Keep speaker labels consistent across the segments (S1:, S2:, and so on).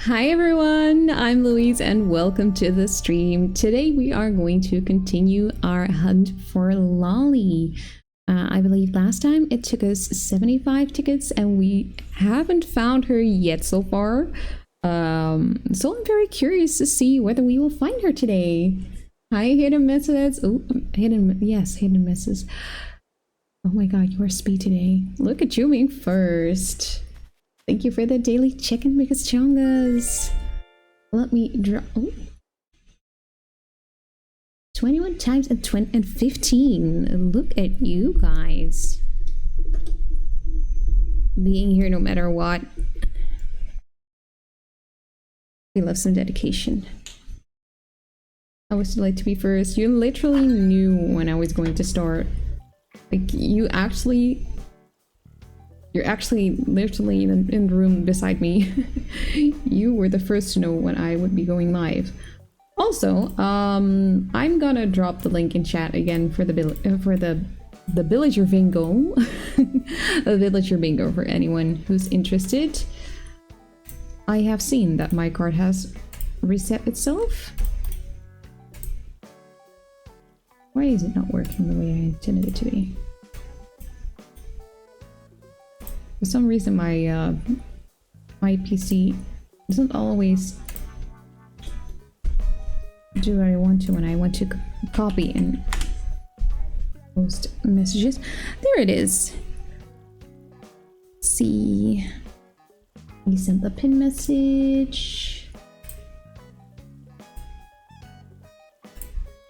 S1: Hi everyone, I'm Louise and welcome to the stream. Today we are going to continue our hunt for Lolly. I believe last time it took us 75 tickets and we haven't found her yet so far. So I'm very curious to see whether we will find her today. Hi hidden misses. Oh, hidden misses. Oh my god, you are speed today. Look at you being first. Thank you for the daily check-in, because chongas. Let me draw. Oh. 21 times and 15. Look at you guys. Being here no matter what. We love some dedication. I was too late to be first. You literally knew when I was going to start. Like, you're actually literally in the room beside me. You were the first to know when I would be going live. Also, I'm gonna drop the link in chat again for the villager bingo. The villager bingo for anyone who's interested. I have seen that my card has reset itself. Why is it not working the way I intended it to be? For some reason, my PC doesn't always do what I want to when I want to copy and post messages. There it is. Let's see. We sent the pin message.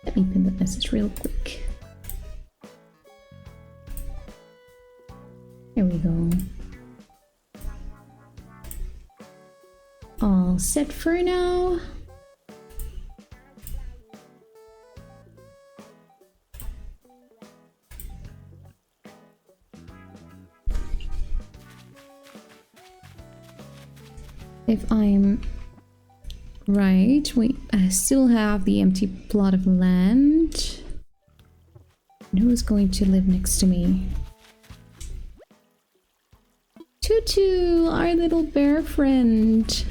S1: Let me pin the message real quick. There we go. All set for now. If I'm right, we still have the empty plot of land. And who's going to live next to me? Tutu, our little bear friend.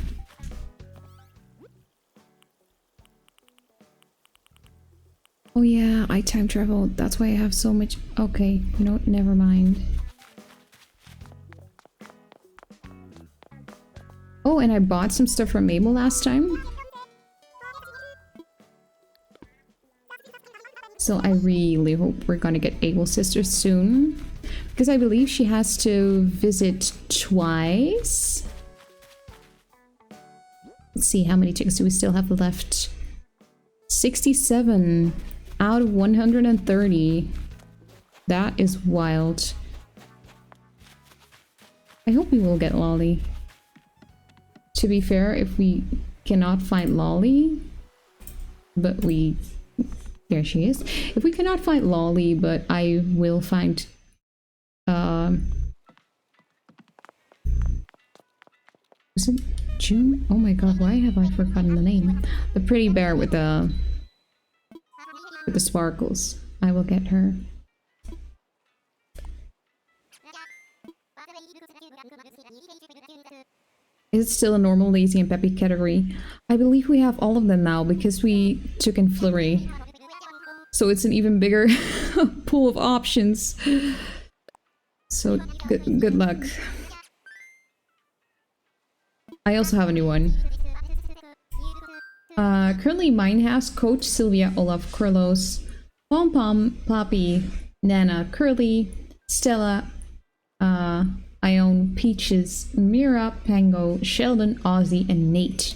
S1: Oh yeah, I time traveled. That's why I have so much. Okay, you know what? Never mind. Oh, and I bought some stuff from Mabel last time. So I really hope we're gonna get Abel's sister soon. Because I believe she has to visit twice. Let's see, how many tickets do we still have left? 67 out of 130. That is wild. I hope we will get Lolly. To be fair, if we cannot find Lolly, but we... There she is. If we cannot find Lolly, but I will find... Is it June? Oh my god, why have I forgotten the name? The pretty bear with the sparkles. I will get her. Is it still a normal, lazy, and peppy category? I believe we have all of them now because we took in Flurry. So it's an even bigger pool of options. So good luck. I also have a new one. Currently mine has Coach, Sylvia, Olaf, Carlos, Pom Pom, Poppy, Nana, Curly, Stella, Ione, Peaches, Mira, Pango, Sheldon, Ozzy, and Nate.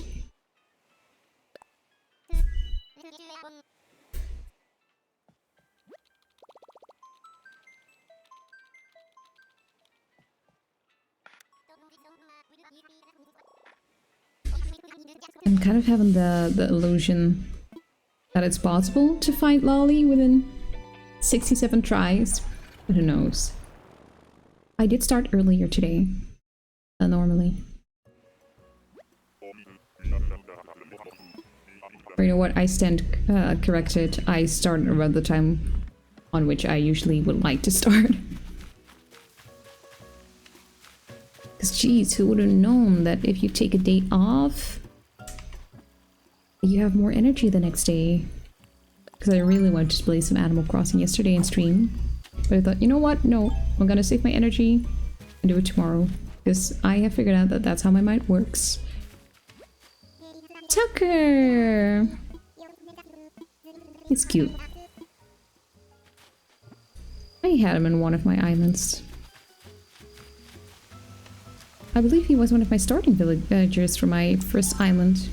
S1: I'm kind of having the illusion that it's possible to find Lolly within 67 tries, but who knows. I did start earlier today than normally. Or you know what, I stand corrected. I started around the time on which I usually would like to start. Because geez, who would have known that if you take a day off, you have more energy the next day. Because I really wanted to play some Animal Crossing yesterday in stream. But I thought, you know what? No, I'm gonna save my energy and do it tomorrow. Because I have figured out that that's how my mind works. Tucker! He's cute. I had him in one of my islands. I believe he was one of my starting villagers for my first island.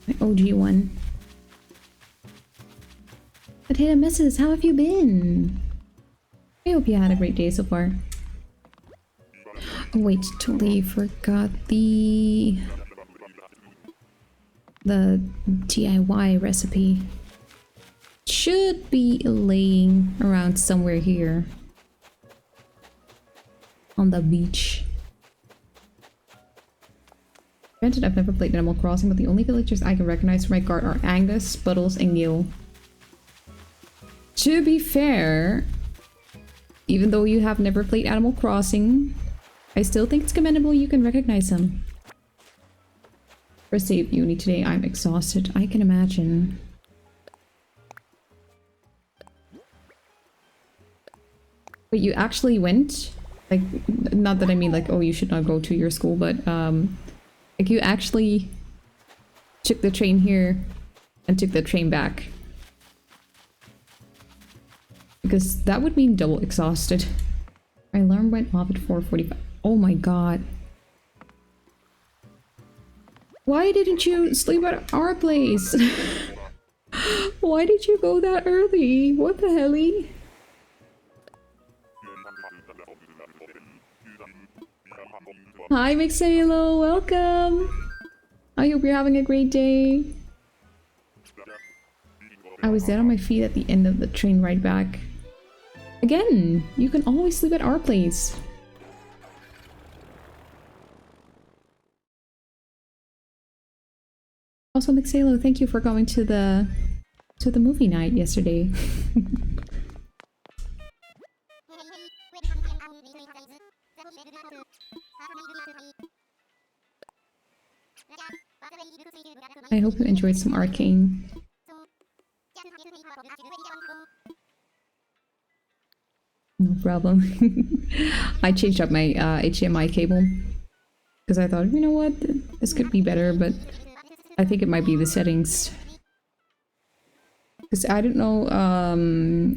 S1: My OG one. Potato Misses, how have you been? I hope you had a great day so far. Oh wait, totally forgot the DIY recipe. Should be laying around somewhere here. On the beach. Granted, I've never played Animal Crossing, but the only villagers I can recognize from my guard are Angus, Spuddles, and Gil. To be fair, even though you have never played Animal Crossing, I still think it's commendable you can recognize them. First day of uni today, I'm exhausted. I can imagine. But you actually went? Like, not that I mean like, oh, you should not go to your school, but like you actually took the train here and took the train back. Because that would mean double exhausted. My alarm went off at 4:45. Oh my god. Why didn't you sleep at our place? Why did you go that early? What the helly? Hi Mixalo, welcome! I hope you're having a great day. I was dead on my feet at the end of the train ride back. Again, you can always sleep at our place. Also Mixalo, thank you for going to the movie night yesterday. I hope you enjoyed some Arcane. No problem. I changed up my HDMI cable because I thought, you know what, this could be better, but I think it might be the settings. Because I don't know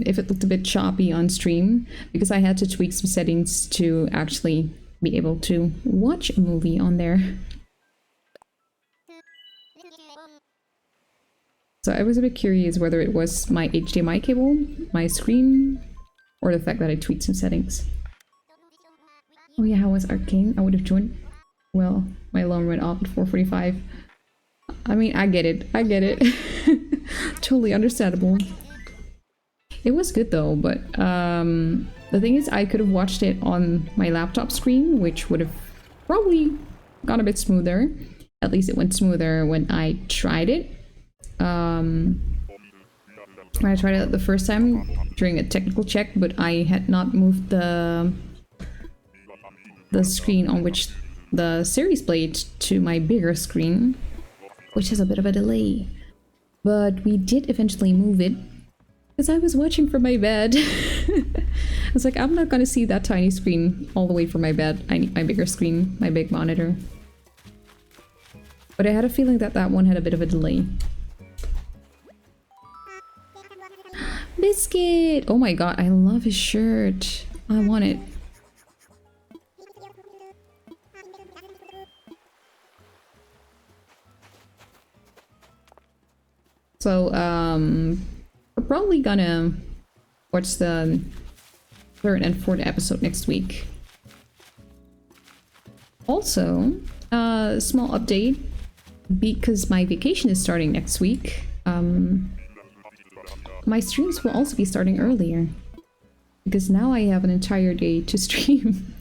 S1: if it looked a bit choppy on stream, because I had to tweak some settings to actually be able to watch a movie on there. So I was a bit curious whether it was my HDMI cable, my screen, or the fact that I tweaked some settings. Oh yeah, how was Arcane? I would have joined. Well, my alarm went off at 4:45. I mean, I get it. I get it. Totally understandable. It was good though, but the thing is I could have watched it on my laptop screen, which would have probably gone a bit smoother. At least it went smoother when I tried it. When I tried it the first time during a technical check, but I had not moved the screen on which the series played to my bigger screen, which has a bit of a delay. But we did eventually move it because I was watching from my bed. I was like, I'm not gonna see that tiny screen all the way from my bed. I need my bigger screen, my big monitor. But I had a feeling that that one had a bit of a delay. Biscuit! Oh my god, I love his shirt. I want it. So, we're probably gonna watch the 3rd and 4th episode next week. Also, small update, because my vacation is starting next week. My streams will also be starting earlier, because now I have an entire day to stream.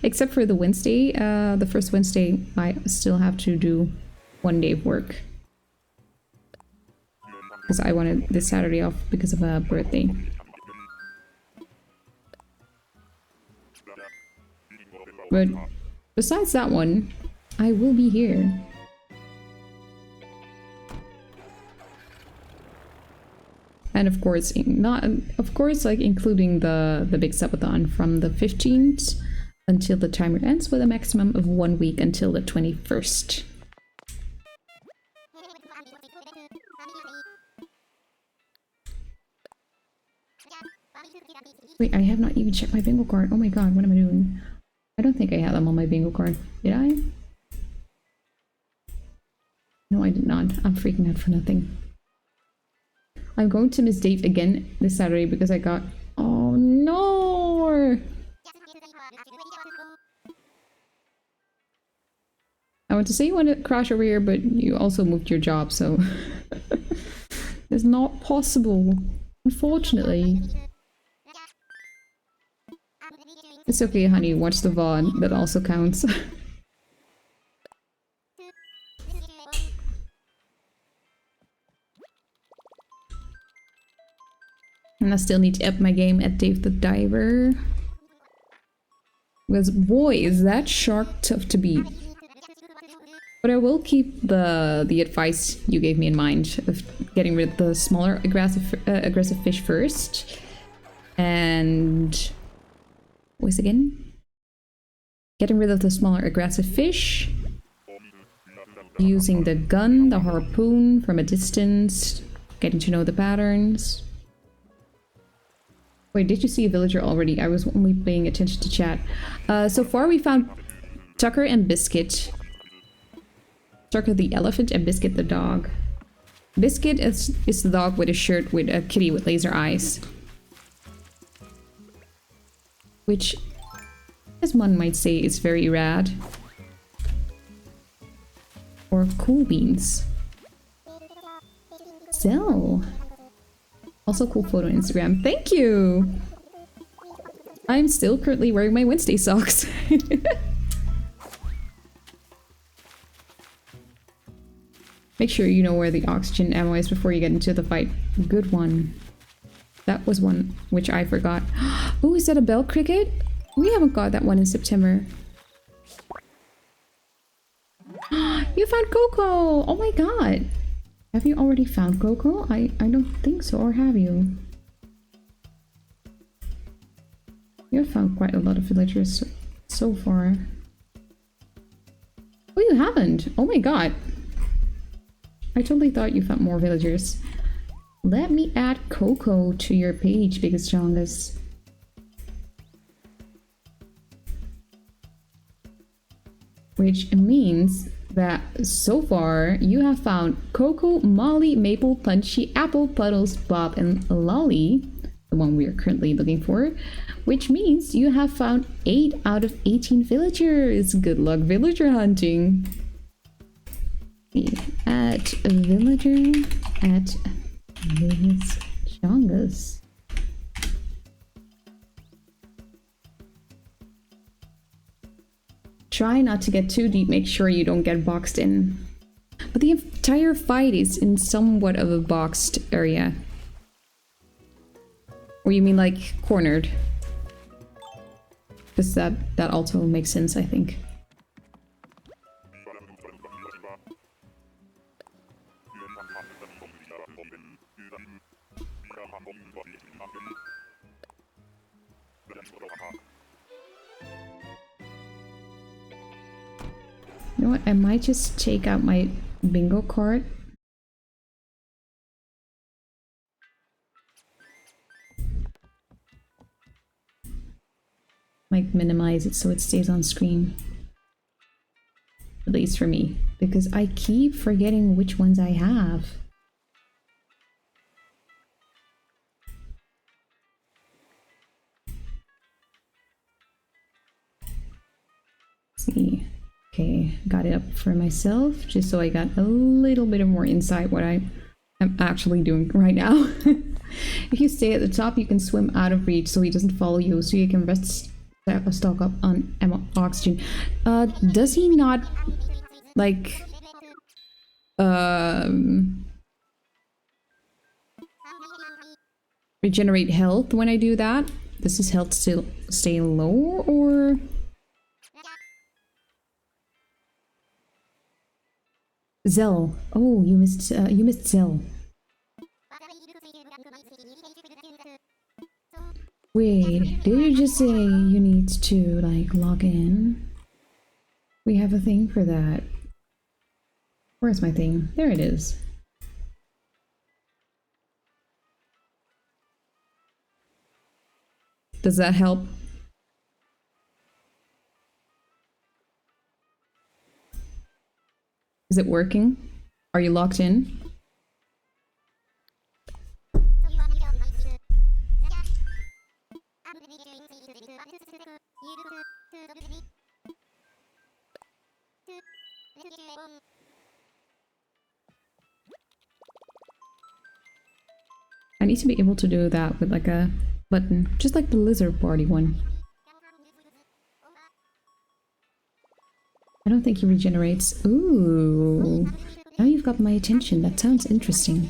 S1: Except for the Wednesday, the first Wednesday, I still have to do 1 day of work. Because I wanted this Saturday off because of a birthday. But besides that one, I will be here. And of course, like including the big subathon from the 15th until the timer ends, with a maximum of 1 week until the 21st. Wait, I have not even checked my bingo card. Oh my god, what am I doing? I don't think I had them on my bingo card. Did I? No, I did not. I'm freaking out for nothing. I'm going to miss Dave again this Saturday because I got... Oh no! I want to say you want to crash over here, but you also moved your job, so... It's not possible, unfortunately. It's okay, honey. Watch the VOD. That also counts. And I still need to up my game at Dave the Diver. Because boy, is that shark tough to beat. But I will keep the advice you gave me in mind of getting rid of the smaller aggressive fish first. And... what was it again? Getting rid of the smaller aggressive fish. Using the gun, the harpoon from a distance. Getting to know the patterns. Wait, did you see a villager already? I was only paying attention to chat. So far we found Tucker and Biscuit. Tucker the elephant and Biscuit the dog. Biscuit is the dog with a shirt with a kitty with laser eyes. Which, as one might say, is very rad. Or cool beans. So... also cool photo on Instagram. Thank you! I'm still currently wearing my Wednesday socks. Make sure you know where the oxygen ammo is before you get into the fight. Good one. That was one which I forgot. Oh, is that a bell cricket? We haven't got that one in September. You found Coco! Oh my god! Have you already found Coco? I don't think so, or have you? You have found quite a lot of villagers so far. Oh, you haven't? Oh my god. I totally thought you found more villagers. Let me add Coco to your page, Biggest Chongus. Which means that so far you have found Coco, Molly, Maple, Punchy, Apple, Puddles, Bob, and Lolly. the one we are currently looking for, which means you have found 8 out of 18 villagers. Good luck villager hunting. At villager at Vegas Chongas. Try not to get too deep, make sure you don't get boxed in. But the entire fight is in somewhat of a boxed area. Or you mean like cornered? Because that also makes sense, I think. You know what? I might just take out my bingo card. Might minimize it so it stays on screen. At least for me, because I keep forgetting which ones I have. Let's see. Okay, got it up for myself, just so I got a little bit of more insight what I am actually doing right now. If you stay at the top, you can swim out of reach so he doesn't follow you, so you can rest stock up on oxygen. Does he not, like, regenerate health when I do that? Does his health still stay low, or...? Zell. Oh, you missed Zell. Wait, did you just say you need to, like, log in? We have a thing for that. Where's my thing? There it is. Does that help? Is it working? Are you locked in? I need to be able to do that with like a button, just like the lizard party one. I don't think he regenerates. Ooh, now you've got my attention. That sounds interesting.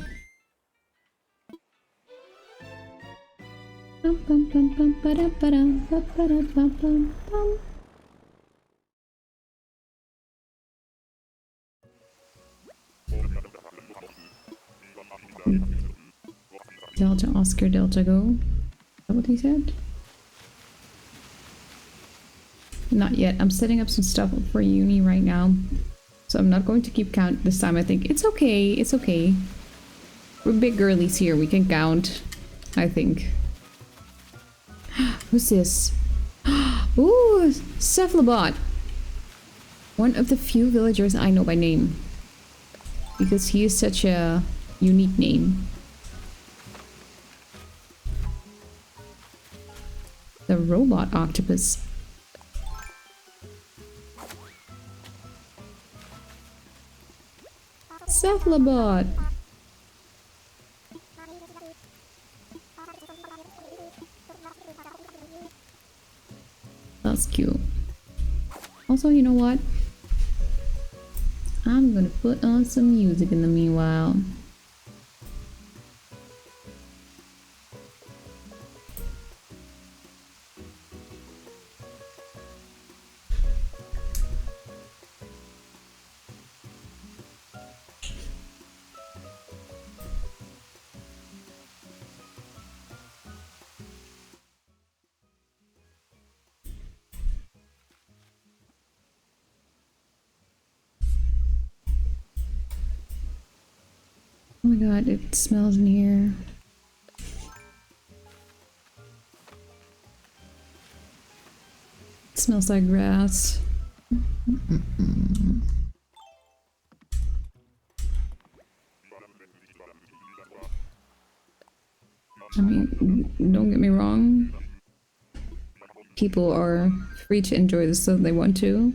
S1: Delta Oscar Delta Go. Is that what he said? Not yet. I'm setting up some stuff for uni right now. So I'm not going to keep count this time, I think. It's okay, it's okay. We're big girlies here, we can count, I think. Who's this? Ooh, Cephalobot! One of the few villagers I know by name. Because he is such a unique name. The robot octopus. Cephalobot! That's cute. Also, you know what? I'm gonna put on some music in the meanwhile. Oh my god, it smells in here. It smells like grass. I mean, don't get me wrong. People are free to enjoy the stuff they want to.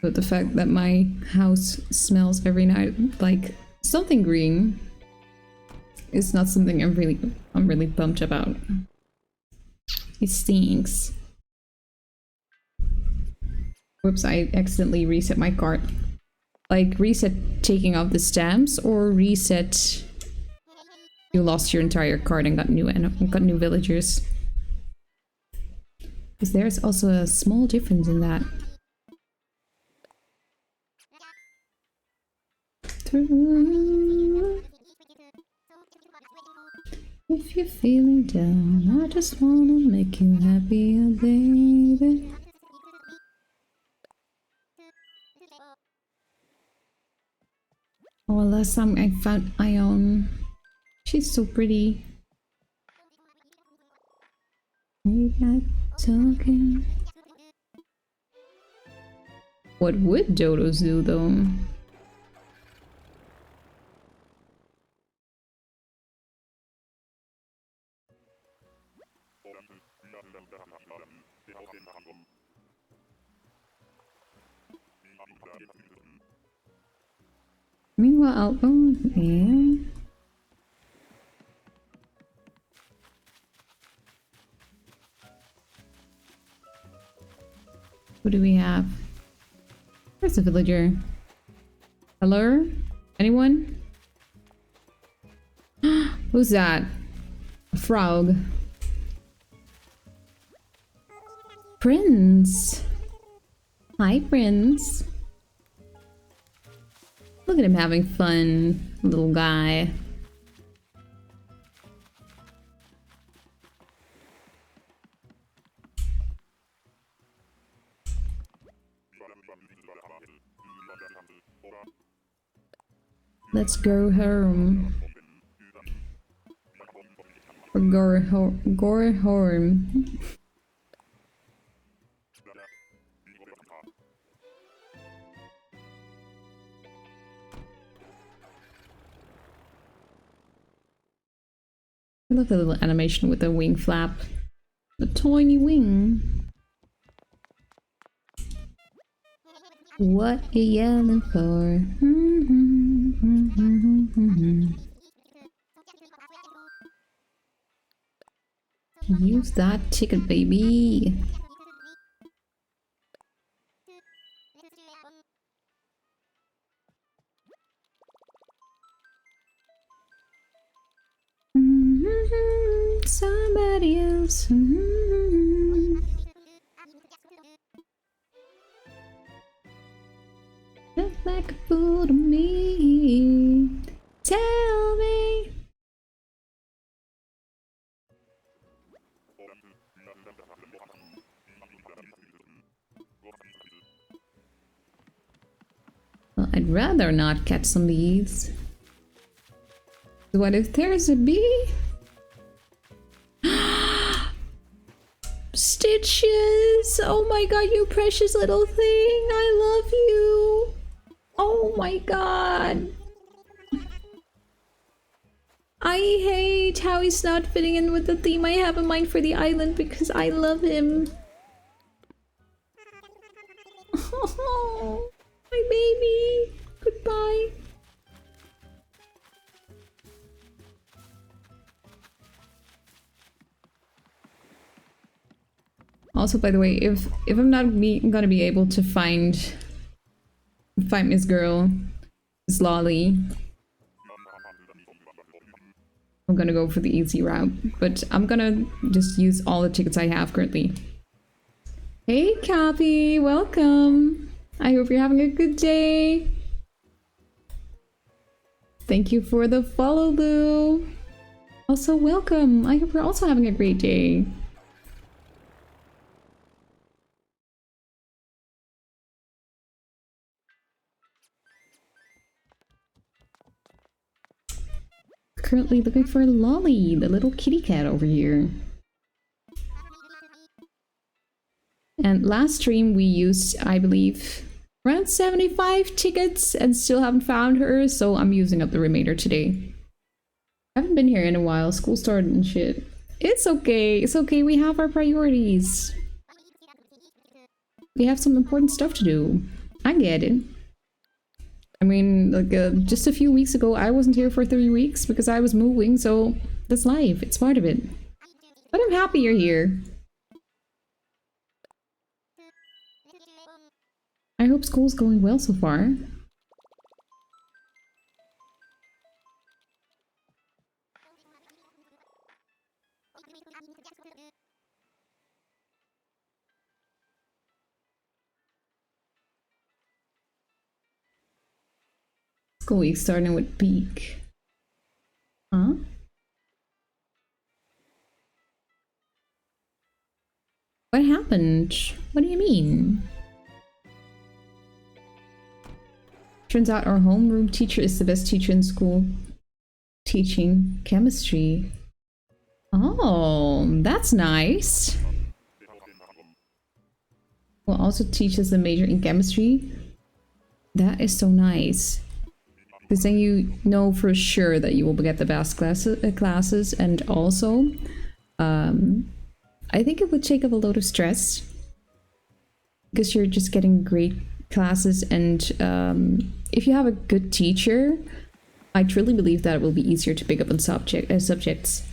S1: But the fact that my house smells every night like something green is not something I'm really bummed about. It stinks. Whoops, I accidentally reset my cart. Like, reset taking off the stamps, or reset you lost your entire cart and got new villagers. Because there's also a small difference in that. If you're feeling down, I just wanna make you happier, baby. Oh, last time I found Ione. She's so pretty. We got talking. What would dodos do, though? Meanwhile, oh, yeah. Who do we have? Where's the villager? Hello? Anyone? Who's that? A frog. Prince. Hi, Prince. Look at him having fun, little guy. Let's go home. Or go home. I love the little animation with the wing flap. The tiny wing. What you yelling for? Use that ticket, baby. Somebody else. Look like a fool to me. Tell me. Well, I'd rather not catch some bees. What if there's a bee? Stitches! Oh my god, you precious little thing! I love you! Oh my god! I hate how he's not fitting in with the theme I have in mind for the island because I love him. Oh, my baby! Goodbye. Also, by the way, if I'm not gonna be able to find Miss Girl, Miss Lolly, I'm gonna go for the easy route. But I'm gonna just use all the tickets I have currently. Hey, Cappy, welcome. I hope you're having a good day. Thank you for the follow, Lou. Also, welcome. I hope you're also having a great day. Currently looking for Lolly, the little kitty cat over here. And last stream we used, I believe, around 75 tickets and still haven't found her, so I'm using up the remainder today. I haven't been here in a while. School started and shit. It's okay. It's okay. We have our priorities. We have some important stuff to do. I get it. I mean, like, just a few weeks ago, I wasn't here for 3 weeks because I was moving, so that's life. It's part of it. But I'm happy you're here. I hope school's going well so far. School week starting with peak. Huh? What happened? What do you mean? Turns out our homeroom teacher is the best teacher in school teaching chemistry. Oh, that's nice. Will also teach us a major in chemistry. That is so nice. Because then you know for sure that you will get the best classes, and also I think it would take up a lot of stress because you're just getting great classes, and if you have a good teacher, I truly believe that it will be easier to pick up on subjects.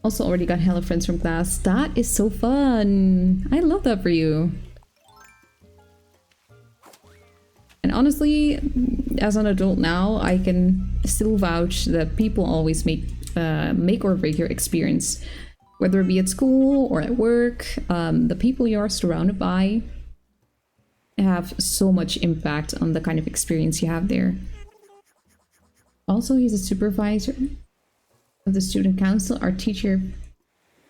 S1: Also already got hella friends from class. That is so fun. I love that for you. And honestly, as an adult now, I can still vouch that people always make or break your experience. Whether it be at school or at work, the people you are surrounded by have so much impact on the kind of experience you have there. Also, he's a supervisor of the student council. Our teacher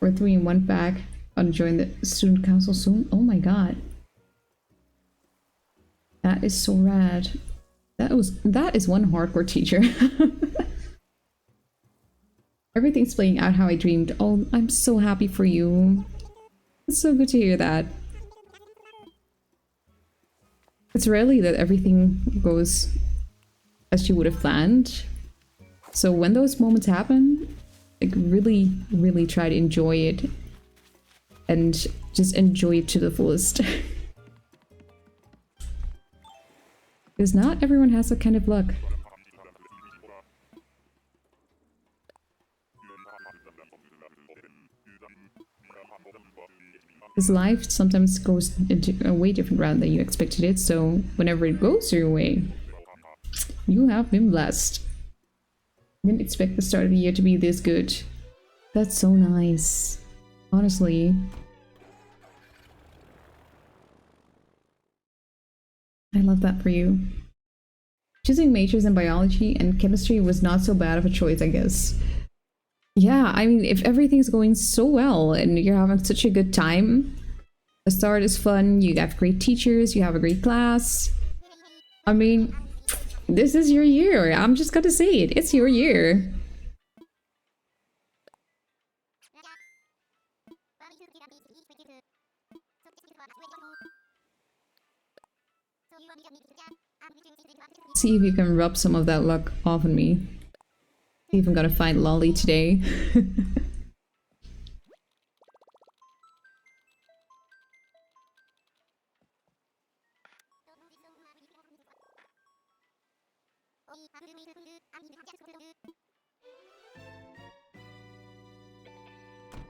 S1: for 3-in-1 pack. Gonna join the student council soon. Oh my god. That is so rad. That is one hardcore teacher. Everything's playing out how I dreamed. Oh, I'm so happy for you. It's so good to hear that. It's rarely that everything goes as you would have planned. So when those moments happen, like really, really try to enjoy it. And just enjoy it to the fullest. Because not everyone has that kind of luck. Because life sometimes goes a way different route than you expected it, so whenever it goes your way, you have been blessed. Didn't expect the start of the year to be this good. That's so nice. Honestly. I love that for you. Choosing majors in biology and chemistry was not so bad of a choice, I guess. Yeah, I mean, if everything's going so well and you're having such a good time, the start is fun, you have great teachers, you have a great class. I mean, this is your year. I'm just gonna say it. It's your year. See if you can rub some of that luck off on me. Even gotta find Lolly today.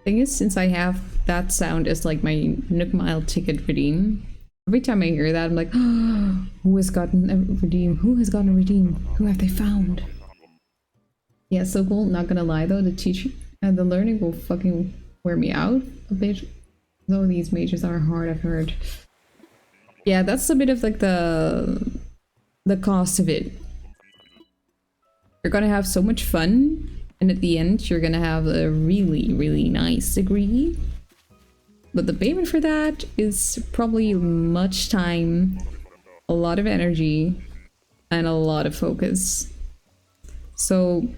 S1: Thing is, since I have that sound as like my Nook Mile ticket redeem, every time I hear that, I'm like, oh, who has gotten a redeem? Who has gotten a redeem? Who have they found? Yeah, so cool. Not gonna lie though, the teaching and the learning will fucking wear me out a bit. Though these majors are hard, I've heard. Yeah, that's a bit of like the cost of it. You're gonna have so much fun, and at the end, you're gonna have a really, really nice degree. But the payment for that is probably much time, a lot of energy, and a lot of focus. So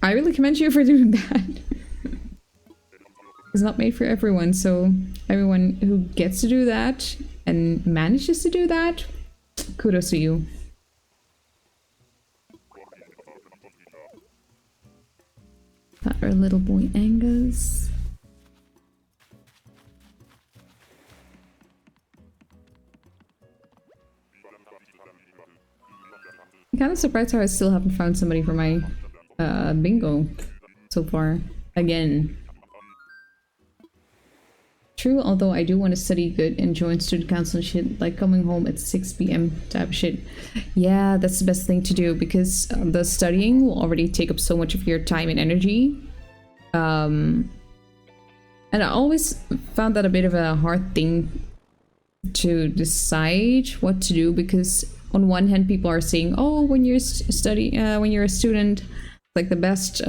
S1: I really commend you for doing that. It's not made for everyone, so everyone who gets to do that and manages to do that, kudos to you. Got our little boy Angus. I'm kind of surprised how I still haven't found somebody for my bingo so far. Again. True, although I do want to study good and join student council and shit, like coming home at 6 p.m. type of shit. Yeah, that's the best thing to do because the studying will already take up so much of your time and energy. And I always found that a bit of a hard thing to decide what to do because on one hand people are saying, oh, when you're when you're a student, like the best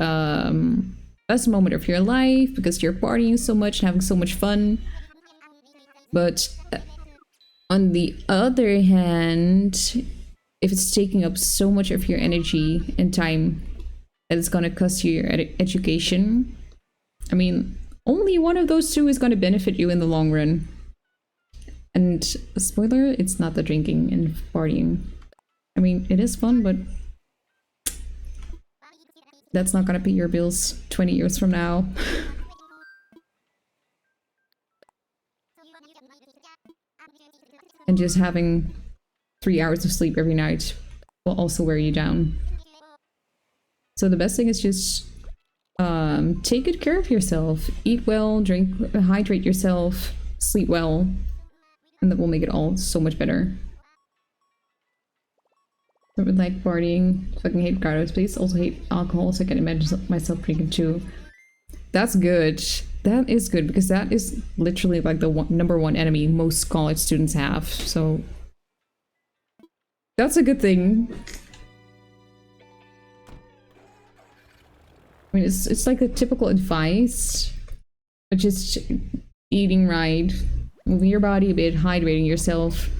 S1: moment of your life because you're partying so much and having so much fun. But on the other hand, if it's taking up so much of your energy and time that it's gonna cost you your education, I mean, only one of those two is gonna benefit you in the long run. And spoiler, it's not the drinking and partying. I mean, it is fun, but that's not gonna pay your bills 20 years from now. And just having 3 hours of sleep every night will also wear you down. So the best thing is just take good care of yourself. Eat well, drink, hydrate yourself, sleep well. And that will make it all so much better. I would like partying. Fucking hate cardos, please. Also hate alcohol, so I can imagine myself drinking too. That's good. That is good because that is literally like the number one enemy most college students have. So that's a good thing. I mean, it's like the typical advice, but just eating right, moving your body a bit, hydrating yourself,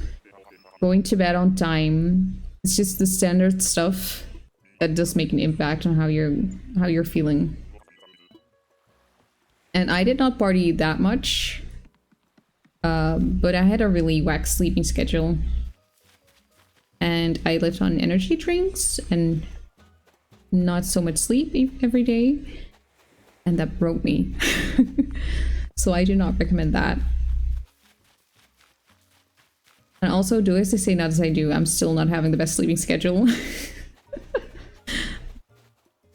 S1: going to bed on time. It's just the standard stuff that does make an impact on how you're feeling. And I did not party that much, but I had a really whack sleeping schedule. And I lived on energy drinks and not so much sleep every day. And that broke me. So I do not recommend that. And also, do as I say, not as I do. I'm still not having the best sleeping schedule.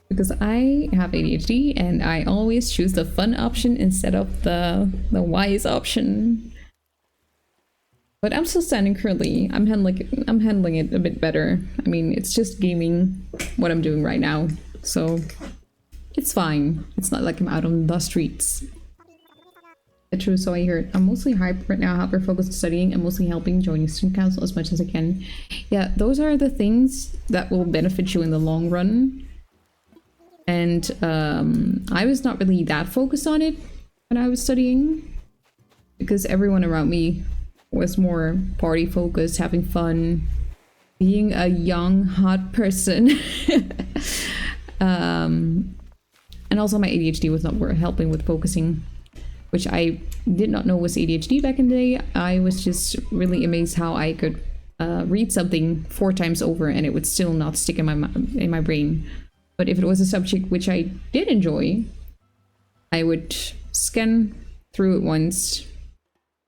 S1: Because I have ADHD and I always choose the fun option instead of the wise option. But I'm still standing currently. I'm handling it a bit better. I mean, it's just gaming, what I'm doing right now. So it's fine. It's not like I'm out on the streets. True, so I heard. I'm mostly hyper right now, hyper-focused studying. I'm mostly helping joining student council as much as I can. Yeah, those are the things that will benefit you in the long run. And I was not really that focused on it when I was studying. Because everyone around me was more party-focused, having fun, being a young, hot person. And also my ADHD was not helping with focusing, which I did not know was ADHD back in the day. I was just really amazed how I could read something 4 times over and it would still not stick in my brain. But if it was a subject which I did enjoy, I would scan through it once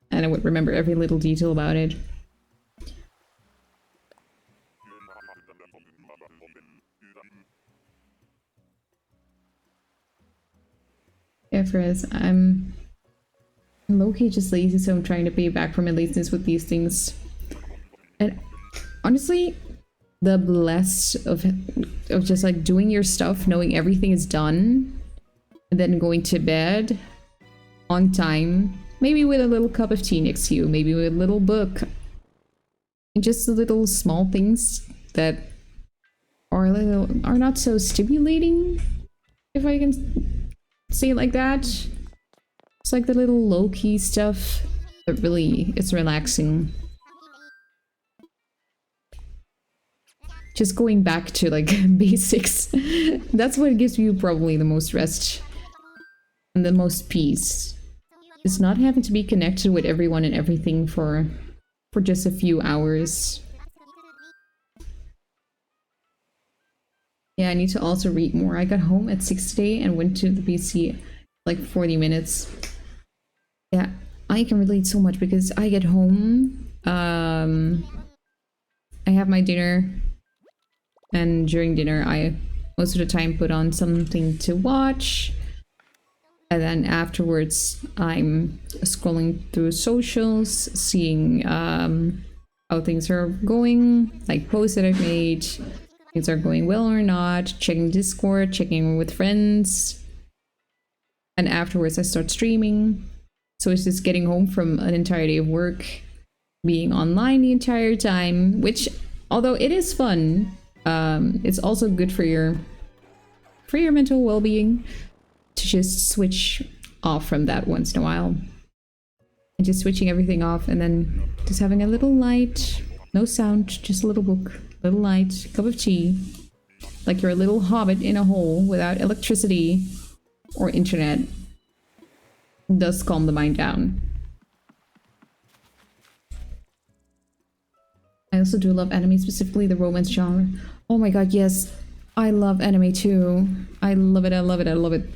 S1: and I would remember every little detail about it. Yeah, Frizz, I'm low-key just lazy, so I'm trying to pay back for my laziness with these things. And honestly, the blessed of just like doing your stuff, knowing everything is done, and then going to bed on time, maybe with a little cup of tea next to you, maybe with a little book, and just the little small things that are not so stimulating, if I can say it like that. It's like the little low-key stuff that really is relaxing. Just going back to like basics. That's what gives you probably the most rest and the most peace. It's not having to be connected with everyone and everything for just a few hours. Yeah, I need to also read more. I got home at 6 today and went to the PC like 40 minutes. Yeah, I can relate so much because I get home, I have my dinner, and during dinner I most of the time put on something to watch, and then afterwards I'm scrolling through socials, seeing how things are going, like posts that I've made, things are going well or not, checking Discord, checking with friends, and afterwards I start streaming. So it's just getting home from an entire day of work, being online the entire time, which, although it is fun, it's also good for your mental well-being to just switch off from that once in a while. And just switching everything off and then just having a little light, no sound, just a little book, little light, cup of tea, like you're a little hobbit in a hole without electricity or internet. It does calm the mind down. I also do love anime, specifically the romance genre. Oh my god, yes. I love anime too. I love it, I love it, I love it.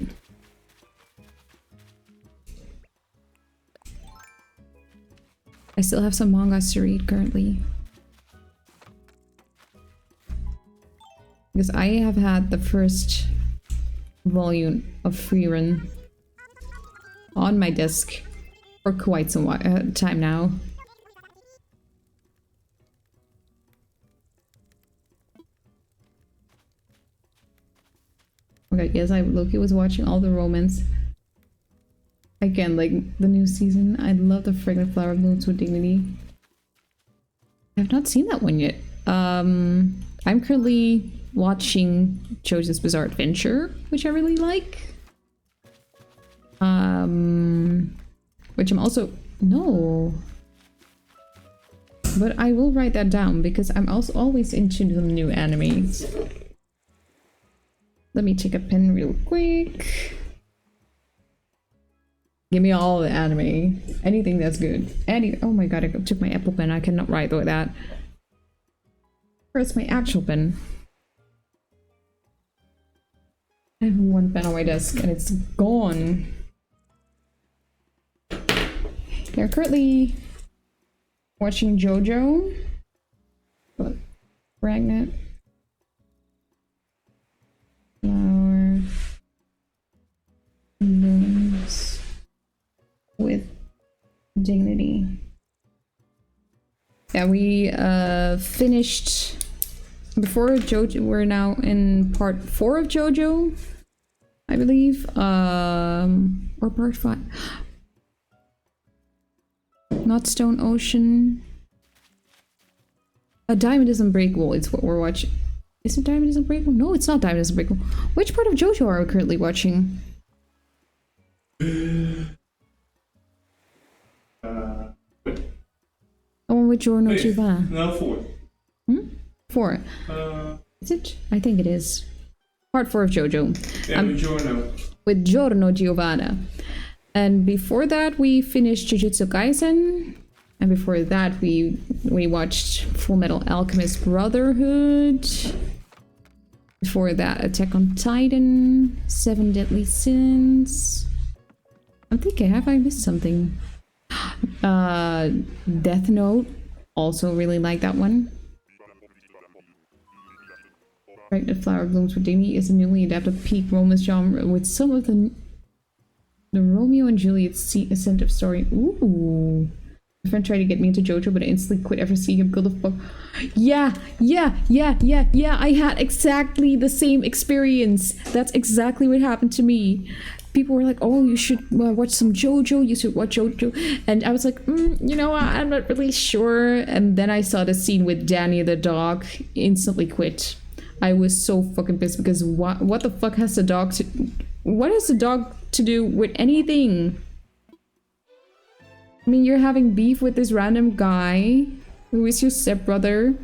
S1: I still have some mangas to read currently. Because I have had the first volume of Freerun on my desk for quite some time now. Okay, yes, Loki was watching all the romance. Again, like the new season. I love the Fragrant Flower Blooms with Dignity. I have not seen that one yet. I'm currently watching JoJo's Bizarre Adventure, which I really like. Which I'm also... No. But I will write that down because I'm also always into the new animes. Let me take a pen real quick. Give me all the anime. Anything that's good. Oh my god, I took my Apple pen. I cannot write with that. Where's my actual pen? I have one pen on my desk and it's gone. They're currently watching JoJo. But Ragnet. Flower blooms with dignity. Yeah, we finished before JoJo. We're now in part 4 of JoJo, I believe, or part 5. Not Stone Ocean. A Diamond is Unbreakable. It's what we're watching. Is it Diamond is Unbreakable? No, it's not Diamond is Unbreakable. Which part of JoJo are we currently watching? The one with Giorno Giovanna.
S2: No, 4.
S1: 4. Is it? I think it is. Part 4 of JoJo.
S2: Yeah, with Giorno.
S1: With Giorno Giovanna. And before that, we finished Jujutsu Kaisen. And before that, we watched Full Metal Alchemist Brotherhood. Before that, Attack on Titan, 7 Deadly Sins. I'm thinking, have I missed something? Death Note. Also really like that one. Pregnant Flower Blooms for Dignity is a newly adapted peak romance genre with some of the Romeo and Juliet ascent of story. Ooh. My friend tried to get me into JoJo, but I instantly quit after seeing him build a book. Yeah. I had exactly the same experience. That's exactly what happened to me. People were like, oh, you should watch some JoJo. You should watch JoJo. And I was like, you know what? I'm not really sure. And then I saw the scene with Danny the dog. Instantly quit. I was so fucking pissed because what the fuck has the dog to... What has the dog to do with anything? I mean, you're having beef with this random guy who is your stepbrother.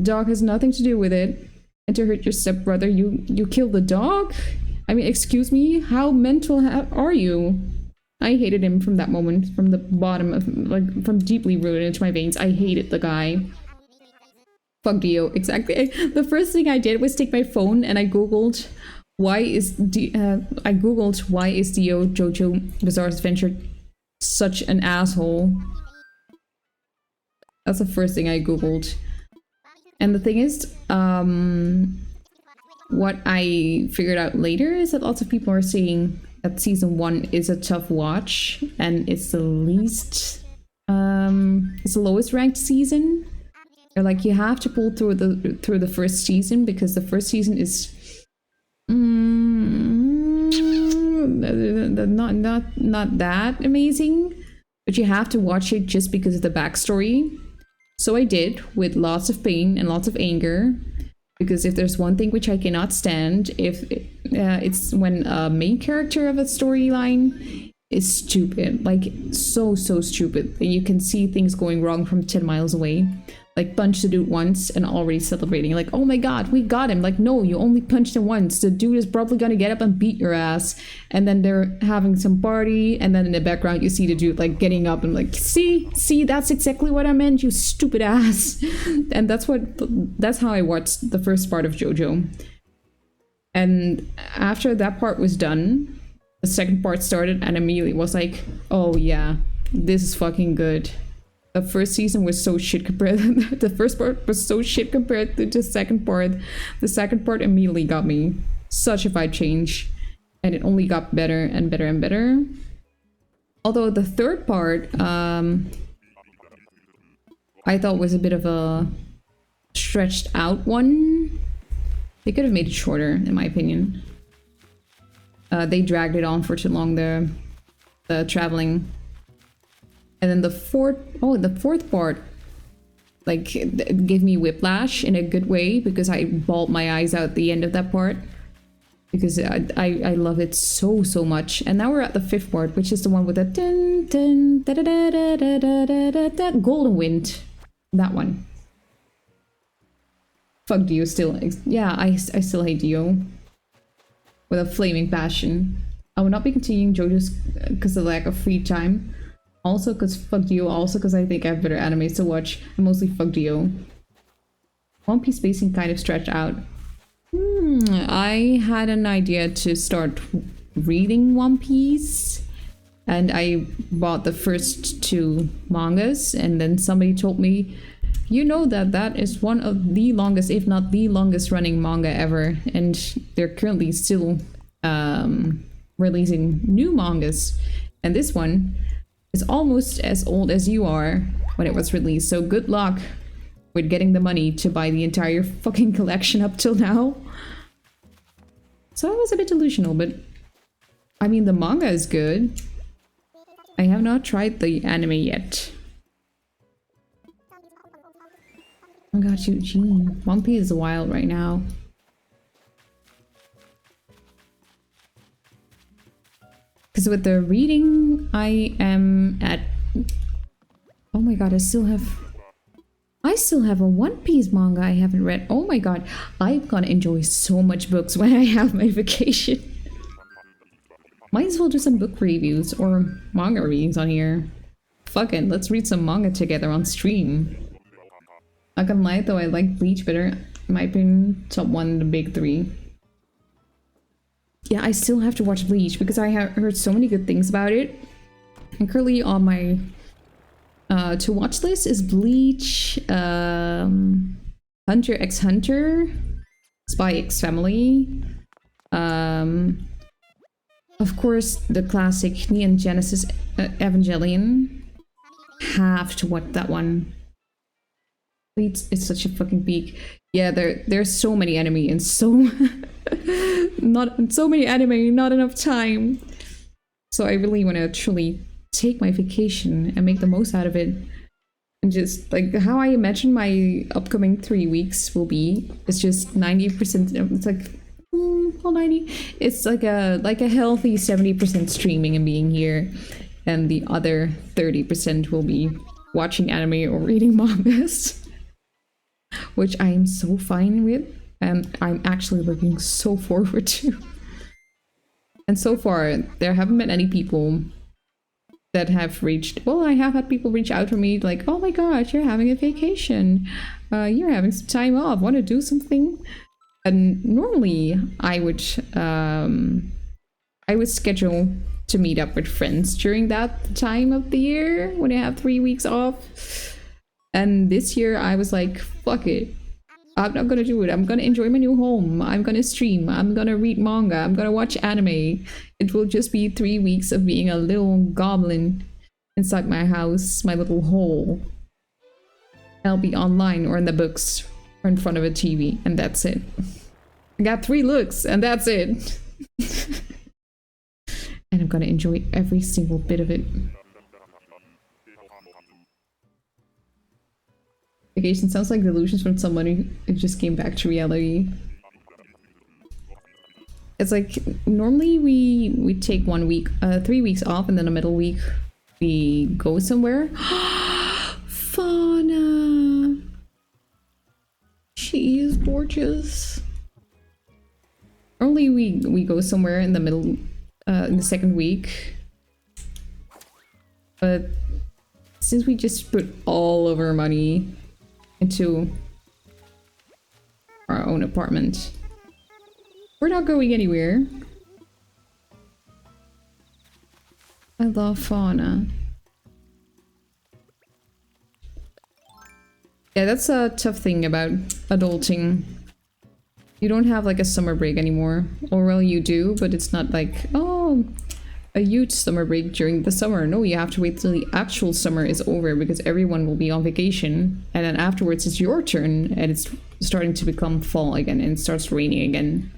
S1: Dog has nothing to do with it. And to hurt your stepbrother, you kill the dog? I mean, excuse me? How mental are you? I hated him from that moment, from the bottom of, like, from deeply rooted into my veins. I hated the guy. Fuck Dio, exactly. The first thing I did was take my phone and I googled why is Dio JoJo Bizarre Adventure such an asshole. That's the first thing I googled. And the thing is, what I figured out later is that lots of people are saying that season 1 is a tough watch and it's the least, it's the lowest ranked season. Or like you have to pull through the first season because the first season is not that amazing, but you have to watch it just because of the backstory. So I did, with lots of pain and lots of anger, because if there's one thing which I cannot stand, it's when a main character of a storyline is stupid, like so stupid. You can see things going wrong from 10 miles away. Like, punch the dude once and already celebrating. Like, oh my god, we got him. Like, no, you only punched him once. The dude is probably gonna get up and beat your ass. And then they're having some party. And then in the background, you see the dude, like, getting up and like, see, that's exactly what I meant, you stupid ass. And that's how I watched the first part of JoJo. And after that part was done, the second part started and immediately was like, oh yeah, this is fucking good. The first season was so shit compared. The first part was so shit compared to the second part. The second part immediately got me. Such a vibe change. And it only got better and better and better. Although the third part, I thought was a bit of a stretched out one. They could have made it shorter, in my opinion. They dragged it on for too long, the traveling. And then the fourth part, like, it gave me whiplash in a good way because I bawled my eyes out at the end of that part. Because I love it so much. And now we're at the fifth part, which is the one with the dun, dun, da, da, da, da, da, da, da, da, Golden Wind. That one. Fuck Dio still. Yeah, I still hate Dio. With a flaming passion. I will not be continuing JoJo's because of the lack of free time. Also because fuck Dio, also because I think I have better animes to watch, and mostly fuck Dio. One Piece pacing kind of stretched out. I had an idea to start reading One Piece, and I bought the first 2 mangas, and then somebody told me, you know that is one of the longest, if not the longest running manga ever, and they're currently still releasing new mangas, and this one is almost as old as you are when it was released, so good luck with getting the money to buy the entire fucking collection up till now. So I was a bit delusional, but I mean the manga is good. I have not tried the anime yet. Oh god, Eugene. One Piece is wild right now. Because with the reading, I am at... Oh my god, I still have a One Piece manga I haven't read. Oh my god, I'm gonna enjoy so much books when I have my vacation. Might as well do some book reviews or manga readings on here. Fuck it, let's read some manga together on stream. Not gonna lie though, I like Bleach better. In my opinion, top 1 in the big 3. Yeah, I still have to watch Bleach because I have heard so many good things about it. And currently on my to watch list is Bleach, Hunter x Hunter, Spy x Family, of course the classic Neon Genesis Evangelion. Have to watch that one. Bleach is such a fucking peak. Yeah, there's so many anime and so not enough time. So I really want to truly take my vacation and make the most out of it. And just like how I imagine my upcoming 3 weeks will be, it's just 90%. It's like all 90. It's like a healthy 70% streaming and being here, and the other 30% will be watching anime or reading mangas. Which I am so fine with, and I'm actually looking so forward to. And so far, there haven't been any people that have reached, well, I have had people reach out to me like, oh my gosh, you're having a vacation. You're having some time off. Want to do something? And normally I would schedule to meet up with friends during that time of the year when I have 3 weeks off. And this year I was like, fuck it. I'm not gonna do it. I'm gonna enjoy my new home. I'm gonna stream. I'm gonna read manga. I'm gonna watch anime. It will just be 3 weeks of being a little goblin inside my house, my little hole. I'll be online or in the books or in front of a TV, and that's it. I got 3 looks, and that's it. And I'm gonna enjoy every single bit of it. Vacation sounds like delusions from someone who just came back to reality. It's like, normally we take 1 week, 3 weeks off, and then a middle week we go somewhere. Fauna! She is gorgeous. Normally we go somewhere in the middle, in the second week. But since we just put all of our money into our own apartment, we're not going anywhere. I love Fauna. Yeah, that's a tough thing about adulting. You don't have like a summer break anymore. Or well, you do, but it's not like, oh, a huge summer break during the summer. No, you have to wait till the actual summer is over because everyone will be on vacation. And then afterwards it's your turn and it's starting to become fall again and it starts raining again.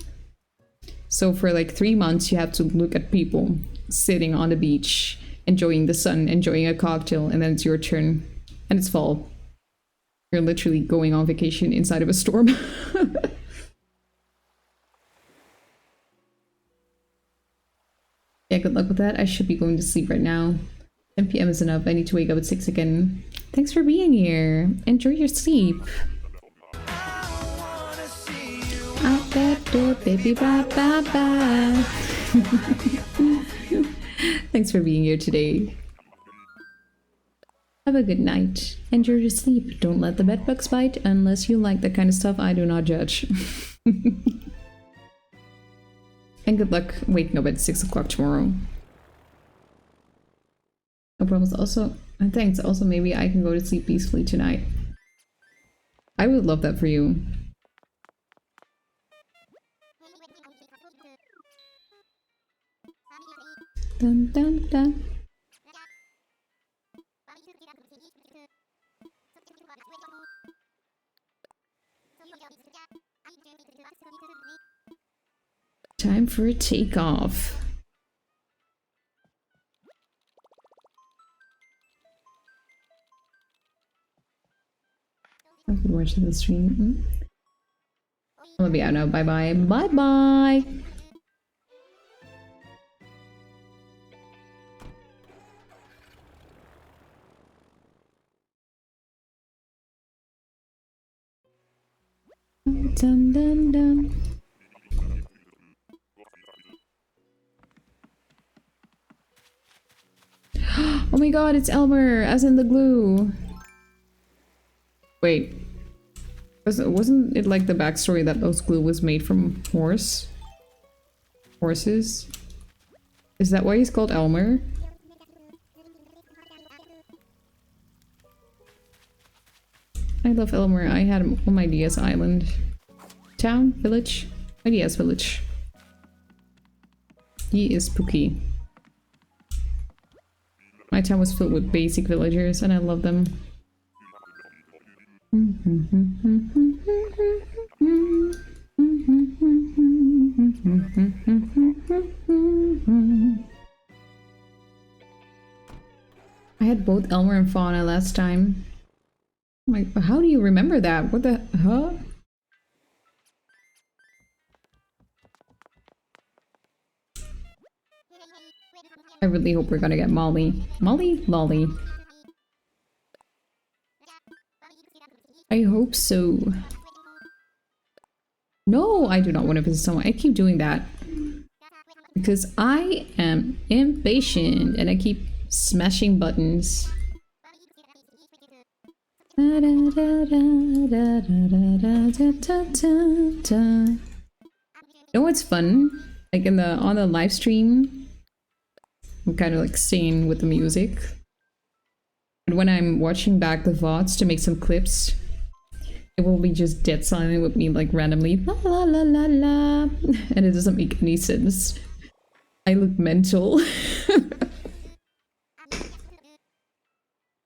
S1: So for like 3 months you have to look at people sitting on the beach, enjoying the sun, enjoying a cocktail, and then it's your turn. And it's fall. You're literally going on vacation inside of a storm. Yeah, good luck with that. I should be going to sleep right now. 10 p.m. is enough. I need to wake up at 6 again. Thanks for being here. Enjoy your sleep. Out that door, baby, bye, bye, bye. Thanks for being here today. Have a good night. Enjoy your sleep. Don't let the bedbugs bite unless you like that kind of stuff. I do not judge. And good luck waking up at 6 o'clock tomorrow. No problems. Also, and thanks. Also, maybe I can go to sleep peacefully tonight. I would love that for you. Dun dun dun. Time for a takeoff. I could watch the stream. I'm gonna be out now. Bye bye. Bye bye. Dun dun dun. Oh my god, it's Elmer, as in the glue. Wait. Wasn't it like the backstory that those glue was made from horses? Is that why he's called Elmer? I love Elmer. I had him on my DS island. Town? Village? My DS village. He is spooky. My town was filled with basic villagers and I love them. I had both Elmer and Fauna last time. Like, how do you remember that? What the, huh? I really hope we're gonna get Molly. Molly? Lolly. I hope so. No, I do not want to visit someone. I keep doing that. Because I am impatient and I keep smashing buttons. You know what's fun? Like on the live stream, I'm kind of like staying with the music. And when I'm watching back the VODs to make some clips, it will be just dead silent with me like randomly la la la la la, and it doesn't make any sense. I look mental.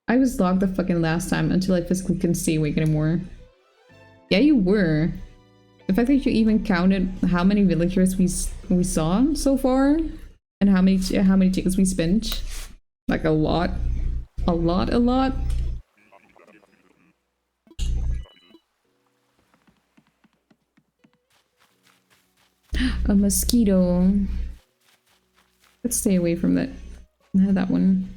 S1: I was locked the fucking last time until I physically couldn't stay awake anymore. Yeah, you were. The fact that you even counted how many villagers we saw so far, and how many tickets we spent, like a lot. A mosquito. Let's stay away from that one.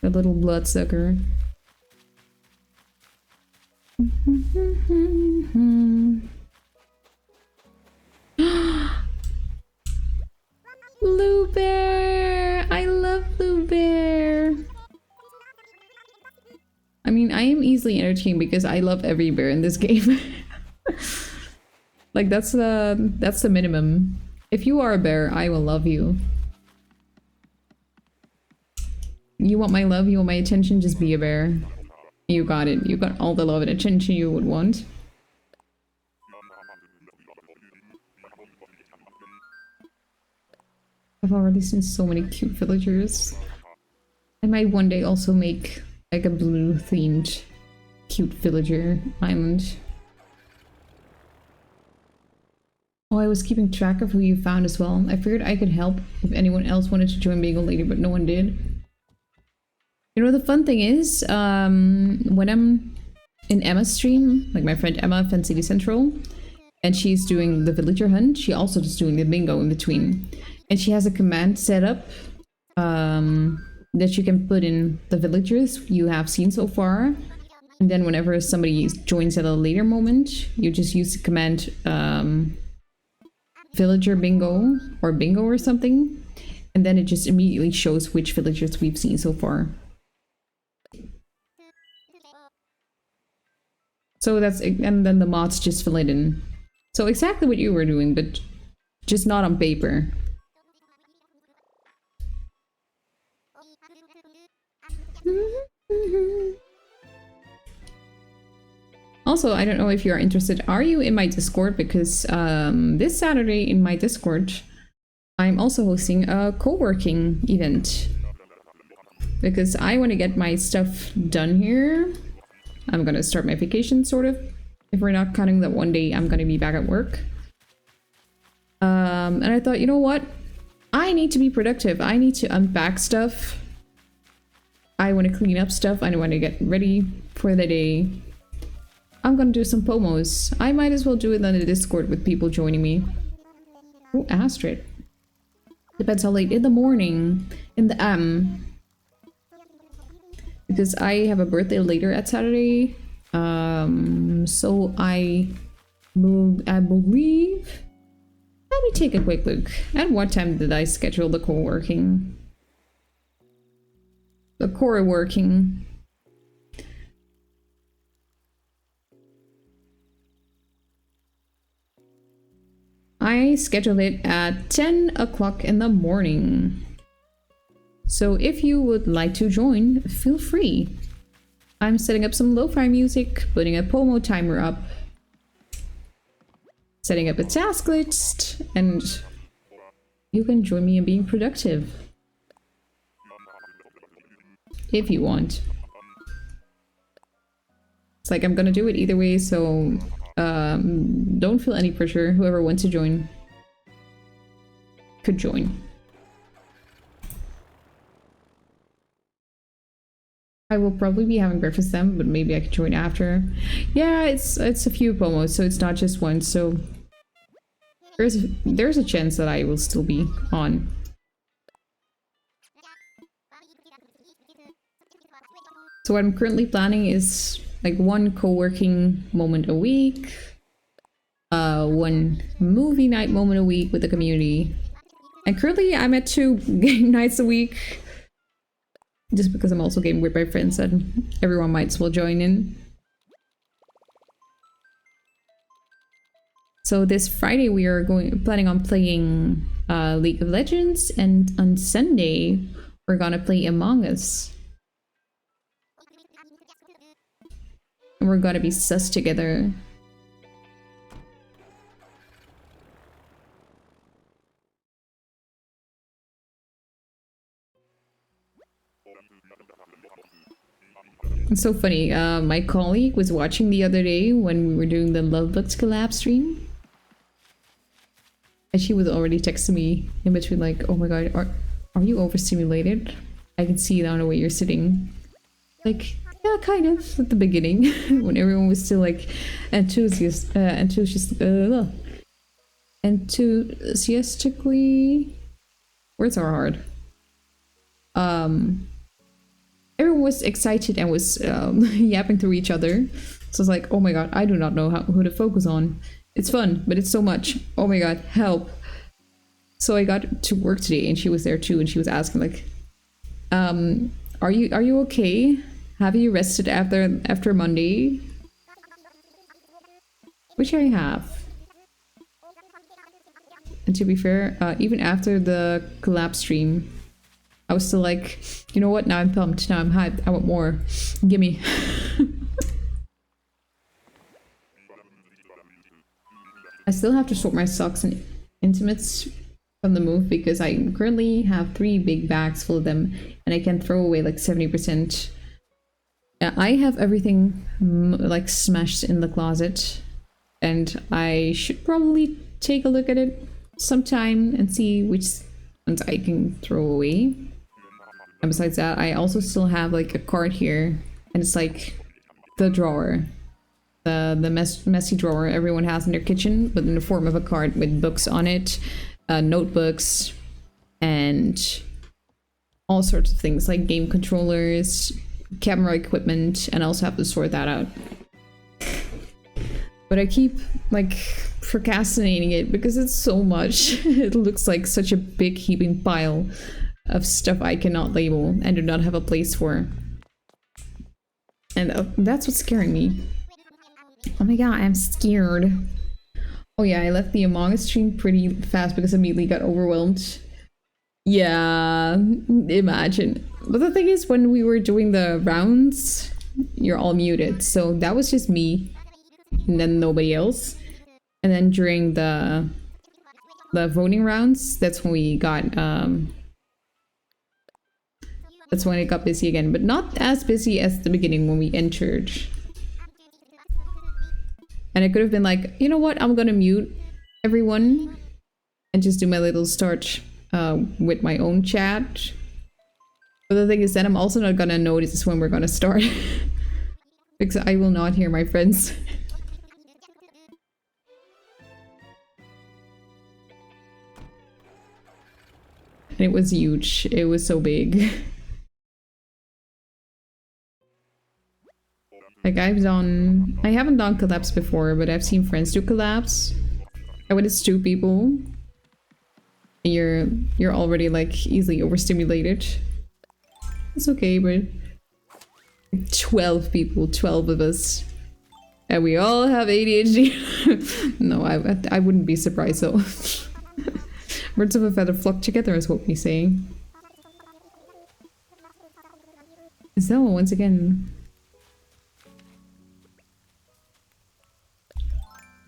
S1: The little bloodsucker. Blue bear! I love blue bear! I mean, I am easily entertained because I love every bear in this game. Like, that's the minimum. If you are a bear, I will love you. You want my love, you want my attention, just be a bear. You got it. You got all the love and attention you would want. I've already seen so many cute villagers. I might one day also make like a blue themed cute villager island. Oh, I was keeping track of who you found as well. I figured I could help if anyone else wanted to join Bagel Lady, but no one did. You know, the fun thing is, when I'm in Emma's stream, like my friend Emma, Fan City Central, and she's doing the villager hunt, she also is doing the bingo in between. And she has a command set up that you can put in the villagers you have seen so far. And then whenever somebody joins at a later moment, you just use the command villager bingo or something. And then it just immediately shows which villagers we've seen so far. So that's, and then the mods just fill it in. So exactly what you were doing, but just not on paper. Also, I don't know if you're interested. Are you in my Discord? Because this Saturday in my Discord, I'm also hosting a co-working event. Because I want to get my stuff done here. I'm gonna start my vacation, sort of. If we're not counting that one day I'm gonna be back at work. And I thought, you know what? I need to be productive. I need to unpack stuff. I want to clean up stuff. I want to get ready for the day. I'm gonna do some pomos. I might as well do it on the Discord with people joining me. Oh, Astrid. Depends how late in the morning. In the because I have a birthday later at Saturday. So I believe. Let me take a quick look. At what time did I schedule the co-working? The core working. I scheduled it at 10 o'clock in the morning. So if you would like to join, feel free. I'm setting up some lo-fi music, putting a Pomo timer up, setting up a task list, and you can join me in being productive. If you want. It's like I'm gonna do it either way, so don't feel any pressure. Whoever wants to join could join. I will probably be having breakfast then, but maybe I could join after. Yeah, it's a few pomos, so it's not just one. So there's a chance that I will still be on. So what I'm currently planning is like one co-working moment a week, one movie night moment a week with the community, And currently I'm at 2 game nights a week. Just because I'm also gaming with my friends and everyone might as well join in. So this Friday we are planning on playing League of Legends, and on Sunday we're gonna play Among Us. And we're gonna be sus together. It's so funny, my colleague was watching the other day when we were doing the Lovebugs collab stream. And she was already texting me in between like, oh my god, are you overstimulated? I can see it on the way you're sitting. Like, yeah, kind of, at the beginning. When everyone was still like enthusiastically... Words are hard. Everyone was excited and was yapping through each other. So I was like, oh my god, I do not know who to focus on. It's fun, but it's so much. Oh my god, help. So I got to work today and she was there too, and she was asking like, are you okay? Have you rested after Monday? Which I have. And to be fair, even after the collab stream, I was still like, you know what, now I'm pumped, now I'm hyped, I want more. Gimme. I still have to sort my socks and intimates from the move because I currently have 3 big bags full of them and I can throw away like 70%. I have everything like smashed in the closet, and I should probably take a look at it sometime and see which ones I can throw away. And besides that, I also still have like a card here, and it's like the drawer. The messy drawer everyone has in their kitchen, but in the form of a card with books on it, notebooks, and all sorts of things like game controllers, camera equipment, and I also have to sort that out. But I keep like procrastinating it because it's so much. It looks like such a big heaping pile of stuff I cannot label and do not have a place for. And that's what's scaring me. Oh my god, I'm scared. Oh yeah, I left the Among Us stream pretty fast because I immediately got overwhelmed. Yeah, imagine. But the thing is, when we were doing the rounds, you're all muted. So that was just me and then nobody else. And then during the voting rounds, that's when we got that's when it got busy again, but not as busy as the beginning when we entered. And I could have been like, you know what, I'm gonna mute everyone and just do my little start with my own chat. But the thing is that I'm also not gonna notice when we're gonna start. Because I will not hear my friends. And it was huge. It was so big. Like I haven't done collabs before, but I've seen friends do collabs. And when it's 2 people, you're already like easily overstimulated. It's okay, but 12 people, 12 of us, and we all have ADHD. No, I wouldn't be surprised though. Birds of a feather flock together is what we say. So once again.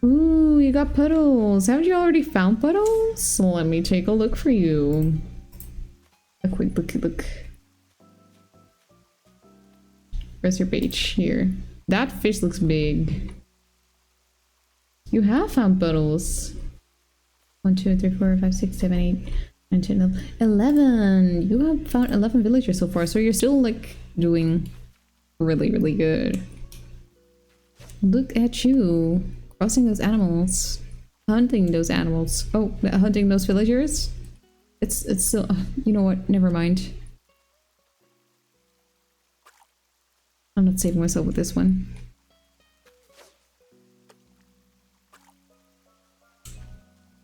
S1: Ooh, you got puddles. Haven't you already found puddles? Let me take a look for you. A quick look. Where's your page? Here. That fish looks big. You have found puddles. 1, 2, 3, 4, 5, 6, 7, 8, 9, 10, 11. You have found 11 villagers so far, so you're still like doing really, really good. Look at you. Crossing those animals. Hunting those animals. Oh, hunting those villagers? It's still... you know what? Never mind. I'm not saving myself with this one.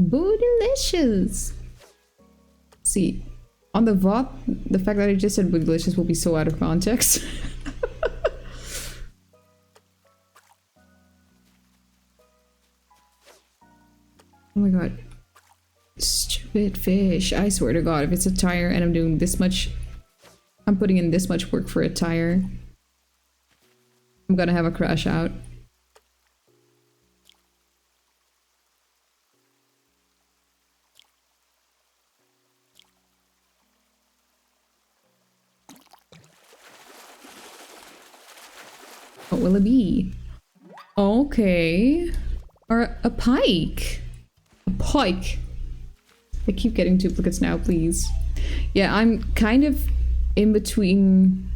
S1: Boodalicious! See, on the VOD, the fact that I just said delicious will be so out of context. Oh my god. Stupid fish. I swear to god, if it's a tire and I'm doing this much... I'm putting in this much work for a tire, I'm gonna have a crash out. What will it be? Okay. Or a pike. A pike. I keep getting duplicates now, please. Yeah, I'm kind of in between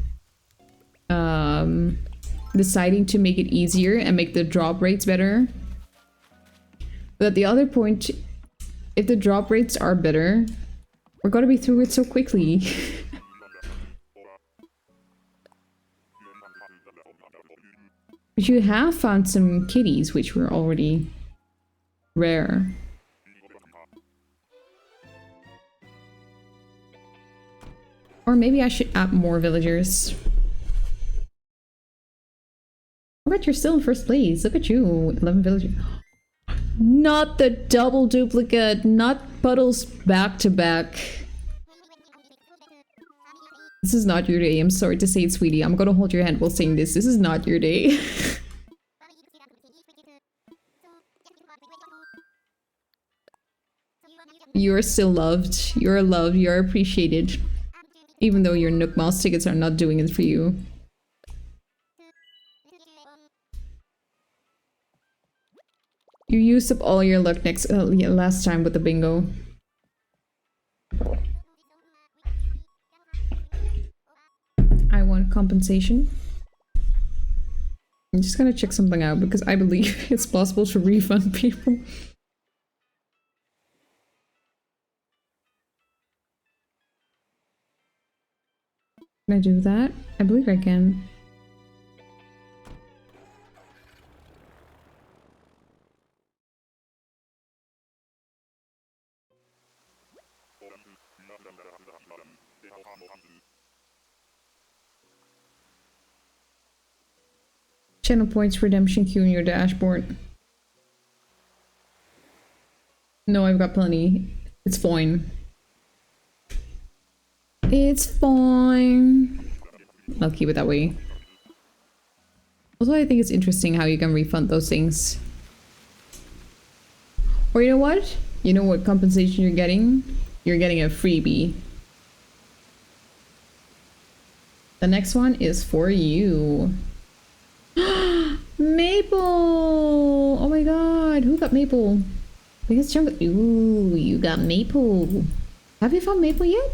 S1: deciding to make it easier and make the drop rates better. But at the other point, if the drop rates are better, we're gonna be through it so quickly. But you have found some kitties, which were already rare. Or maybe I should add more villagers. I bet you're still in first place. Look at you, 11 villagers. Not the double duplicate, not puddles back to back. This is not your day. I'm sorry to say it, sweetie. I'm gonna hold your hand while saying this. This is not your day. You're still loved. You're loved. You're appreciated. Even though your Nook Mouse tickets are not doing it for you. You used up all your luck last time with the bingo. I want compensation. I'm just gonna check something out because I believe it's possible to refund people. Can I do that? I believe I can. Channel points redemption queue in your dashboard. No, I've got plenty. It's fine. It's fine. I'll keep it that way. Also, I think it's interesting how you can refund those things. Or you know what? You know what compensation you're getting? You're getting a freebie. The next one is for you. Maple! Oh my god, who got Maple? Biggest chunk. Ooh, you got Maple. Have you found Maple yet?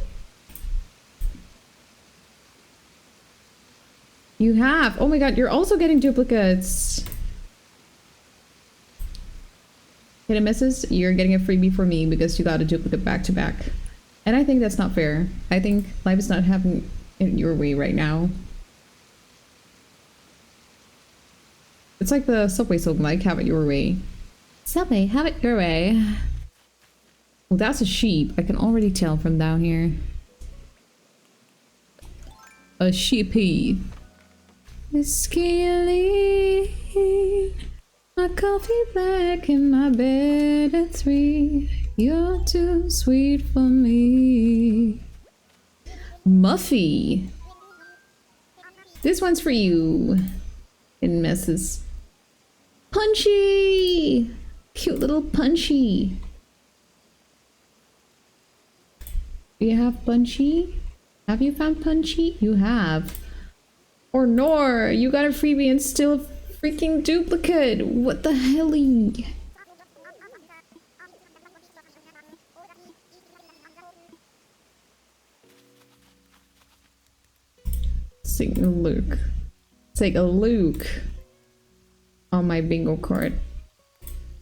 S1: You have. Oh my god, you're also getting duplicates. Hit and misses, you're getting a freebie for me because you got a duplicate back to back. And I think that's not fair. I think life is not happening in your way right now. It's like the Subway song, like, have it your way. Subway, have it your way. Well, that's a sheep. I can already tell from down here. A sheepy. Whiskey, my coffee black in my bed at 3. You're too sweet for me. Muffy. This one's for you. It messes. Punchy! Cute little Punchy. Do you have Punchy? Have you found Punchy? You have. Or Nor, you got a freebie and still a freaking duplicate. What the helly? Take a look. Take a look on my bingo card.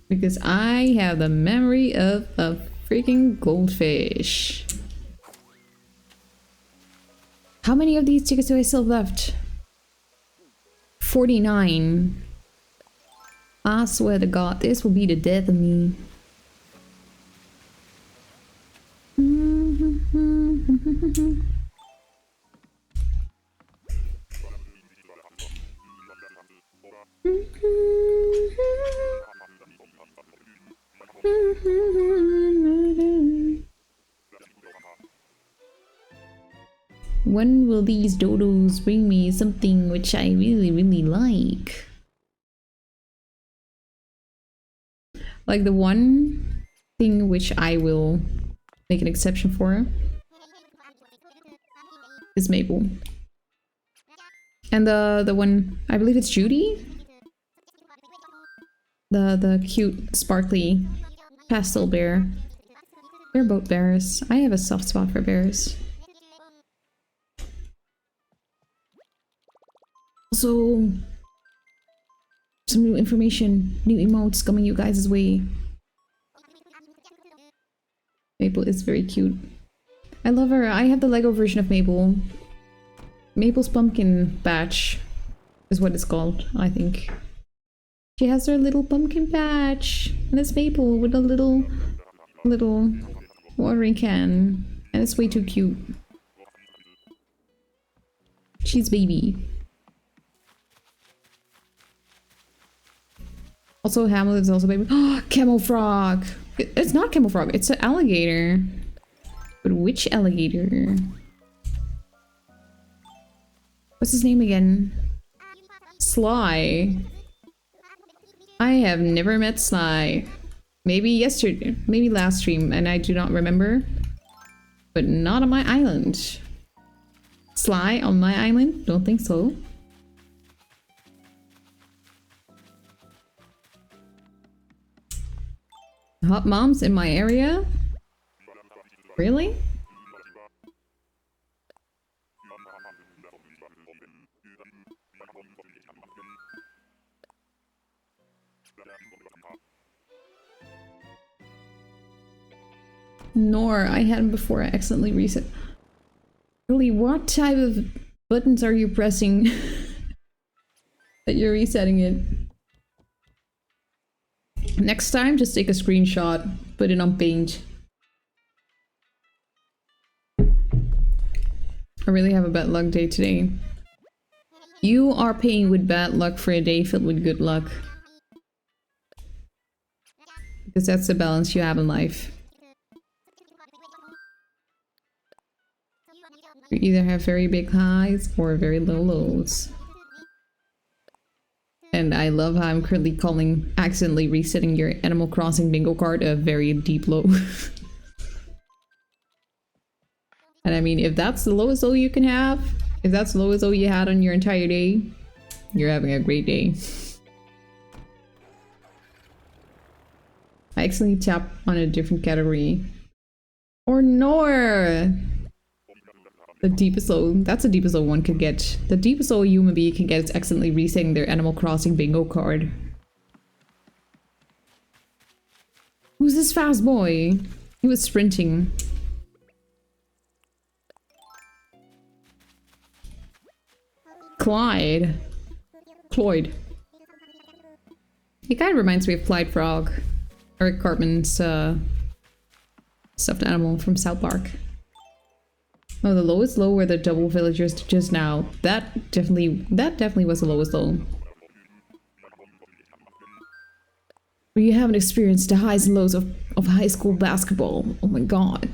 S1: Because I have the memory of a freaking goldfish. How many of these tickets do I still have left? 49. I swear to God, this will be the death of me. When will these dodos bring me something which I really, really like? Like the one thing which I will make an exception for is Maple. And the one, I believe it's Judy? The cute, sparkly pastel bear. They're both bears. I have a soft spot for bears. Also, some new information, new emotes coming you guys' way. Maple is very cute. I love her. I have the Lego version of Maple. Maple's pumpkin patch is what it's called, I think. She has her little pumpkin patch, and it's Maple with a little watering can, and it's way too cute. She's baby. Also, Hamlet is also baby. Oh, Camel Frog! It's not Camel Frog, it's an alligator. But which alligator? What's his name again? Sly. I have never met Sly. Maybe yesterday, maybe last stream, and I do not remember. But not on my island. Sly on my island? Don't think so. Hot moms in my area? Really? Nor I had him before I accidentally reset. Really, what type of buttons are you pressing that you're resetting it? Next time, just take a screenshot, put it on Paint. I really have a bad luck day today. You are paying with bad luck for a day filled with good luck. Because that's the balance you have in life. You either have very big highs or very low lows. And I love how I'm currently calling accidentally resetting your Animal Crossing bingo card a very deep low. And I mean, if that's the lowest low you can have, if that's the lowest low you had on your entire day, you're having a great day. I accidentally tapped on a different category. Or Nor! The deepest low. That's the deepest low one could get. The deepest low a human being can get is accidentally resetting their Animal Crossing bingo card. Who's this fast boy? He was sprinting. Clyde. Cloyd. He kind of reminds me of Clyde Frog. Eric Cartman's stuffed animal from South Park. Oh, the lowest low were the double villagers just now. That definitely was the lowest low. But you haven't experienced the highs and lows of high school basketball. Oh my god.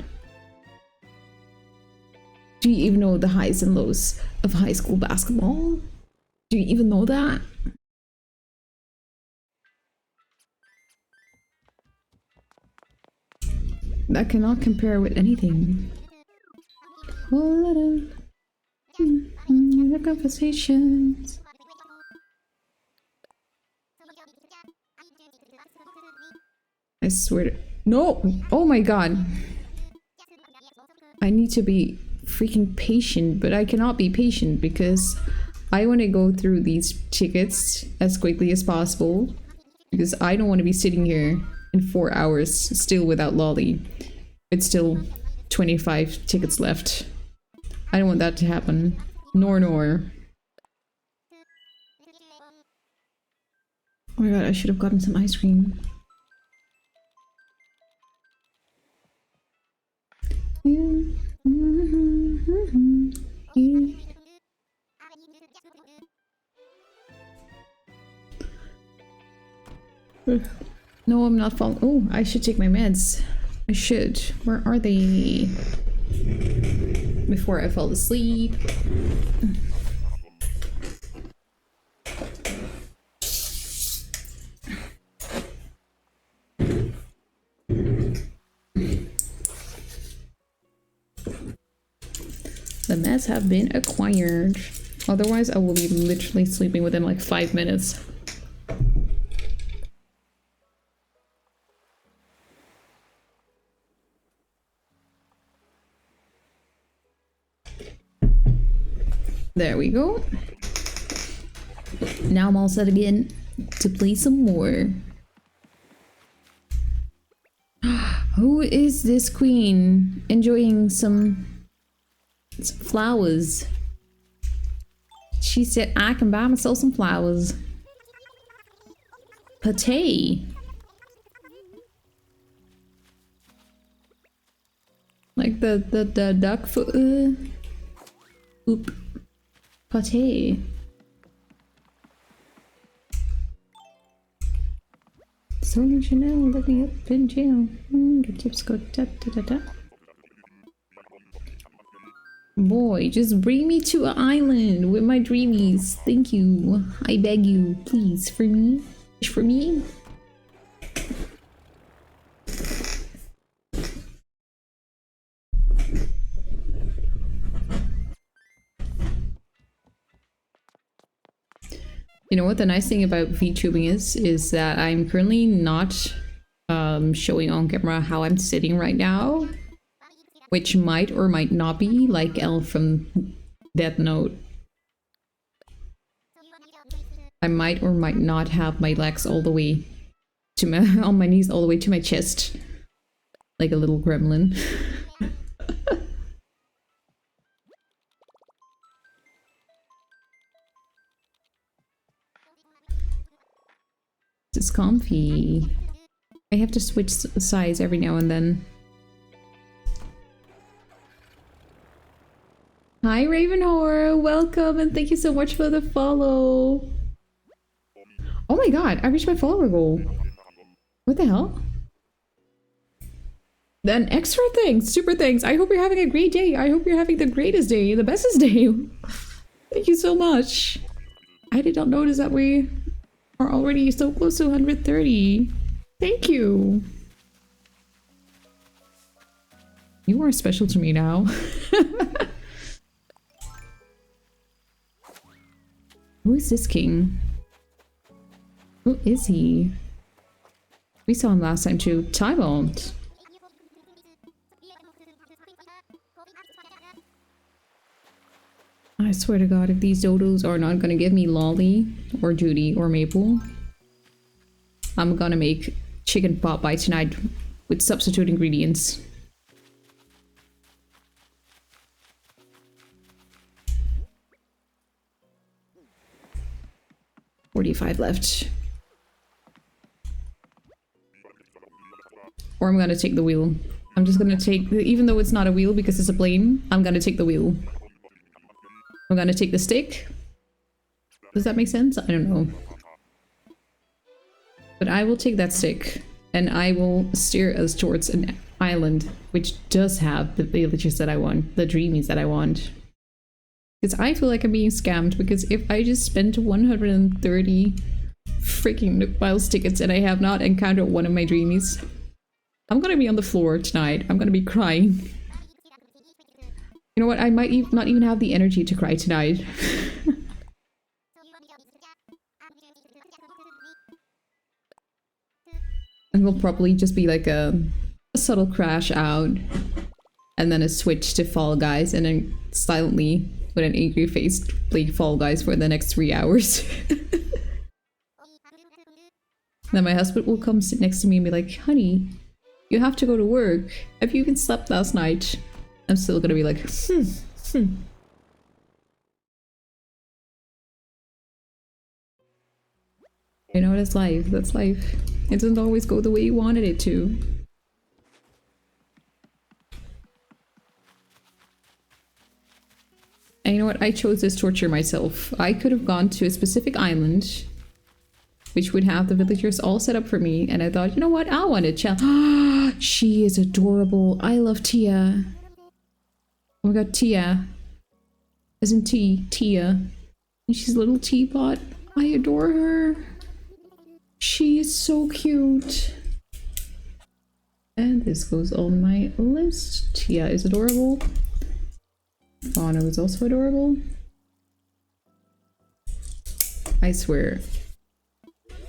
S1: Do you even know the highs and lows of high school basketball? Do you even know that? That cannot compare with anything. Whole lot of conversations. I swear to— No! Oh my god! I need to be freaking patient, but I cannot be patient because I want to go through these tickets as quickly as possible. Because I don't want to be sitting here in 4 hours still without Lolly. It's still 25 tickets left. I don't want that to happen. Nor. Oh my god, I should have gotten some ice cream. No, I'm not falling. Oh, I should take my meds. I should. Where are they? Before I fall asleep. The meds have been acquired. Otherwise, I will be literally sleeping within like 5 minutes. There we go. Now I'm all set again to play some more. Who is this queen enjoying some flowers? She said, I can buy myself some flowers. Pate. Like the duck foot. Oop. Pate. Solar Chanel living up in jail. Get tips go da da da da. Boy, just bring me to an island with my dreamies. Thank you. I beg you, please, for me. For me. You know what the nice thing about VTubing is that I'm currently not showing on camera how I'm sitting right now, which might or might not be like Elle from Death Note. I might or might not have my legs all the way to my on my knees all the way to my chest, like a little gremlin. It's comfy. I have to switch sides every now and then. Hi Ravenhor, welcome and thank you so much for the follow. Oh my god, I reached my follower goal. What the hell? Then extra thanks, super thanks. I hope you're having a great day. I hope you're having the greatest day, the bestest day. Thank you so much. I did not notice that we are already so close to 130. Thank you. You are special to me now. Who is this king? Who is he? We saw him last time too. Tybalt. I swear to god, if these dodos are not gonna give me Lolly or Judy or Maple, I'm gonna make chicken pot pie tonight with substitute ingredients. $45 left. Or I'm gonna take the wheel. I'm just gonna take, even though it's not a wheel because it's a plane, I'm gonna take the wheel. I'm gonna take the stick. Does that make sense? I don't know. But I will take that stick and I will steer us towards an island which does have the villages that I want, the dreamies that I want. Because I feel like I'm being scammed, because if I just spent 130 freaking Nook Miles tickets and I have not encountered one of my dreamies, I'm gonna be on the floor tonight. I'm gonna be crying. You know what? I might not even have the energy to cry tonight. And we'll probably just be like a subtle crash out, and then a switch to Fall Guys, and then silently, with an angry face, play Fall Guys for the next 3 hours. Then my husband will come sit next to me and be like, honey, you have to go to work. Have you even slept last night? I'm still gonna be like, You know, that's life. That's life. It doesn't always go the way you wanted it to. And you know what? I chose this torture myself. I could have gone to a specific island which would have the villagers all set up for me. And I thought, you know what? I want to challenge. She is adorable. I love Tia. Oh my god, Tia. Isn't Tia. And she's a little teapot. I adore her. She is so cute. And this goes on my list. Tia is adorable. Fauna is also adorable. I swear.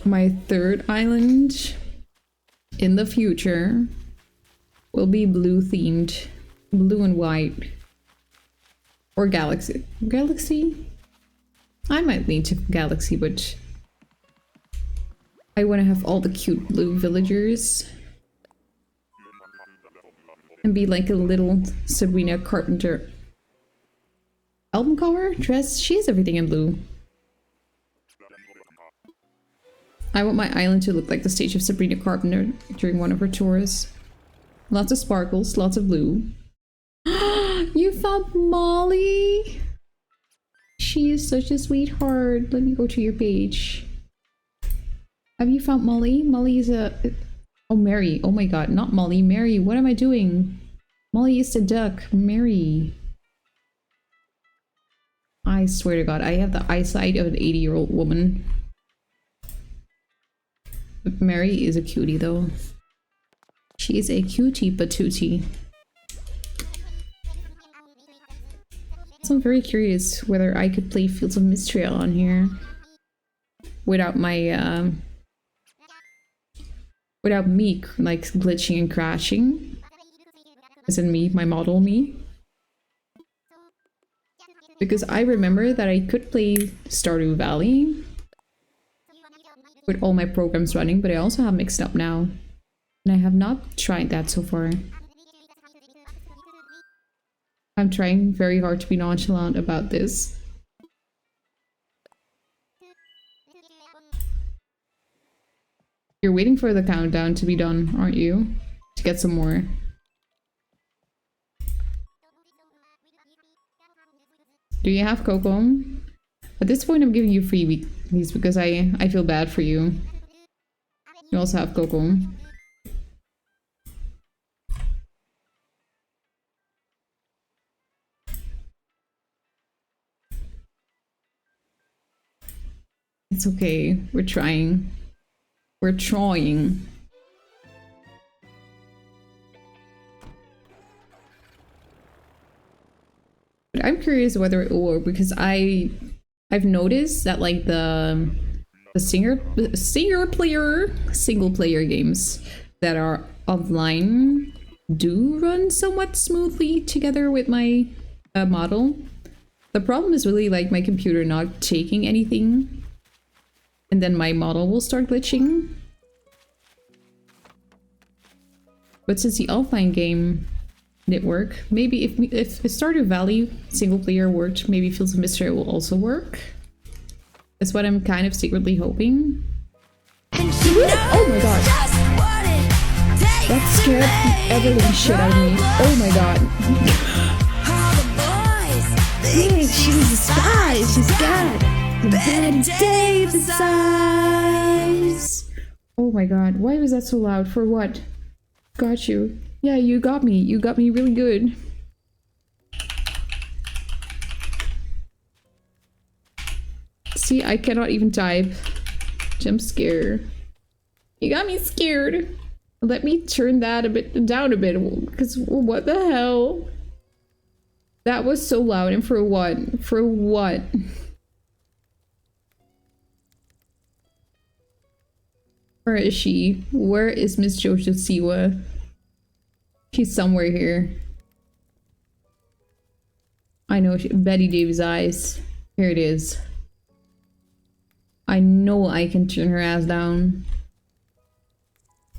S1: My third island in the future will be blue themed. Blue and white. Or galaxy. Galaxy? I might lean to galaxy, but I want to have all the cute blue villagers. And be like a little Sabrina Carpenter album cover dress. She has everything in blue. I want my island to look like the stage of Sabrina Carpenter during one of her tours. Lots of sparkles, lots of blue. You found Molly? She is such a sweetheart. Let me go to your page. Have you found Molly? Molly is a... Oh, Mary. Oh my god, not Molly. Mary, what am I doing? Molly is the duck. Mary. I swear to god, I have the eyesight of an 80-year-old woman. But Mary is a cutie though. She is a cutie patootie. So I'm very curious whether I could play Fields of Mistral on here without my without me like glitching and crashing. As in me, my model me. Because I remember that I could play Stardew Valley with all my programs running, but I also have Mixed Up now. And I have not tried that so far. I'm trying very hard to be nonchalant about this. You're waiting for the countdown to be done, aren't you? To get some more. Do you have Coco? At this point I'm giving you freebies because I feel bad for you. You also have Coco. It's okay. We're trying. We're trying. But I'm curious whether it will work because I've noticed that like the single player games that are offline do run somewhat smoothly together with my model. The problem is really like my computer not taking anything, and then my model will start glitching. But since the offline game didn't work, maybe if Stardew Valley single player worked, maybe Fields of Mystery will also work. That's what I'm kind of secretly hoping. Oh my god. That scared the everything shit out of me. Oh my god. Hey, she's a spy. She's got the Betty Davis eyes. Oh my god. Why was that so loud? For what? Got you. Yeah, you got me. You got me really good. See, I cannot even type. Jump scare. You got me scared. Let me turn that a bit down a bit, because what the hell? That was so loud, and for what? For what? Where is she? Where is Miss Jojo Siwa? She's somewhere here. I know, Betty Davis eyes. Here it is. I know I can turn her ass down.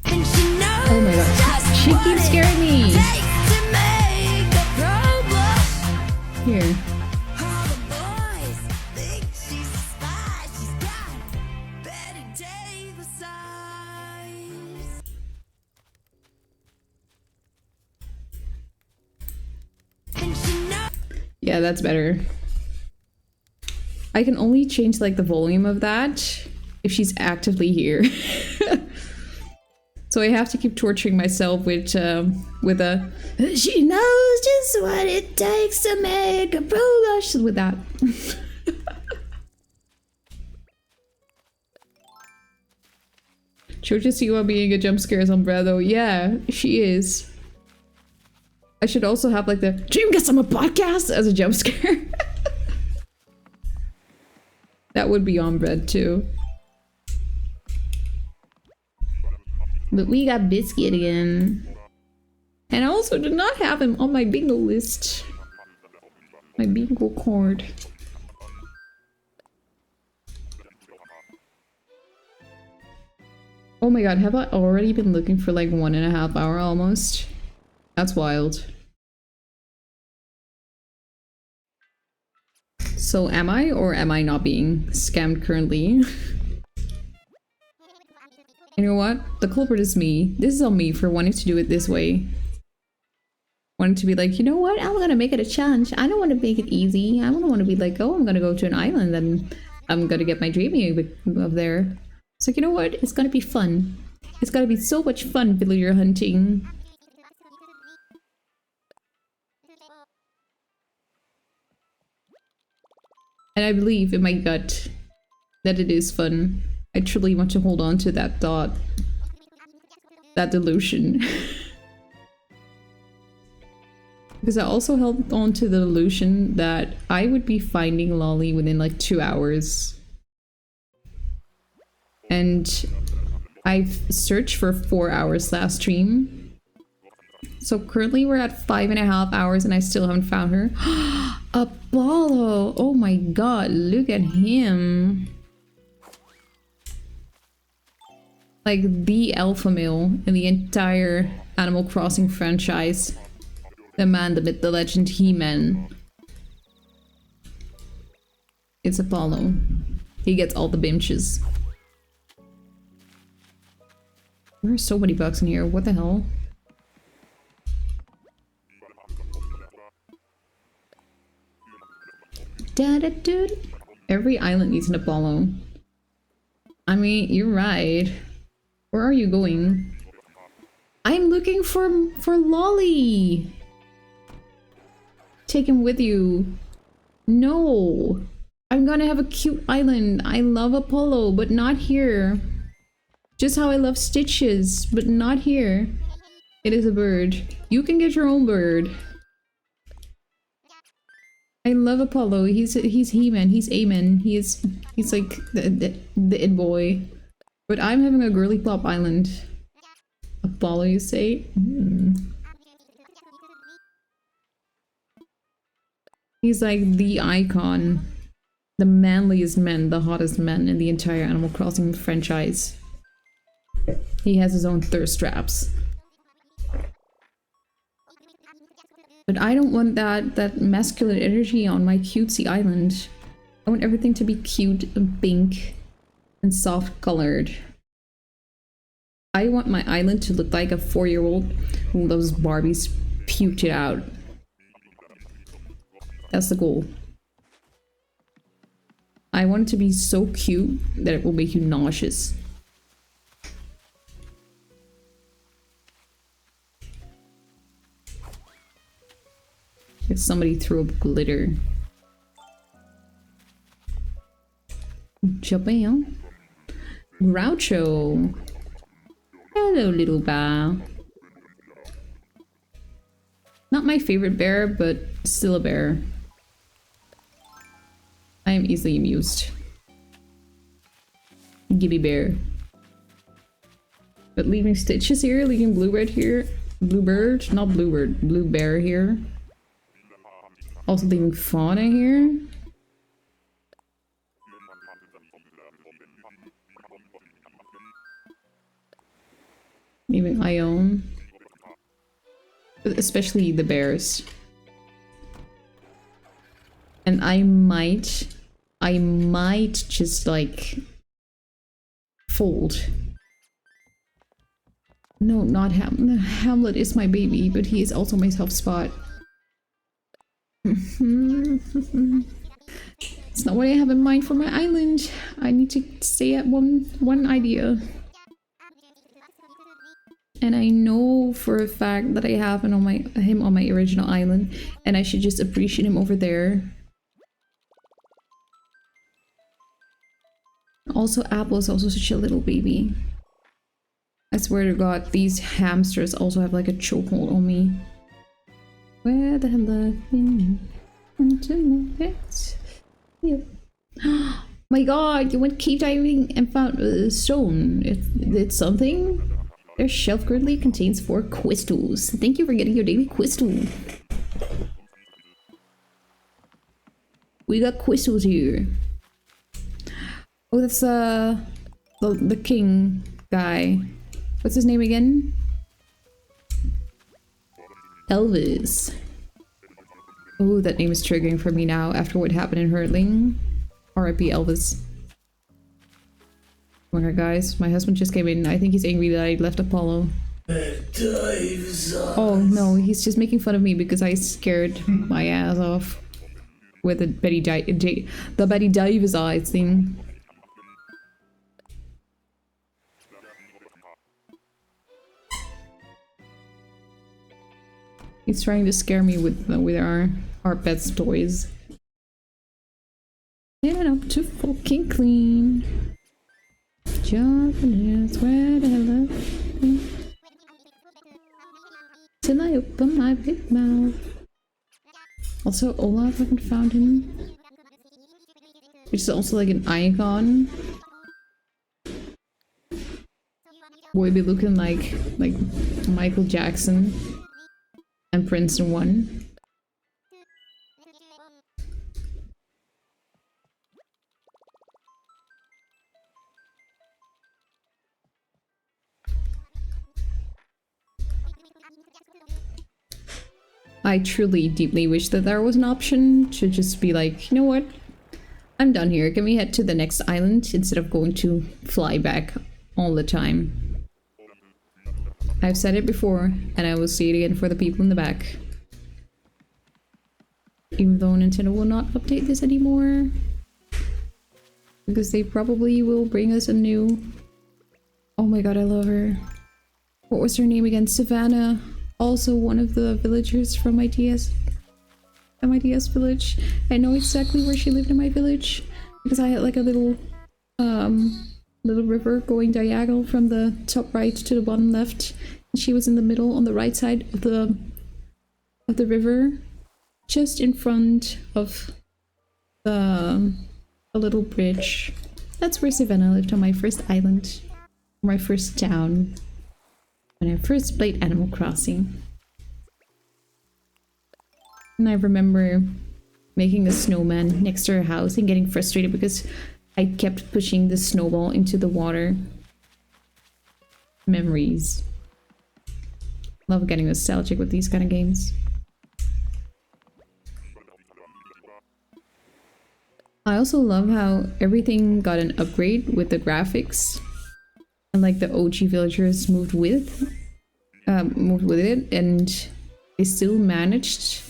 S1: Oh my god. She keeps scaring me! Here. Yeah, that's better. I can only change like the volume of that if she's actively here. So I have to keep torturing myself with a she knows just what it takes to make a progress with that. She'll just see what being a jump scare sombrero. Yeah, she is. I should also have like the Dream Gets on a podcast as a jump scare. That would be on bread too. But we got Biscuit again. And I also did not have him on my bingo list. My bingo card. Oh my god, have I already been looking for like 1.5 hours almost? That's wild. So am I, or am I not being scammed currently? You know what? The culprit is me. This is on me for wanting to do it this way. Wanting to be like, you know what? I'm gonna make it a challenge. I don't want to make it easy. I don't want to be like, oh, I'm gonna go to an island and I'm gonna get my dreaming up there. It's like, you know what? It's gonna be fun. It's gonna be so much fun villager hunting. And I believe in my gut that it is fun. I truly want to hold on to that thought. That delusion. Because I also held on to the delusion that I would be finding Lolly within like 2 hours. And I've searched for 4 hours last stream. So currently we're at 5.5 hours and I still haven't found her. Apollo! Oh my god, look at him. Like the alpha male in the entire Animal Crossing franchise. The man, the myth, the legend, He-Man. It's Apollo. He gets all the binches. There are so many bugs in here, what the hell? Da-da-doo. Every island needs an Apollo. I mean, you're right. Where are you going? I'm looking for Lolly! Take him with you. No! I'm gonna have a cute island. I love Apollo, but not here. Just how I love Stitches, but not here. It is a bird. You can get your own bird. I love Apollo. He's He-Man. He's Amen. He's like the it boy. But I'm having a girly plop island. Apollo, you say? He's like the icon. The manliest man, the hottest man in the entire Animal Crossing franchise. He has his own thirst traps. But I don't want that masculine energy on my cutesy island. I want everything to be cute and pink and soft colored. I want my island to look like a 4-year-old who loves Barbies puked it out. That's the goal. I want it to be so cute that it will make you nauseous. If somebody threw up glitter. Jabam. Groucho. Hello, little bow. Not my favorite bear, but still a bear. I am easily amused. Gibby bear. But leaving Stitches here, leaving Bluebird here. Bluebird, not Bluebird. Blue bear here. Also leaving Fauna here. Leaving Ione. Especially the bears. And I might just like fold. No, not Hamlet is my baby, but he is also my soft spot. It's not what I have in mind for my island. I need to stay at one idea. And I know for a fact that I have him on my original island, and I should just appreciate him over there. Also, Apple is also such a little baby. I swear to God, these hamsters also have like a chokehold on me. Where the hell are you? My God, you went cave diving and found a stone. It's something. Their shelf currently contains 4 crystals. Thank you for getting your daily crystal. We got crystals here. Oh, that's the king guy. What's his name again? Elvis. Oh, that name is triggering for me now after what happened in Hurtling. R.I.P. Elvis. Oh my God, guys, my husband just came in. I think he's angry that I left Apollo. Oh no, he's just making fun of me because I scared my ass off with the Betty Davis eyes thing. He's trying to scare me with our pet's toys. Get up to fucking clean. Jumping where the hell up till I open my big mouth. Also, Olaf, I haven't found him. Which is also like an icon. Boy be looking like Michael Jackson and Prince in one. I truly, deeply wish that there was an option to just be like, you know what? I'm done here. Can we head to the next island instead of going to fly back all the time? I've said it before, and I will say it again for the people in the back. Even though Nintendo will not update this anymore. Because they probably will bring us a new... Oh my God, I love her. What was her name again? Savannah. Also one of the villagers from my DS village. I know exactly where she lived in my village because I had like a little river going diagonal from the top right to the bottom left. And she was in the middle on the right side of the river, just in front of a little bridge. That's where Savannah lived, on my first island, my first town. When I first played Animal Crossing. And I remember making a snowman next to her house and getting frustrated because I kept pushing the snowball into the water. Memories. Love getting nostalgic with these kind of games. I also love how everything got an upgrade with the graphics. And like the OG villagers moved with it, and they still managed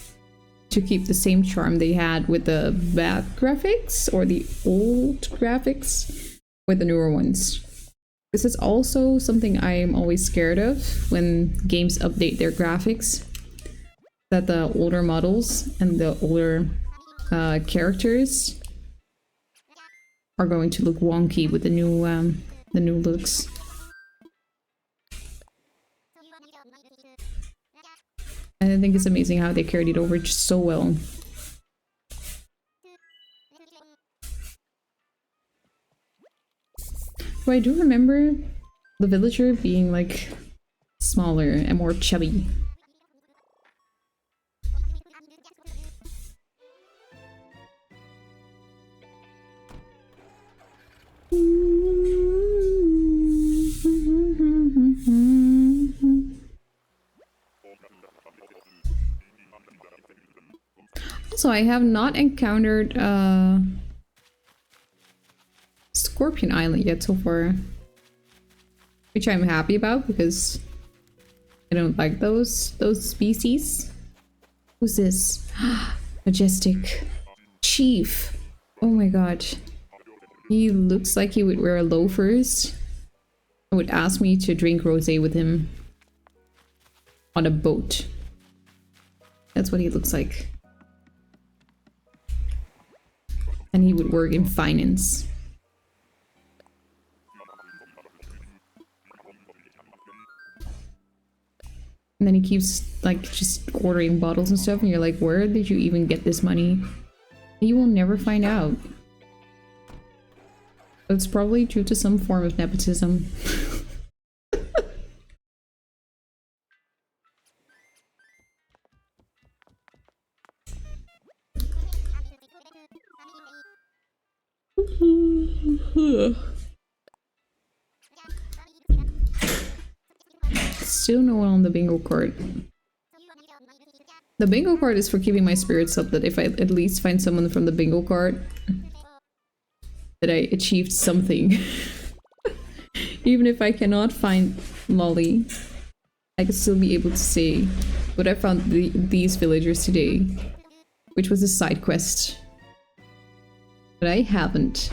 S1: to keep the same charm they had with the bad graphics or the old graphics with the newer ones. This is also something I'm always scared of when games update their graphics, that the older models and the older characters are going to look wonky with the new looks. And I think it's amazing how they carried it over just so well. But I do remember the villager being like smaller and more chubby. Also, I have not encountered Scorpion Island yet so far, which I'm happy about because I don't like those species. Who's this? Majestic Chief. Oh my god. He looks like he would wear loafers and would ask me to drink rosé with him on a boat. That's what he looks like. And he would work in finance. And then he keeps like just ordering bottles and stuff and you're like, where did you even get this money? You will never find out. It's probably due to some form of nepotism. Still no one on the bingo card. The bingo card is for keeping my spirits up, that if I at least find someone from the bingo card, that I achieved something. Even if I cannot find Lolly, I could still be able to say, but I found these villagers today, which was a side quest. But I haven't.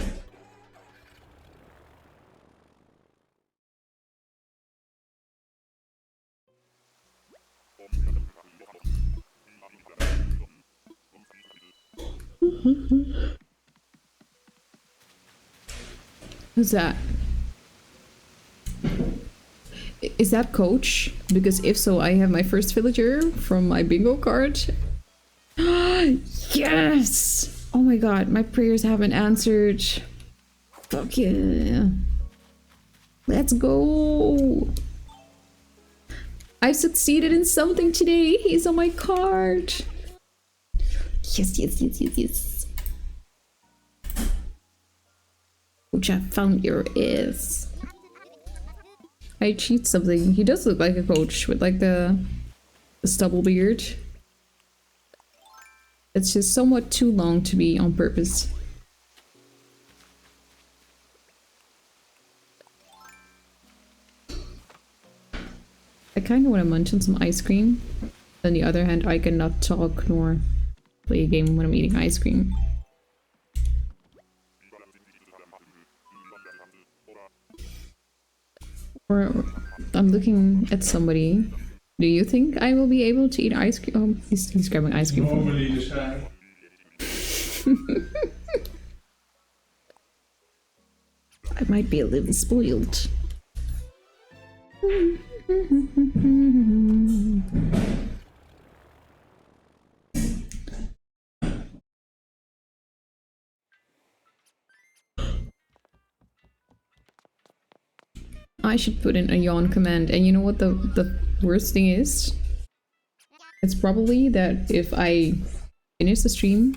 S1: Who's that? Is that Coach? Because if so, I have my first villager from my bingo card. Yes! Oh my god, my prayers haven't answered. Fuck yeah. Let's go! I've succeeded in something today. He's on my card. Yes, yes, yes, yes, yes. Which I found your is. I achieved something. He does look like a coach with like the stubble beard. It's just somewhat too long to be on purpose. I kind of want to munch on some ice cream. On the other hand, I cannot talk nor play a game when I'm eating ice cream. Or I'm looking at somebody. Do you think I will be able to eat ice cream? Oh, he's grabbing ice cream for me. I might be a little spoiled. I should put in a yawn command, and you know what the worst thing is? It's probably that if I finish the stream,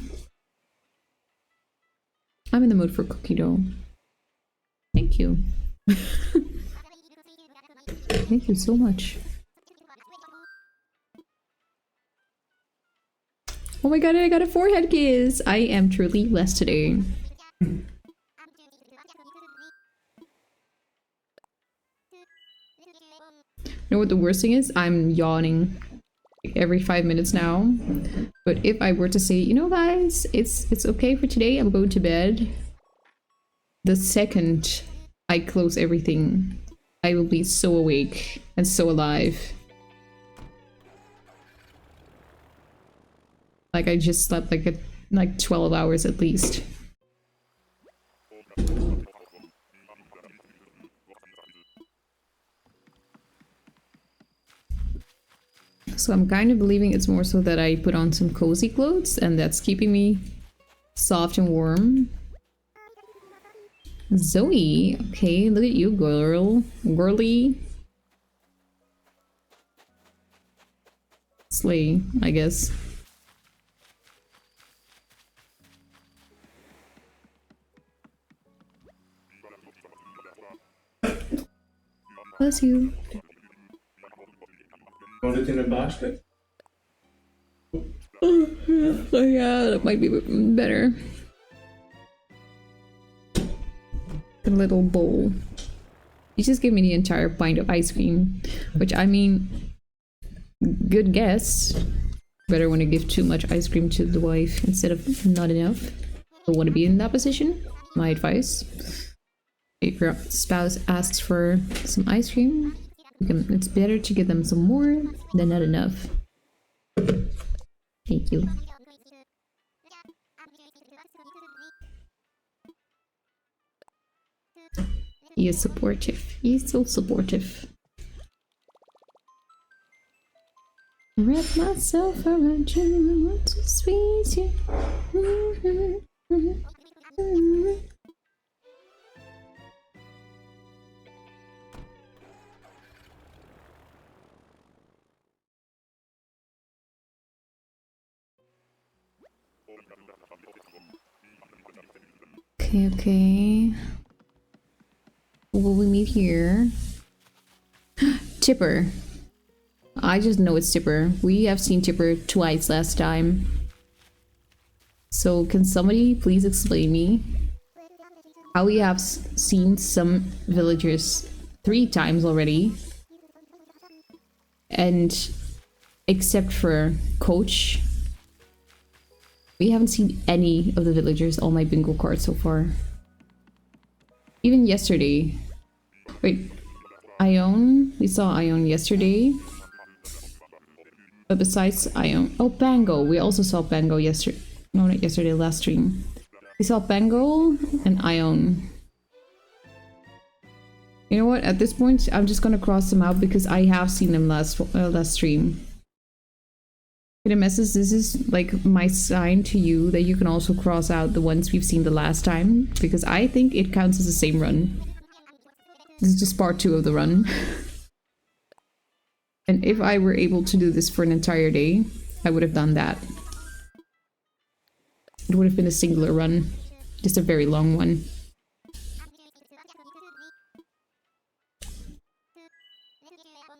S1: I'm in the mood for cookie dough. Thank you. Thank you so much. Oh my god, I got a forehead kiss! I am truly blessed today. You know what the worst thing is? I'm yawning like every 5 minutes now. But if I were to say, you know guys, it's okay for today, I'm going to bed. The second I close everything, I will be so awake and so alive. Like I just slept like 12 hours at least. So I'm kind of believing it's more so that I put on some cozy clothes and that's keeping me soft and warm. Zoe, okay, look at you, girl. Girly. Slay, I guess. Bless you.
S2: Put it in a basket?
S1: Oh yeah, that might be better. A little bowl. You just give me the entire pint of ice cream, which I mean, good guess. Better want to give too much ice cream to the wife instead of not enough. don't want to be in that position. My advice. If your spouse asks for some ice cream, it's better to give them some more than not enough. Thank you. He is supportive. He's so supportive. Wrap myself around you, I want to squeeze you. Okay. Will we meet here? Tipper. I just know it's Tipper. We have seen Tipper twice last time. So can somebody please explain me how we have seen some villagers 3 times already, and except for Coach, we haven't seen any of the villagers on my bingo card so far. Even yesterday. Wait, Ione? We saw Ione yesterday. But besides Ione... Oh, Bango! We also saw Bango yesterday. No, not yesterday, last stream. We saw Bango and Ione. You know what? At this point, I'm just gonna cross them out because I have seen them last stream. In a message, this is like my sign to you that you can also cross out the ones we've seen the last time, because I think it counts as the same run. This is just part 2 of the run. And if I were able to do this for an entire day, I would have done that. It would have been a singular run. Just a very long one.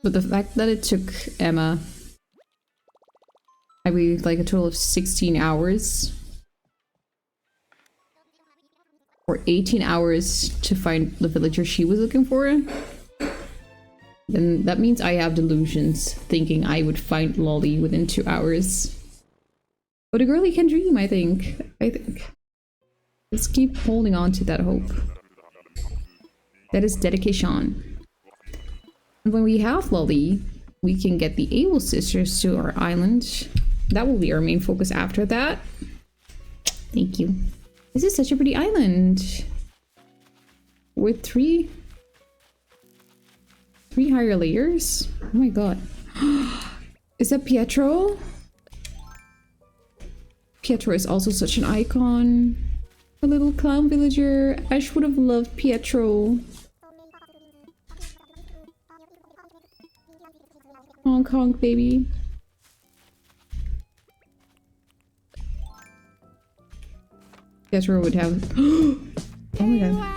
S1: But the fact that it took Emma, I believe, like a total of 16 hours or 18 hours to find the villager she was looking for, then that means I have delusions thinking I would find Lolly within 2 hours. But a girlie can dream, I think. Let's keep holding on to that hope. That is dedication. And when we have Lolly, we can get the Able Sisters to our island. That will be our main focus after that. Thank you. This is such a pretty island. With three higher layers? Oh my god. Is that Pietro? Pietro is also such an icon. A little clown villager. Ash would have loved Pietro. Honk honk, baby. Pietro would have. Oh my god.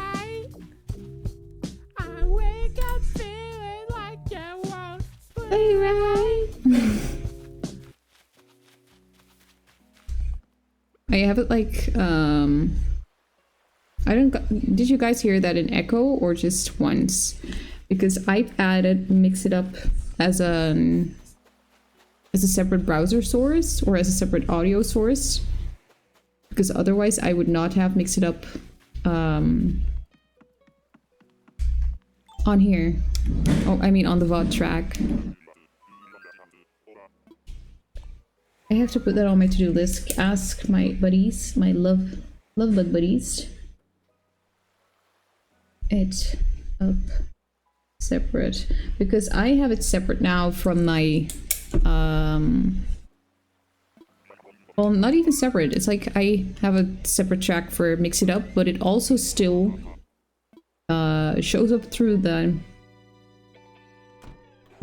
S1: Hey, right. I have it like I don't. Did you guys hear that in Echo or just once? Because I've added Mix It Up as a separate browser source or as a separate audio source. Because otherwise I would not have Mix It Up on here. Oh, I mean on the VOD track. I have to put that on my to-do list. Ask my buddies, my love bug buddies. It up separate. Because I have it separate now from my well, not even separate. It's like I have a separate track for Mix It Up, but it also still shows up through the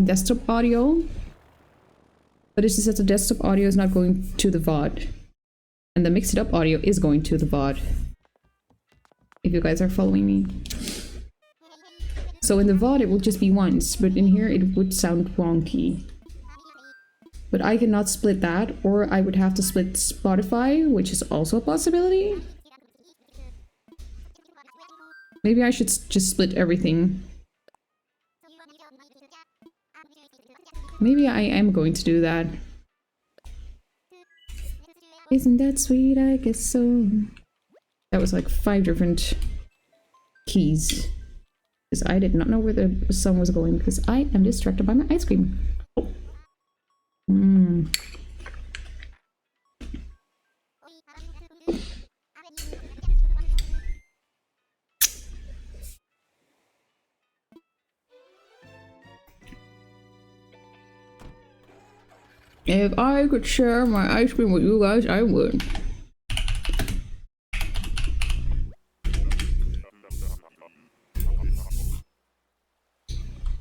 S1: desktop audio. But it's just that the desktop audio is not going to the VOD. And the Mix It Up audio is going to the VOD. If you guys are following me. So in the VOD it will just be once, but in here it would sound wonky. But I cannot split that, or I would have to split Spotify, which is also a possibility. Maybe I should just split everything. Maybe I am going to do that. Isn't that sweet? I guess so. That was like 5 different keys. Because I did not know where the sun was going because I am distracted by my ice cream. Mmm. If I could share my ice cream with you guys, I would.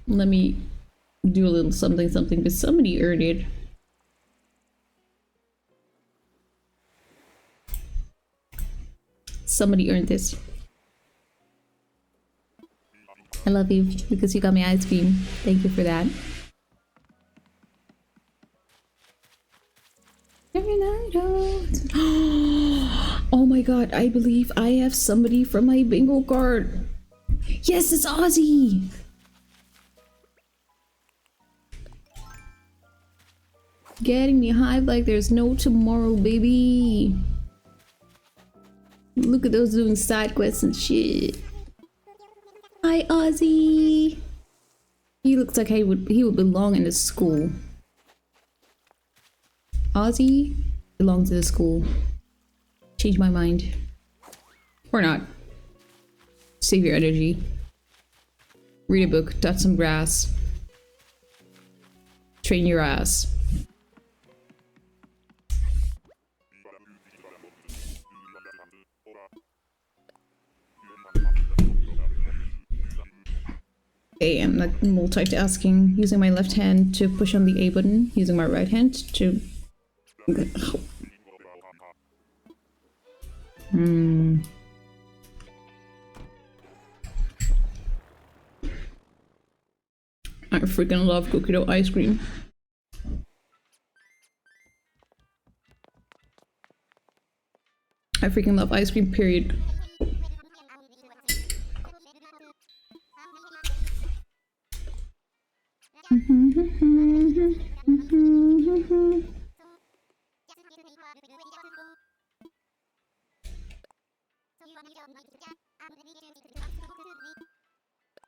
S1: Let me do a little something something because somebody earned it. Somebody earned this. I love you because you got me ice cream. Thank you for that. Oh my god, I believe I have somebody from my bingo card. Yes, it's Ozzy! Getting me hyped like there's no tomorrow, baby. Look at those doing side quests and shit. Hi, Ozzy! He looks like he would belong in this school. Ozzy belongs to the school. Change my mind. Or not. Save your energy. Read a book, touch some grass. Train your ass. Okay, I'm like multitasking, using my left hand to push on the A button, using my right hand to... I freaking love cookie dough ice cream. I freaking love ice cream, period.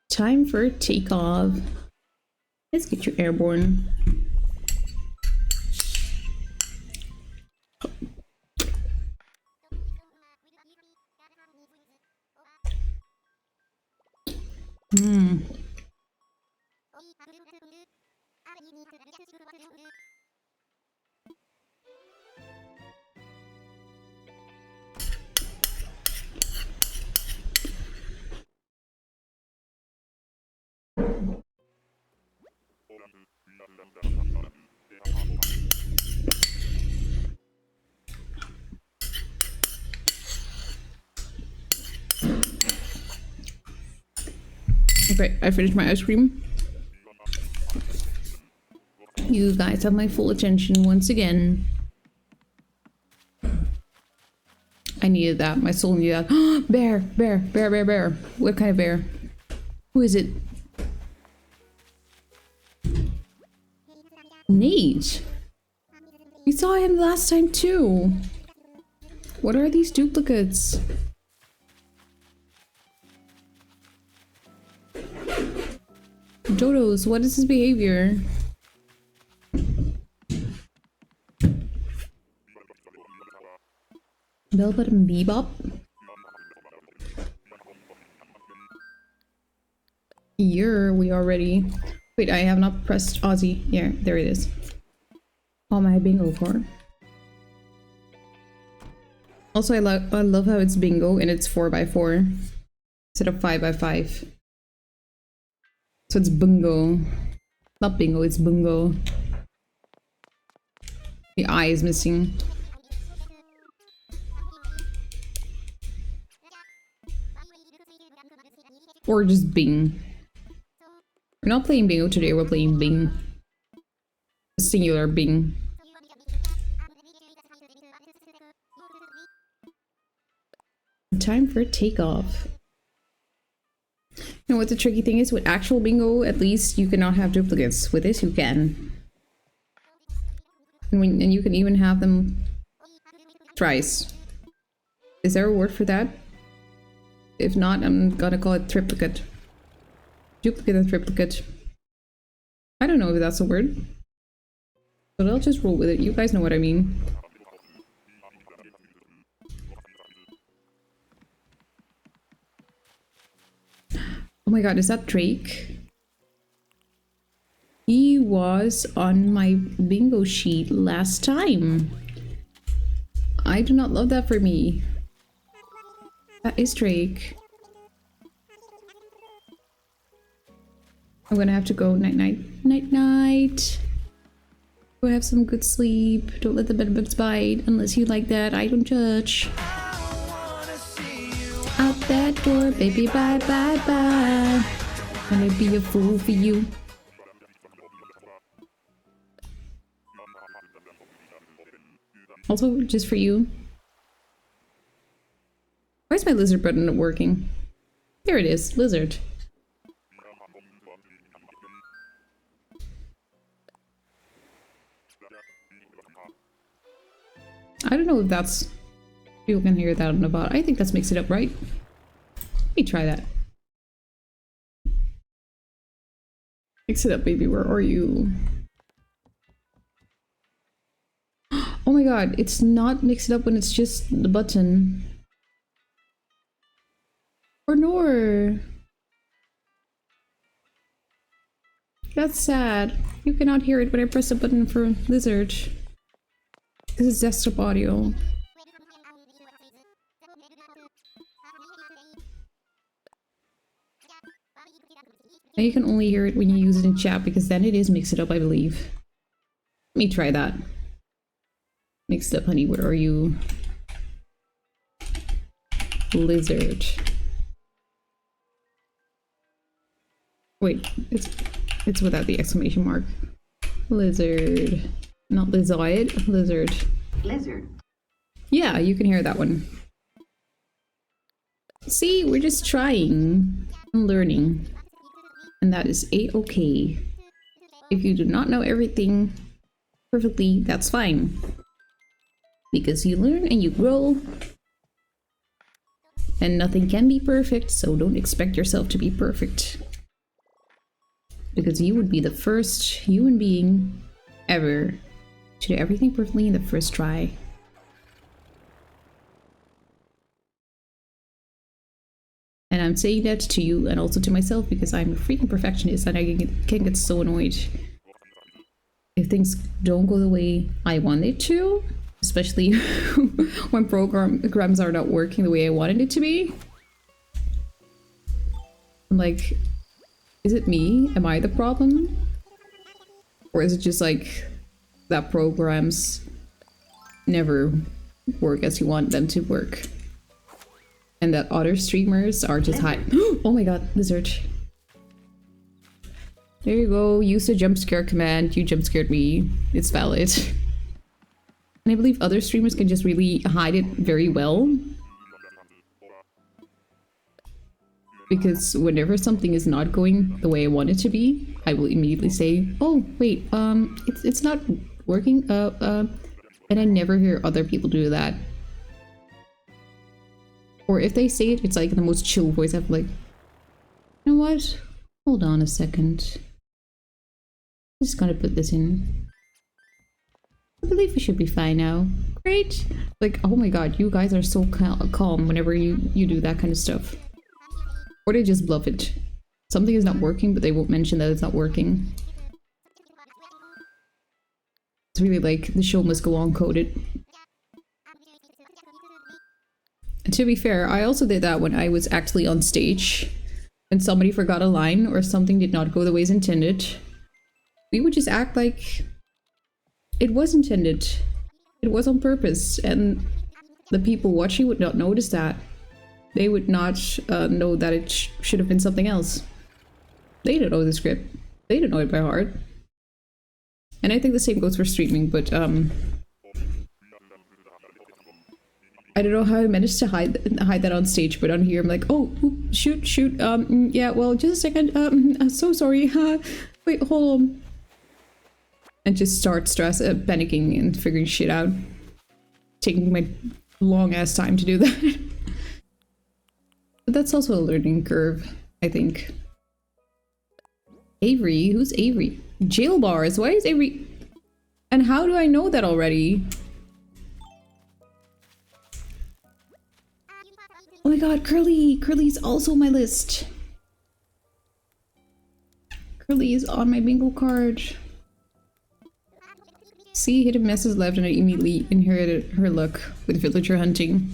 S1: Time for takeoff. Let's get you airborne. Okay, I finished my ice cream. You guys have my full attention once again. I needed that. My soul needed that. Bear, bear, bear, bear, bear. What kind of bear? Who is it? Nate. We saw him last time too. What are these duplicates? Dodos, what is his behavior? Bell button bebop? We are ready. Wait, I have not pressed Aussie. Yeah, there it is. On my bingo card. Also, I love how it's bingo and it's 4x4 instead of 5x5. So it's bungo. Not bingo, it's bungo. The eye is missing. Or just Bing. We're not playing bingo today, we're playing Bing. A singular Bing. Time for takeoff. You know what the tricky thing is? With actual bingo, at least you cannot have duplicates. With this, you can. And you can even have them thrice. Is there a word for that? If not, I'm gonna call it triplicate. Duplicate and triplicate. I don't know if that's a word. But I'll just roll with it. You guys know what I mean. Oh my god, is that Drake? He was on my bingo sheet last time. I do not love that for me. That is Drake. I'm gonna have to go night-night. Night-night. Go have some good sleep. Don't let the bedbugs bite. Unless you like that, I don't judge. Out that door, baby, bye, bye, bye. Gonna be a fool for you. Also, just for you. Why is my lizard button not working? There it is, lizard. I don't know if that's... People can hear that on the bot. I think that's Mix It Up, right? Let me try that. Mix it up, baby, where are you? Oh my god, it's not Mix It Up when it's just the button. Or nor. That's sad. You cannot hear it when I press the button for Lizard. This is desktop audio. And you can only hear it when you use it in chat, because then it is Mix It Up, I believe. Let me try that. Mixed up, honey, where are you? Lizard. Wait, it's without the exclamation mark. Lizard. Not lizard, lizard.
S2: Lizard.
S1: Yeah, you can hear that one. See, we're just trying and learning. And that is a-okay. If you do not know everything perfectly, that's fine. Because you learn and you grow. And nothing can be perfect, so don't expect yourself to be perfect. Because you would be the first human being ever to do everything perfectly in the first try. And I'm saying that to you and also to myself because I'm a freaking perfectionist and I can get so annoyed if things don't go the way I want it to. Especially when programs are not working the way I wanted it to be. I'm like, is it me? Am I the problem? Or is it just like that programs never work as you want them to work? And that other streamers are just high. Oh my god, lizard. There you go, use the jump scare command. You jump scared me. It's valid. And I believe other streamers can just really hide it very well. Because whenever something is not going the way I want it to be, I will immediately say, oh wait, it's not working, and I never hear other people do that. Or if they say it, it's like in the most chill voice. I'm like, you know what? Hold on a second. I'm just gonna put this in. I believe we should be fine now. Great! Like, oh my god, you guys are so calm whenever you do that kind of stuff. Or they just bluff it. Something is not working, but they won't mention that it's not working. It's really like, the show must go on coded. And to be fair, I also did that when I was actually on stage. When somebody forgot a line or something did not go the way it's intended. We would just act like it was intended. It was on purpose. And the people watching would not notice that. They would not know that it should have been something else. They don't know the script. They don't know it by heart. And I think the same goes for streaming, but I don't know how I managed to hide that on stage, but on here I'm like, oh, shoot, yeah, well, just a second, I'm so sorry, wait, hold on. And just start panicking and figuring shit out. Taking my long ass time to do that. But that's also a learning curve, I think. Avery? Who's Avery? Jail bars. Why is Avery... And how do I know that already? Oh my god, Curly! Curly's also on my list. Curly is on my bingo card. See, hidden messes left and I immediately inherited her luck with villager hunting.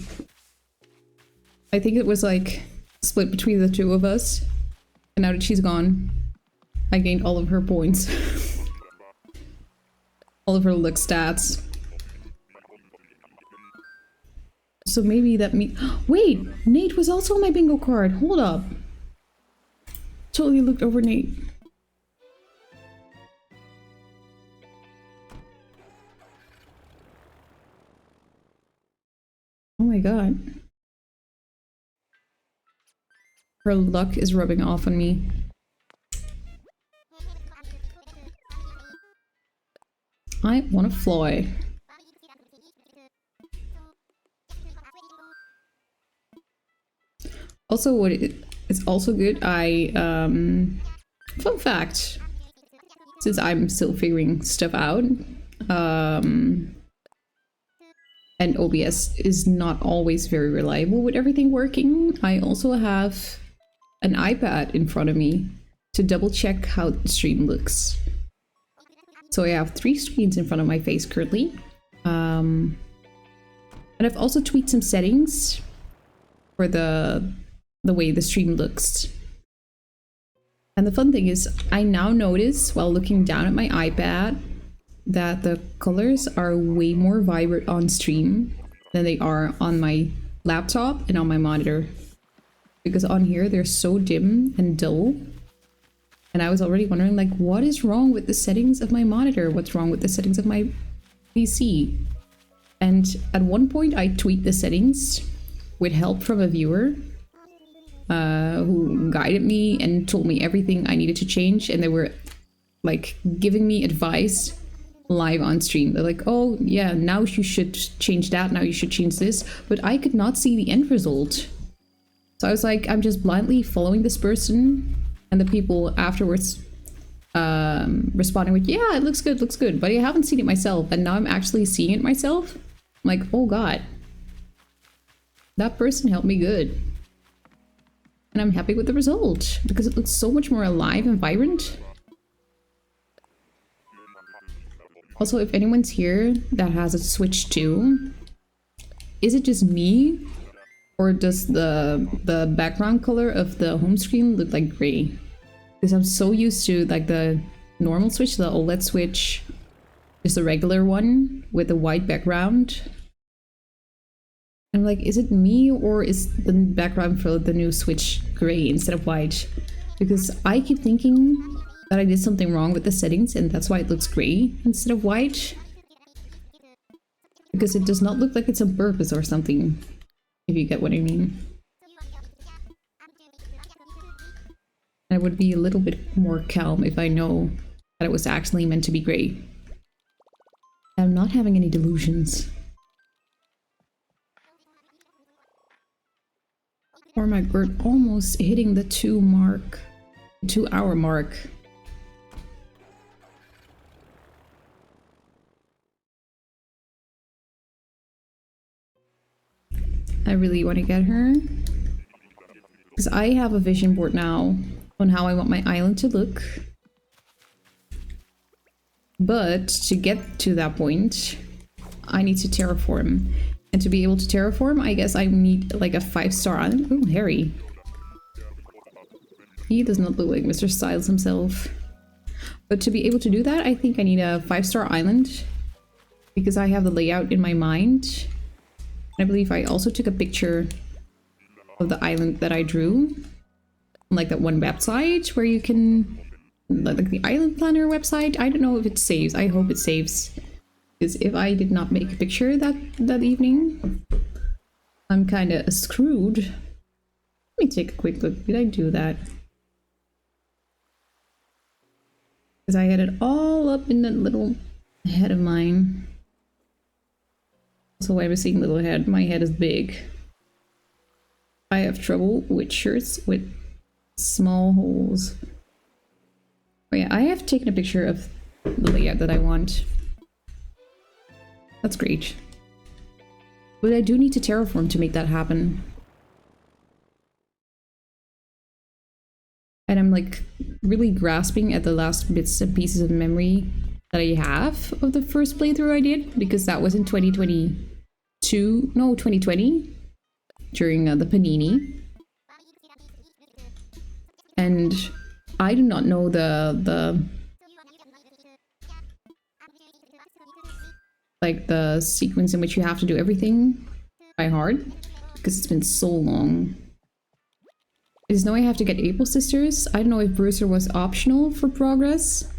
S1: I think it was like split between the two of us. And now that she's gone, I gained all of her points. All of her luck stats. So maybe that means... Wait! Nate was also on my bingo card! Hold up! Totally looked over Nate. Oh my god. Her luck is rubbing off on me. I want to fly. Also, what it's also good, fun fact, since I'm still figuring stuff out, and OBS is not always very reliable with everything working, I also have an iPad in front of me to double check how the stream looks. So I have 3 screens in front of my face currently. And I've also tweaked some settings for the way the stream looks. And the fun thing is, I now notice while looking down at my iPad that the colors are way more vibrant on stream than they are on my laptop and on my monitor. Because on here they're so dim and dull. And I was already wondering, like, what is wrong with the settings of my monitor? What's wrong with the settings of my PC? And at one point I tweaked the settings with help from a viewer who guided me and told me everything I needed to change, and they were like giving me advice live on stream. They're like, oh yeah, now you should change that, now you should change this, but I could not see the end result. So I was like, I'm just blindly following this person, and the people afterwards responding with, yeah, it looks good, but I haven't seen it myself, and now I'm actually seeing it myself. I'm like, oh god, that person helped me good. And I'm happy with the result, because it looks so much more alive and vibrant. Also, if anyone's here that has a Switch 2, is it just me? Or does the background color of the home screen look like gray? Because I'm so used to like the normal Switch, the OLED Switch, just the regular one with the white background. I'm like, is it me, or is the background for the new Switch gray instead of white? Because I keep thinking that I did something wrong with the settings and that's why it looks gray instead of white. Because it does not look like it's on purpose or something, if you get what I mean. I would be a little bit more calm if I know that it was actually meant to be gray. I'm not having any delusions. Or my bird almost hitting the 2 hour mark. I really want to get her. Because I have a vision board now on how I want my island to look. But to get to that point, I need to terraform. And to be able to terraform, I guess I need like a 5-star island. Oh, Harry. He does not look like Mr. Styles himself. But to be able to do that, I think I need a 5-star island. Because I have the layout in my mind. I believe I also took a picture of the island that I drew. Like that one website where you can... like the island planner website. I don't know if it saves. I hope it saves. Because if I did not make a picture that evening, I'm kind of screwed. Let me take a quick look. Did I do that? Because I had it all up in that little head of mine. So I was saying little head, my head is big. I have trouble with shirts with small holes. Oh yeah, I have taken a picture of the layout that I want. That's great. But I do need to terraform to make that happen. And I'm like really grasping at the last bits and pieces of memory that I have of the first playthrough I did, because that was in 2022, no, 2020, during the Panini. And I do not know the like the sequence in which you have to do everything by heart, because it's been so long. I just know I have to get April Sisters. I don't know if Brewster was optional for progress.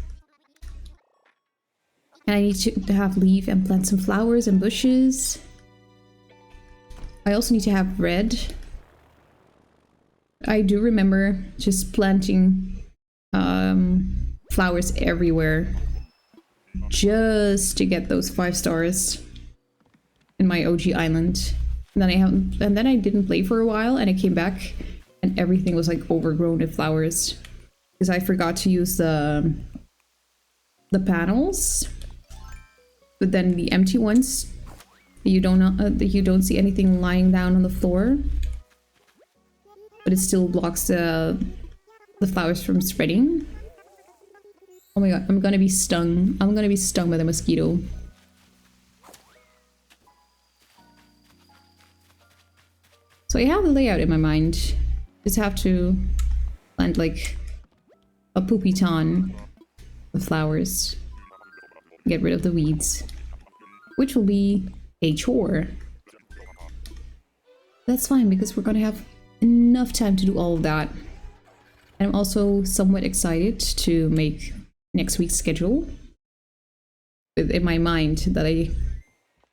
S1: And I need to have leaf and plant some flowers and bushes. I also need to have red. I do remember just planting flowers everywhere just to get those 5 stars in my OG island. And then I didn't play for a while, and I came back and everything was like overgrown with flowers because I forgot to use the panels. But then the empty ones, you don't see anything lying down on the floor, but it still blocks the flowers from spreading. Oh my god, I'm gonna be stung. I'm gonna be stung by the mosquito. So I have the layout in my mind. Just have to plant like a poopy ton of flowers. Get rid of the weeds, which will be a chore. That's fine because we're gonna have enough time to do all of that. And I'm also somewhat excited to make next week's schedule. In my mind that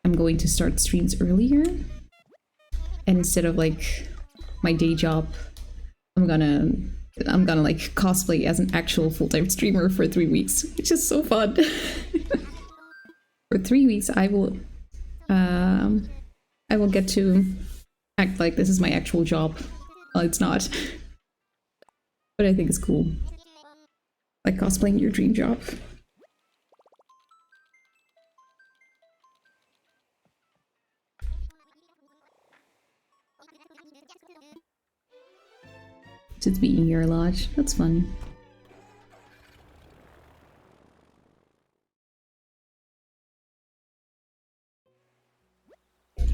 S1: I'm going to start streams earlier. And instead of like my day job, I'm gonna like cosplay as an actual full-time streamer for 3 weeks, which is so fun. For 3 weeks, I will get to act like this is my actual job. Well, it's not, but I think it's cool. Like cosplaying your dream job. Just being here a lot. That's fun.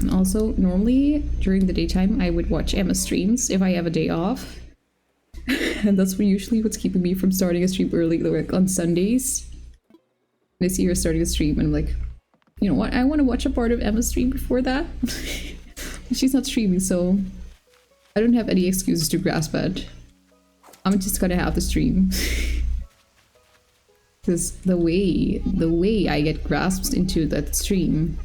S1: And also, normally during the daytime, I would watch Emma's streams if I have a day off. And that's usually what's keeping me from starting a stream early, like on Sundays. And I see her starting a stream and I'm like, you know what, I want to watch a part of Emma's stream before that. She's not streaming, so I don't have any excuses to grasp at. I'm just gonna have the stream. Because the way I get grasped into that stream.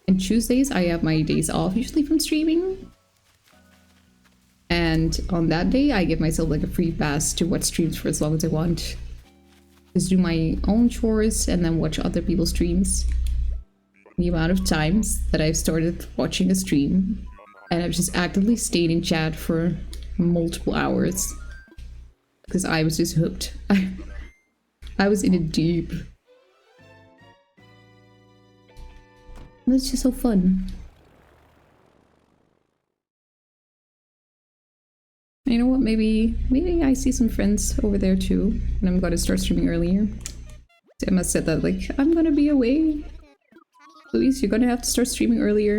S1: And Tuesdays I have my days off usually from streaming. And on that day I give myself like a free pass to watch streams for as long as I want. Just do my own chores and then watch other people's streams. The amount of times that I've started watching a stream and I've just actively stayed in chat for multiple hours. Because I was just hooked. I was in it deep. And it's just so fun. You know what, maybe I see some friends over there too. And I'm gonna start streaming earlier. Emma said that like, I'm gonna be away. Louise, you're gonna have to start streaming earlier.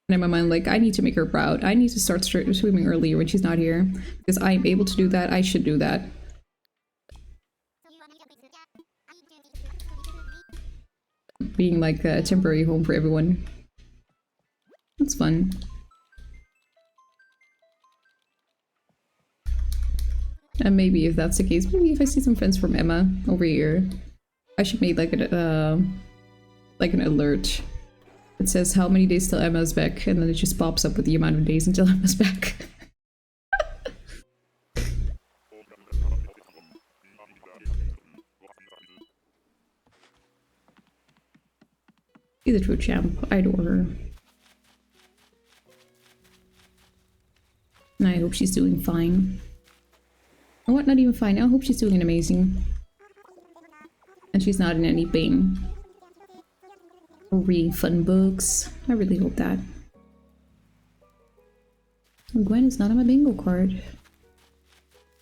S1: And in my mind, like, I need to make her proud. I need to start streaming earlier when she's not here. Because I'm able to do that, I should do that. Being like a temporary home for everyone. That's fun. And maybe if that's the case, maybe if I see some friends from Emma over here, I should make like an alert. It says how many days till Emma's back, and then it just pops up with the amount of days until Emma's back. She's a true champ. I adore her. And I hope she's doing fine. Or what? Not even fine. I hope she's doing amazing. And she's not in any pain. Or reading fun books. I really hope that. Gwen is not on my bingo card.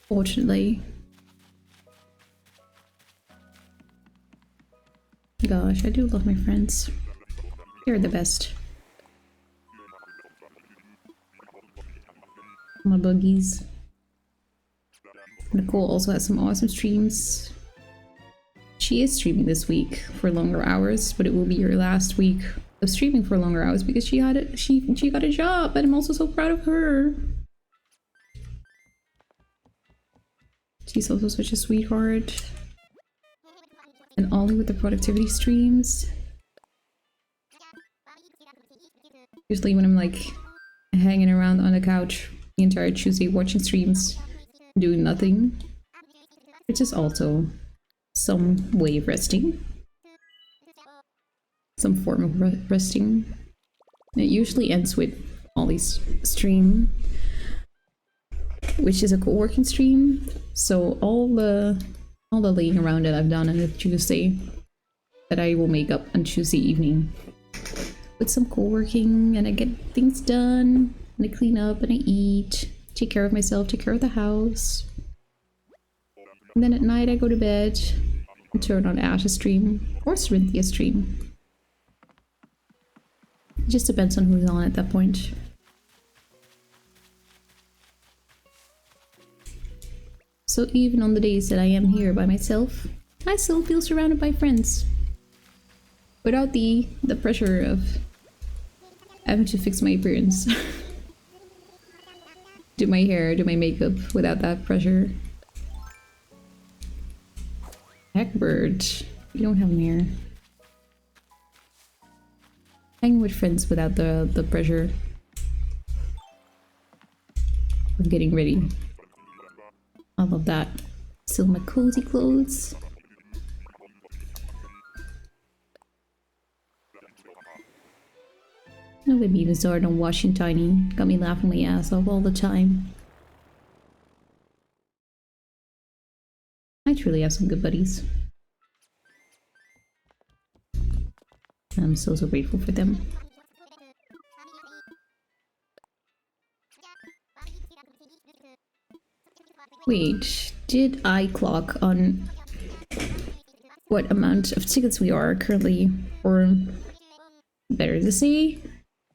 S1: Fortunately. Gosh, I do love my friends. They're the best. My buggies. Nicole also has some awesome streams. She is streaming this week for longer hours, but it will be her last week of streaming for longer hours because she got a job, and I'm also so proud of her. She's also such a sweetheart. And Ollie with the productivity streams. Usually when I'm like hanging around on the couch the entire Tuesday watching streams, doing nothing, which is also some way of resting. Some form of resting. It usually ends with Ollie's stream, which is a co-working stream. So all the laying around that I've done on a Tuesday, that I will make up on Tuesday evening with some co-working, and I get things done, and I clean up, and I eat, take care of myself, take care of the house. And then at night I go to bed and turn on Ash's stream or Cynthia's stream. It just depends on who's on at that point. So even on the days that I am here by myself, I still feel surrounded by friends. Without the pressure of having to fix my appearance. Do my hair, do my makeup without that pressure. Heckbird, you don't have an hair. Hanging with friends without the pressure of getting ready. I love that. Still my cozy clothes. No baby even started on washing Tiny. Got me laughing my ass off all the time. I truly have some good buddies. I'm so grateful for them. Wait, did I clock on what amount of tickets we are currently, or better to say,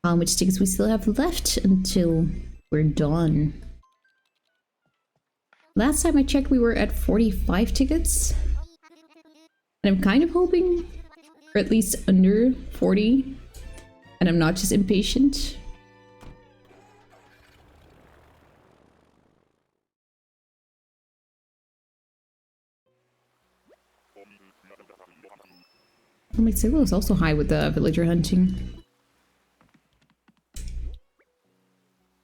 S1: how much tickets we still have left until we're done? Last time I checked we were at 45 tickets, and I'm kind of hoping for at least under 40, and I'm not just impatient. Oh, my signal is also high with the villager hunting.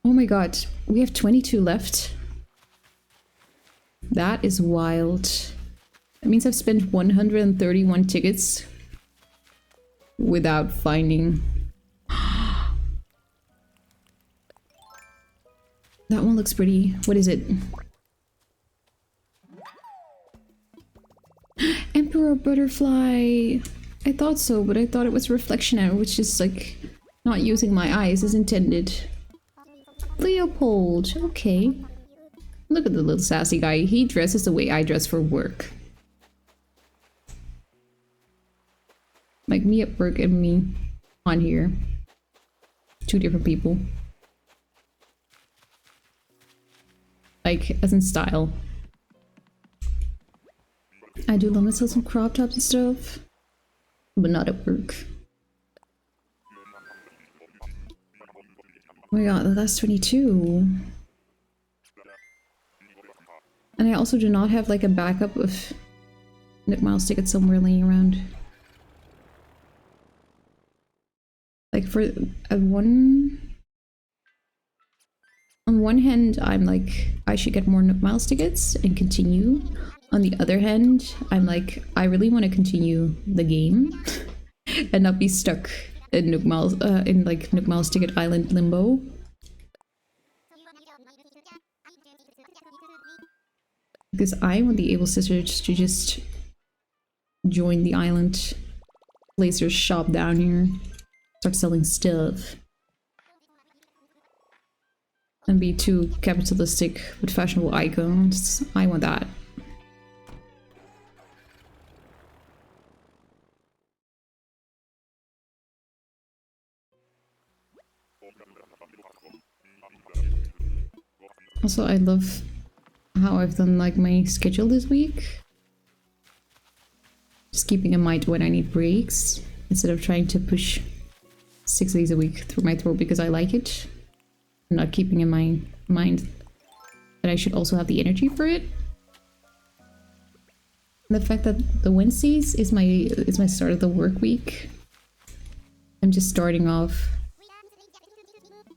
S1: Oh my god, we have 22 left. That is wild. That means I've spent 131 tickets without finding. That one looks pretty. What is it? Emperor Butterfly! I thought so, but I thought it was reflection out, which is like not using my eyes as intended. Leopold, okay. Look at the little sassy guy. He dresses the way I dress for work. Like me at work and me on here. Two different people. Like, as in style. I do love myself some crop tops and stuff. But not at work. Oh my god, that's 22. And I also do not have like a backup of Nick Miles tickets somewhere laying around. Like on one hand, I'm like, I should get more Nook Miles tickets and continue. On the other hand, I'm like, I really want to continue the game. and not be stuck in Nook Miles Ticket Island limbo. Because I want the Able Sisters to just join the island, place their shop down here, start selling stuff, and be too capitalistic with fashionable icons. I want that. Also, I love how I've done like my schedule this week. Just keeping in mind when I need breaks instead of trying to push 6 days a week through my throat because I like it. I'm not keeping in my mind that I should also have the energy for it. And the fact that the Wednesdays is my start of the work week. I'm just starting off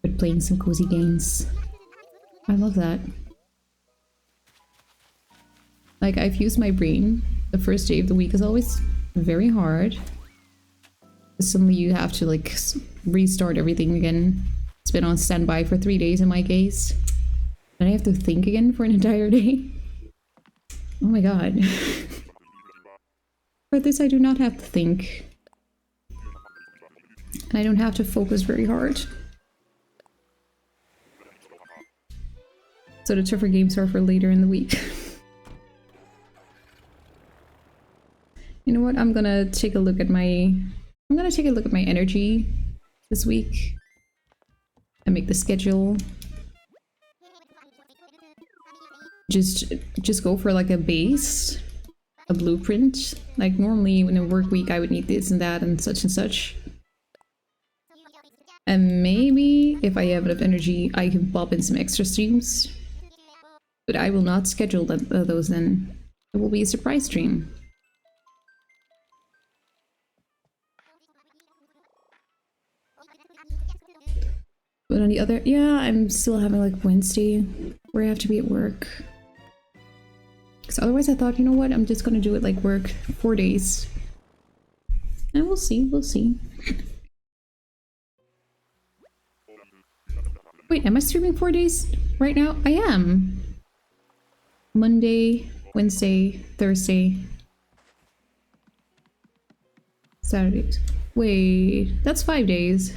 S1: with playing some cozy games. I love that. Like, I've used my brain. The first day of the week is always very hard. Suddenly you have to like restart everything again. It's been on standby for 3 days in my case. Then I have to think again for an entire day. Oh my god. For this I do not have to think. And I don't have to focus very hard. So the tougher games are for later in the week. You know what? I'm gonna take a look at my energy this week and make the schedule. Just go for like a base, a blueprint. Like normally in a work week I would need this and that and such. And maybe if I have enough energy I can pop in some extra streams. But I will not schedule those then. It will be a surprise stream. But on the other, yeah, I'm still having like Wednesday where I have to be at work. Because otherwise I thought, you know what, I'm just gonna do it like work 4 days. And we'll see, we'll see. Wait, am I streaming 4 days right now? I am. Monday, Wednesday, Thursday, Saturdays. Wait, that's 5 days.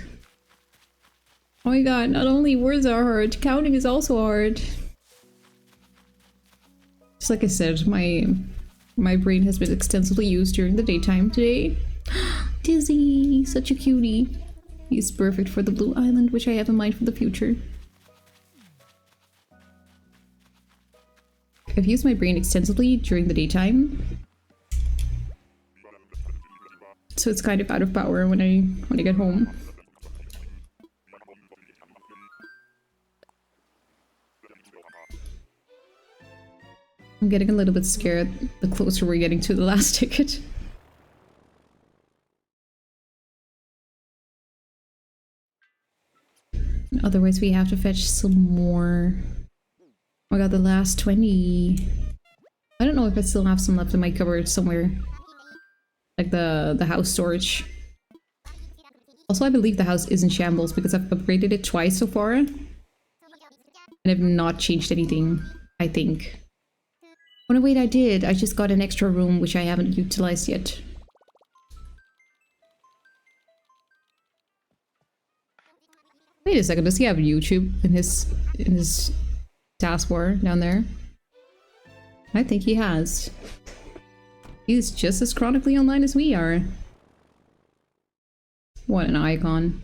S1: Oh my god, not only words are hard, counting is also hard. Just like I said, my brain has been extensively used during the daytime today. Dizzy, such a cutie. He's perfect for the Blue Island, which I have in mind for the future. I've used my brain extensively during the daytime. So it's kind of out of power when I get home. I'm getting a little bit scared the closer we're getting to the last ticket. Otherwise we have to fetch some more. Oh my god, the last 20. I don't know if I still have some left in my cupboard somewhere. Like the house storage. Also, I believe the house is in shambles because I've upgraded it twice so far. And I've not changed anything, I think. Oh no, wait, I did. I just got an extra room which I haven't utilized yet. Wait a second, does he have YouTube in his taskbar down there? I think he has. He's just as chronically online as we are. What an icon.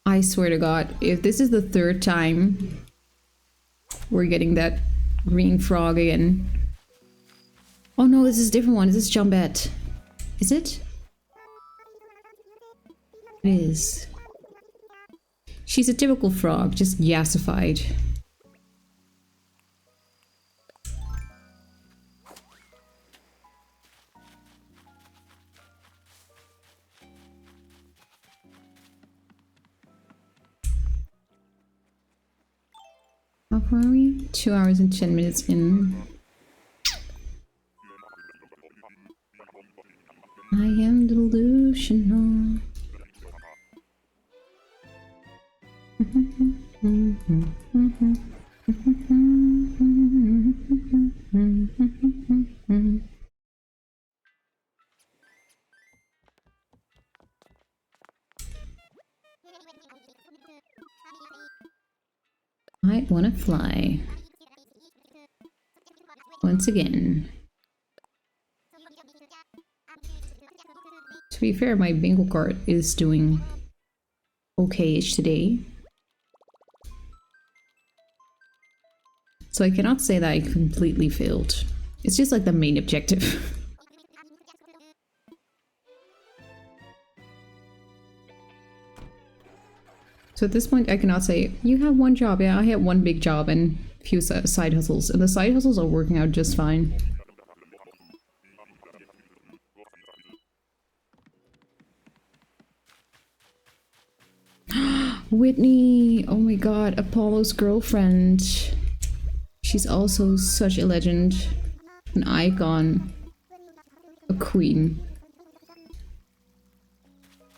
S1: I swear to god, if this is the 3rd time we're getting that green frog again. Oh no, this is a different one. Is this Jumbette? Is it? It is. She's a typical frog, just yassified. Where are we? 2 hours and 10 minutes in. I am delusional. I wanna fly. Once again. To be fair, my bingo card is doing okay-ish today. So I cannot say that I completely failed. It's just like the main objective. So at this point I cannot say, you have one job. Yeah, I had one big job and a few side hustles. And the side hustles are working out just fine. Whitney! Oh my god, Apollo's girlfriend. She's also such a legend. An icon. A queen.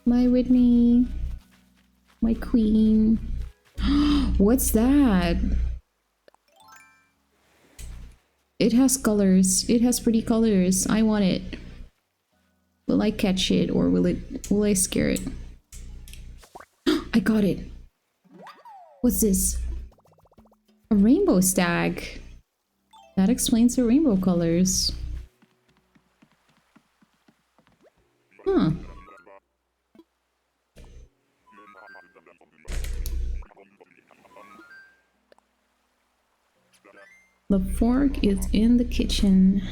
S1: My Whitney. My queen. What's that? It has colors. It has pretty colors. I want it. Will I catch it or will I scare it? I got it. What's this? A rainbow stag. That explains the rainbow colors. Huh. The fork is in the kitchen.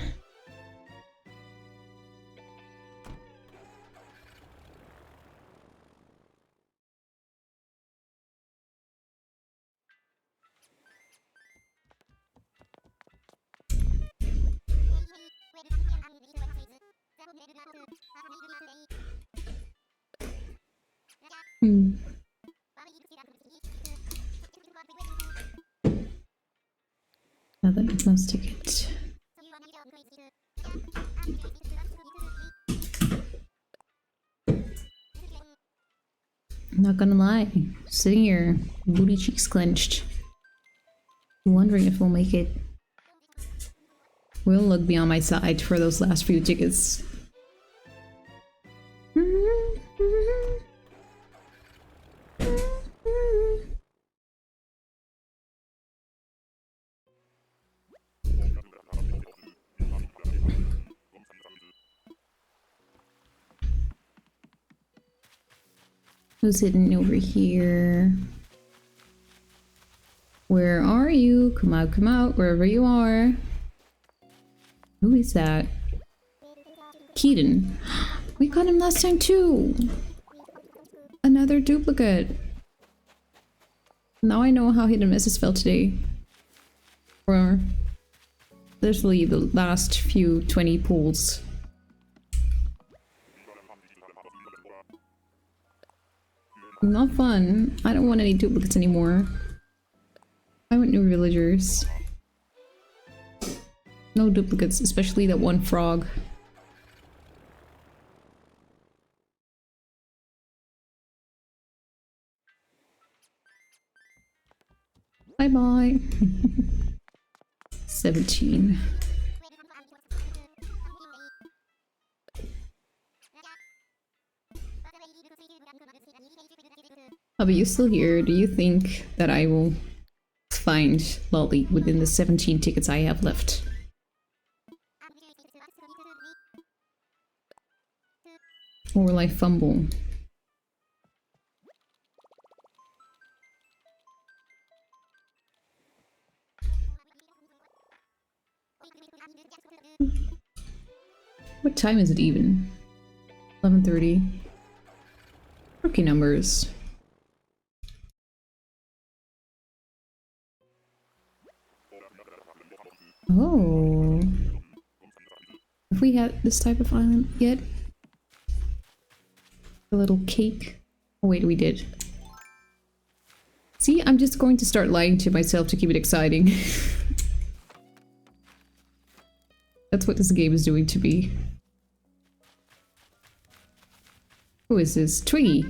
S1: Another McDonald's ticket. I'm not gonna lie, sitting here, booty cheeks clenched, wondering if we'll make it. We'll look beyond my side for those last few tickets. Who's hidden over here? Where are you? Come out, wherever you are. Who is that? Keaton. We got him last time too! Another duplicate. Now I know how hit and misses felt today. Or literally the last few 20 pulls. Not fun. I don't want any duplicates anymore. I want new villagers. No duplicates, especially that one frog. Bye bye. 17. Oh, but you're still here. Do you think that I will find Lolly within the 17 tickets I have left? Or will I fumble? What time is it even? 11:30. Rookie numbers. Oh. Have we had this type of island yet? A little cake? Oh wait, we did. See, I'm just going to start lying to myself to keep it exciting. That's what this game is doing to me. Who is this? Twiggy.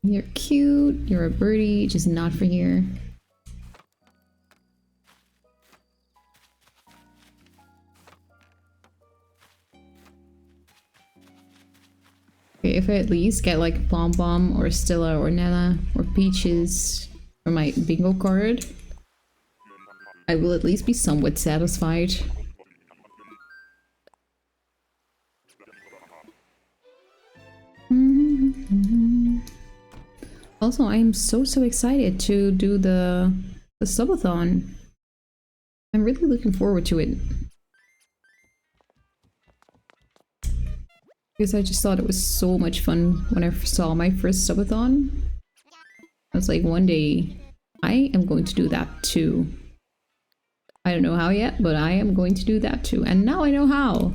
S1: You're cute. You're a birdie, just not for here. Okay, if I at least get like Bomb Bomb or Stella or Nella or Peaches for my bingo card, I will at least be somewhat satisfied. Also, I'm so excited to do the subathon. I'm really looking forward to it. Because I just thought it was so much fun when I saw my first subathon. I was like, one day, I am going to do that too. I don't know how yet, but I am going to do that too. And now I know how.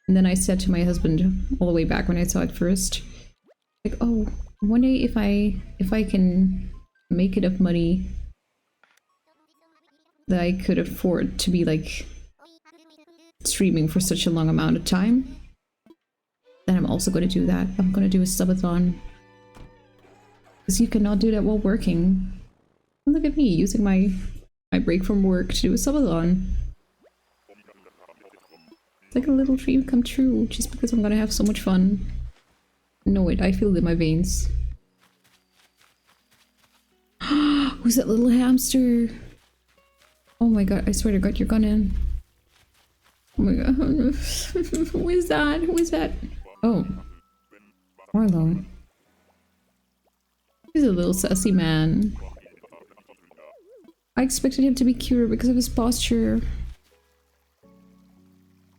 S1: And then I said to my husband all the way back when I saw it first, like, oh, one day if I can make enough money that I could afford to be like streaming for such a long amount of time, then I'm also going to do that. I'm going to do a subathon. Because you cannot do that while working. And look at me using my break from work to do a subathon. It's like a little dream come true, just because I'm going to have so much fun. Know it, I feel it in my veins. Who's that little hamster? Oh my god, I swear to god, you're gonna... Oh my god. Who is that? Who is that? Oh. Marlo. He's a little sassy man. I expected him to be cuter because of his posture.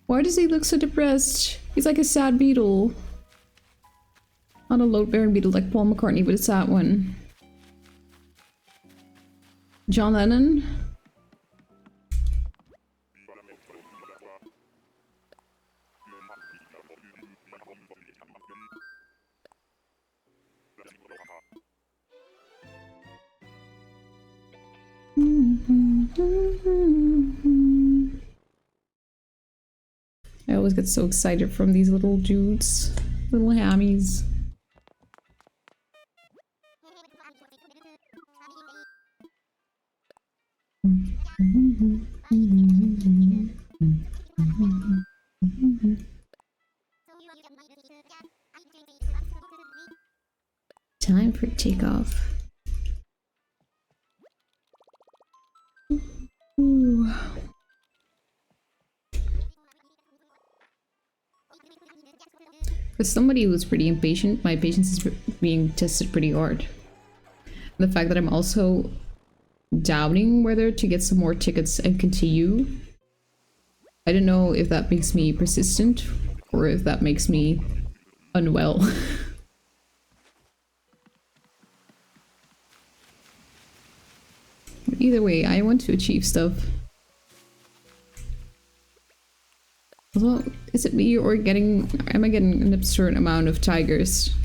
S1: Why does he look so depressed? He's like a sad beetle. Not a load-bearing beetle like Paul McCartney, but a sad one. John Lennon? I always get so excited from these little dudes. Little hammies. Time for takeoff. Ooh. For somebody who's pretty impatient, my patience is being tested pretty hard. The fact that I'm also doubting whether to get some more tickets and continue. I don't know if that makes me persistent or if that makes me unwell. But either way, I want to achieve stuff. Well, is it me or am I getting an absurd amount of tigers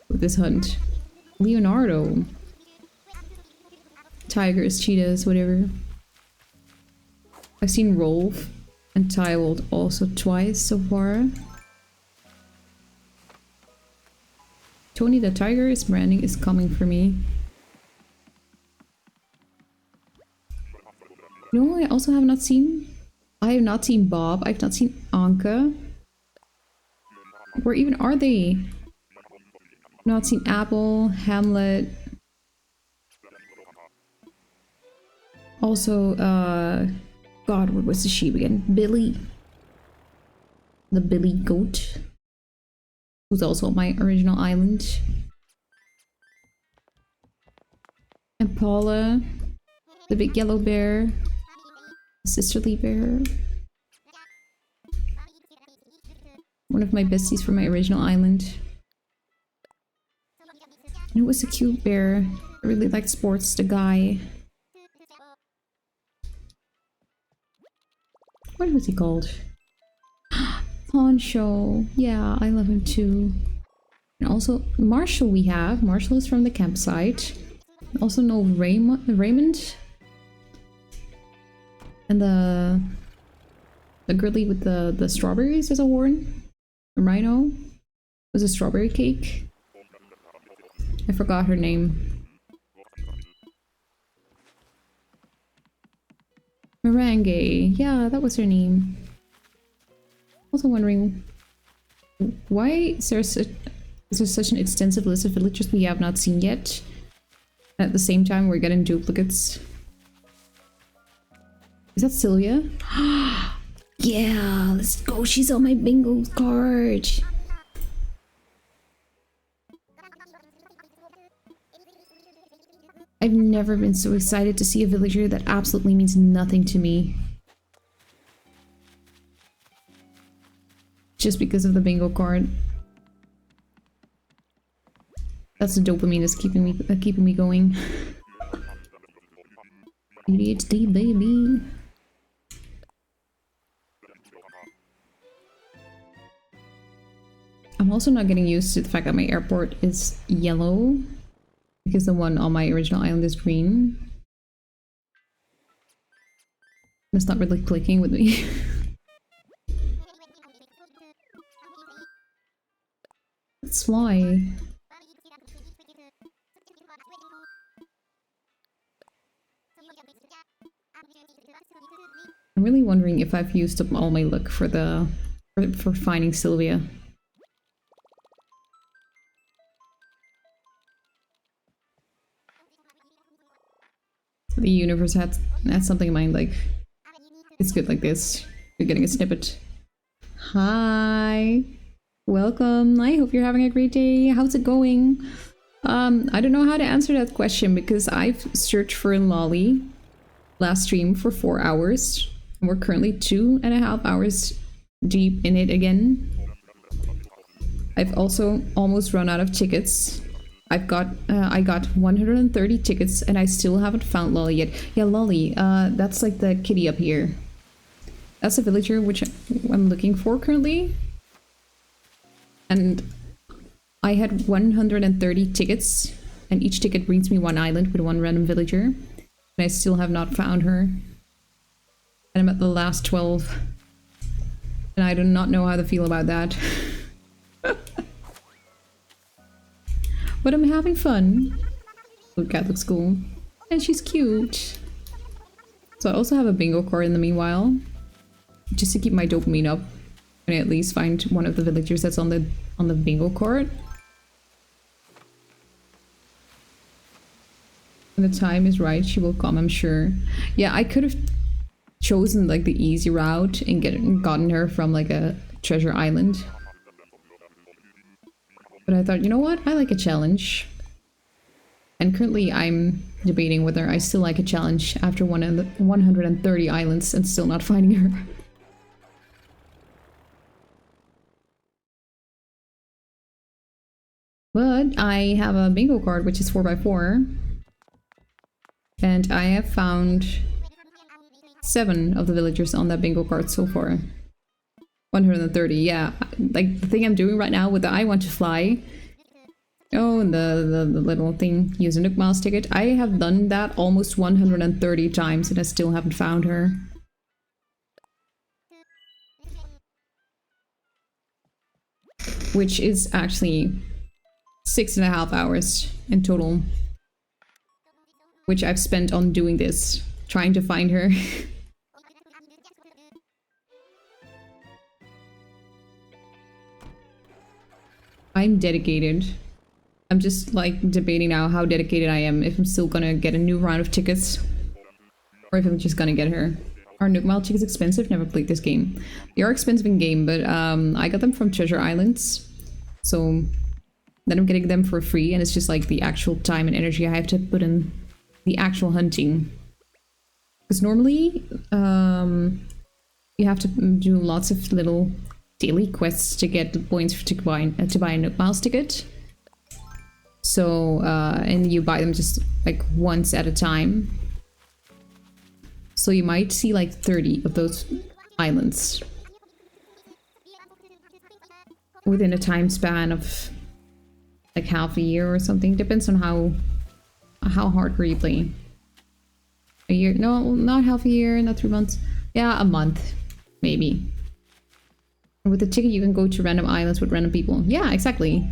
S1: with this hunt? Leonardo. Tigers, cheetahs, whatever. I've seen Rolf and Tywalt also twice so far. Tony the Tiger's branding is coming for me. You know what I also have not seen? I have not seen Bob. I've not seen Anka. Where even are they? Not seen Apple, Hamlet. Also, God, what was the sheep again? Billy. The Billy goat. Who's also on my original island. And Paula. The big yellow bear. Sisterly bear. One of my besties from my original island. And it was a cute bear. I really liked Sports, the guy. What was he called? Poncho. Yeah, I love him too. And also Marshall we have. Marshall is from the campsite. Also know Raymond. And the girlie with the strawberries as a horn. Rhino. It was a strawberry cake. I forgot her name. Meringue. Yeah, that was her name. Also wondering why is there such an extensive list of villagers we have not seen yet? At the same time, we're getting duplicates. Is that Sylvia? Yeah, let's go. She's on my bingo card. I've never been so excited to see a villager that absolutely means nothing to me. Just because of the bingo card. That's the dopamine that's keeping me going. ADHD, baby. I'm also not getting used to the fact that my airport is yellow because the one on my original island is green. It's not really clicking with me. Let's fly. I'm really wondering if I've used up all my luck for finding Sylvia. The universe had something in mind, like it's good like this. You're getting a snippet. Hi, welcome. I hope you're having a great day. How's it going? I don't know how to answer that question because I've searched for Lolly last stream for 4 hours. And we're currently 2.5 hours deep in it again. I've also almost run out of tickets. I got 130 tickets and I still haven't found Lolly yet. Yeah, Lolly, that's like the kitty up here. That's a villager which I'm looking for currently. And I had 130 tickets and each ticket brings me one island with one random villager. And I still have not found her. And I'm at the last 12. And I do not know how to feel about that. But I'm having fun. Look, cat looks cool. And she's cute. So I also have a bingo card in the meanwhile. Just to keep my dopamine up. And at least find one of the villagers that's on the bingo card. When the time is right, she will come, I'm sure. Yeah, I could have chosen like the easy route and gotten her from like a treasure island. But I thought, you know what? I like a challenge. And currently I'm debating whether I still like a challenge after 130 islands and still not finding her. But I have a bingo card which is 4x4. And I have found 7 of the villagers on that bingo card so far. 130, yeah. Like the thing I'm doing right now with the I want to fly. Oh, and the little thing, use a Nook Miles ticket. I have done that almost 130 times and I still haven't found her. Which is actually 6.5 hours in total. Which I've spent on doing this, trying to find her. I'm dedicated. I'm just like debating now how dedicated I am, if I'm still gonna get a new round of tickets or if I'm just gonna get her. Are Nook Mile tickets expensive? Never played this game. They are expensive in game, but I got them from Treasure Islands. So then I'm getting them for free and it's just like the actual time and energy I have to put in the actual hunting. Because normally you have to do lots of little daily quests to get the points to buy a Nook Miles ticket. So, and you buy them just like once at a time. So you might see like 30 of those islands. within a time span of like half a year or something. Depends on how hardcore you play. A year? No, not half a year, not 3 months. Yeah, a month, maybe. And with the ticket, you can go to random islands with random people. Yeah, exactly.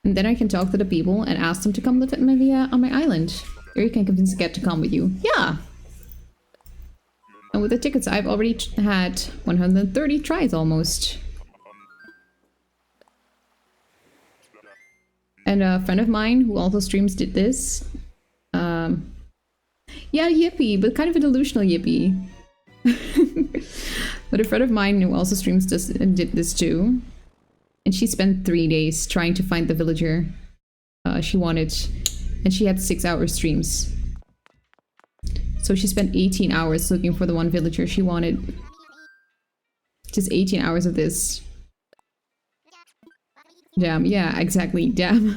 S1: And then I can talk to the people and ask them to come live maybe on my island. Or you can convince Get to come with you. Yeah! And with the tickets, I've already had 130 tries almost. And a friend of mine who also streams did this. Yeah, yippee, but kind of a delusional yippee. But a friend of mine who also streams this and did this too. And she spent 3 days trying to find the villager she wanted. And she had 6-hour streams. So she spent 18 hours looking for the one villager she wanted. Just 18 hours of this. Damn, yeah, exactly, damn.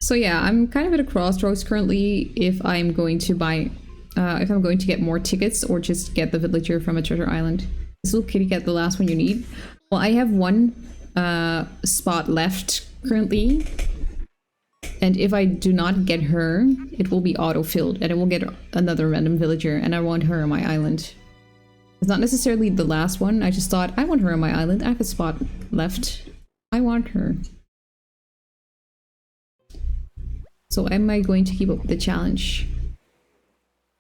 S1: So yeah, I'm kind of at a crossroads currently if I'm going to buy, if I'm going to get more tickets or just get the villager from a treasure island. This will kitty get the last one you need. Well, I have one spot left currently. And if I do not get her, it will be auto-filled and it will get another random villager and I want her on my island. It's not necessarily the last one, I just thought, I want her on my island, I have a spot left. I want her. So am I going to keep up with the challenge?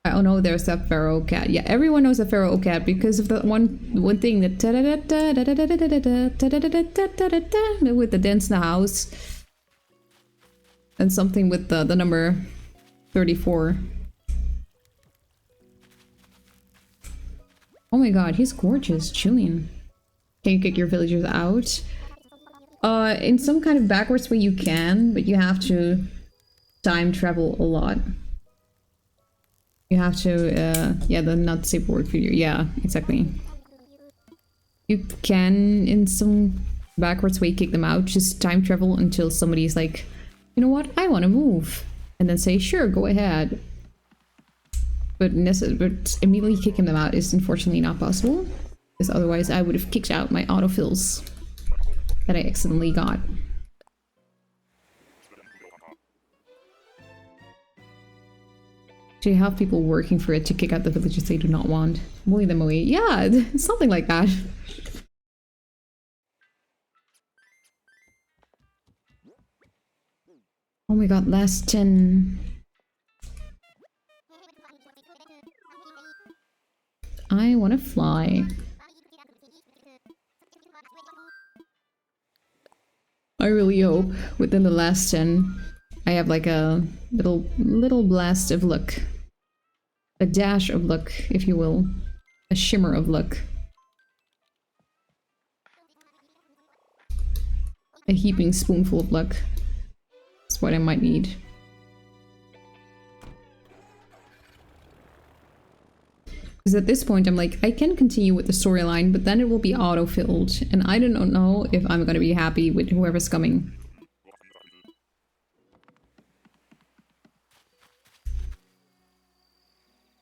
S1: Oh no, there's that pharaoh cat. Yeah, everyone knows the pharaoh cat because of the one thing that with the dance in the house. And something with the number 34. Oh my god, he's gorgeous, Julian. Can you kick your villagers out? In some kind of backwards way you can, but you have to time travel a lot. You have to, yeah, the not safe word for you. Yeah, exactly. You can, in some backwards way, kick them out. Just time travel until somebody's like, you know what, I want to move. And then say, sure, go ahead. But immediately kicking them out is unfortunately not possible. Because otherwise I would have kicked out my autofills that I accidentally got. So you have people working for it to kick out the villages they do not want. Bully them away. Yeah, something like that. Oh my god, last 10. I want to fly. I really hope within the last 10 I have like a little blast of luck. A dash of luck, if you will. A shimmer of luck. A heaping spoonful of luck. That's what I might need. Because at this point I'm like, I can continue with the storyline, but then it will be auto-filled. And I don't know if I'm gonna be happy with whoever's coming.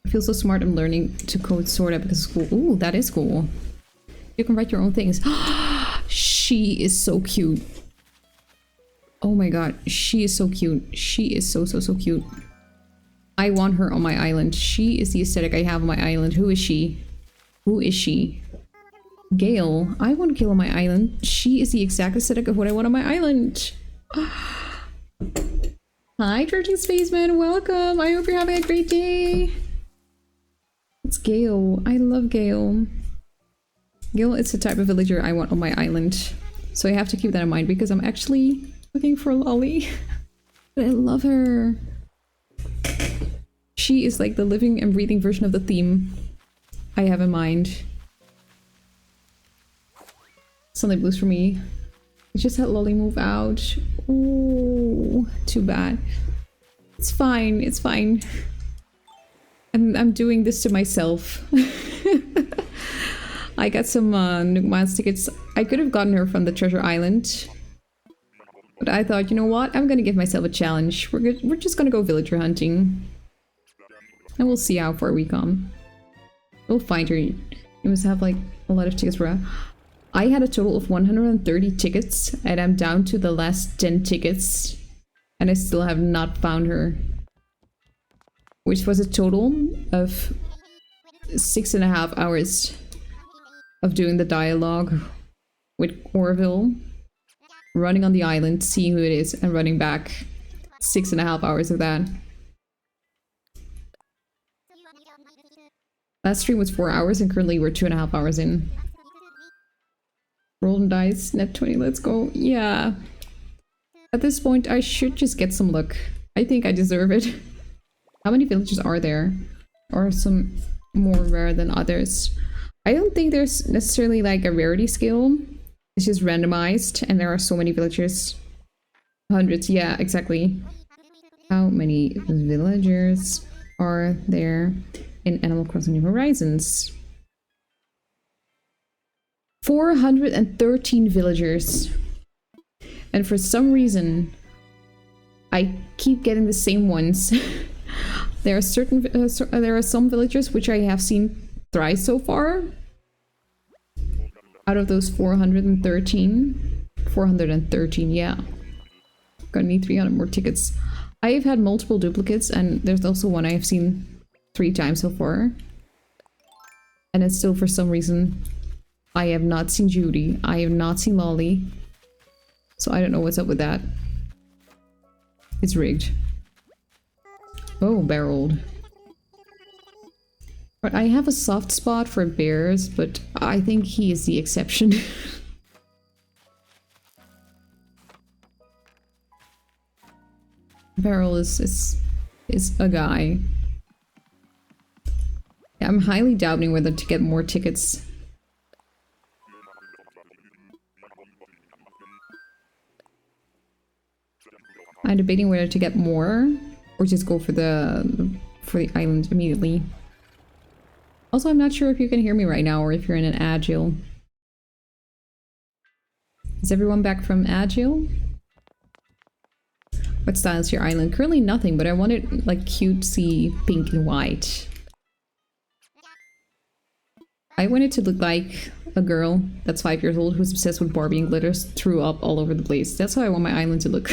S1: I feel so smart. I'm learning to code sorta because it's cool. Ooh, that is cool. You can write your own things. She is so cute. Oh my god, she is so cute. She is so cute. I want her on my island. She is the aesthetic I have on my island. Who is she? Who is she? Gale. I want Gale on my island. She is the exact aesthetic of what I want on my island. Hi, Trudging Spaceman. Welcome. I hope you're having a great day. It's Gale. I love Gale. Gale is the type of villager I want on my island. So I have to keep that in mind because I'm actually looking for Lolly. But I love her. She is like the living and breathing version of the theme I have in mind. Sunlight blues for me. I just had Lolly move out. Oh, too bad. It's fine. It's fine. I'm doing this to myself. I got some Nook Miles tickets. I could have gotten her from the treasure island. But I thought, you know what? I'm gonna give myself a challenge. We're just gonna go villager hunting. And we'll see how far we come. We'll find her. You must have like a lot of tickets, bro. I had a total of 130 tickets, and I'm down to the last 10 tickets, and I still have not found her. Which was a total of 6.5 hours of doing the dialogue with Orville, running on the island, seeing who it is, and running back. 6.5 hours of that. Last stream was 4 hours, and currently we're 2.5 hours in. Roll and dice, net 20, let's go. Yeah. At this point, I should just get some luck. I think I deserve it. How many villages are there? Or some more rare than others? I don't think there's necessarily like a rarity scale. It's just randomized, and there are so many villagers. Hundreds, yeah, exactly. How many villagers are there in Animal Crossing New Horizons? 413 villagers. And for some reason, I keep getting the same ones. There are there are some villagers which I have seen thrice so far. Out of those 413. 413, yeah. Gonna need 300 more tickets. I've had multiple duplicates, and there's also one I've seen 3 times so far. And it's still, for some reason, I have not seen Judy. I have not seen Lolly. So I don't know what's up with that. It's rigged. Oh, barreled. But I have a soft spot for bears, but I think he is the exception. Barrel is a guy. Yeah, I'm highly doubting whether to get more tickets. I'm debating whether to get more or just go for the island immediately. Also, I'm not sure if you can hear me right now or if you're in an Agile. Is everyone back from Agile? What style is your island? Currently nothing, but I want it like cutesy pink and white. I want it to look like a girl that's 5 years old who's obsessed with Barbie and glitters threw up all over the place. That's how I want my island to look.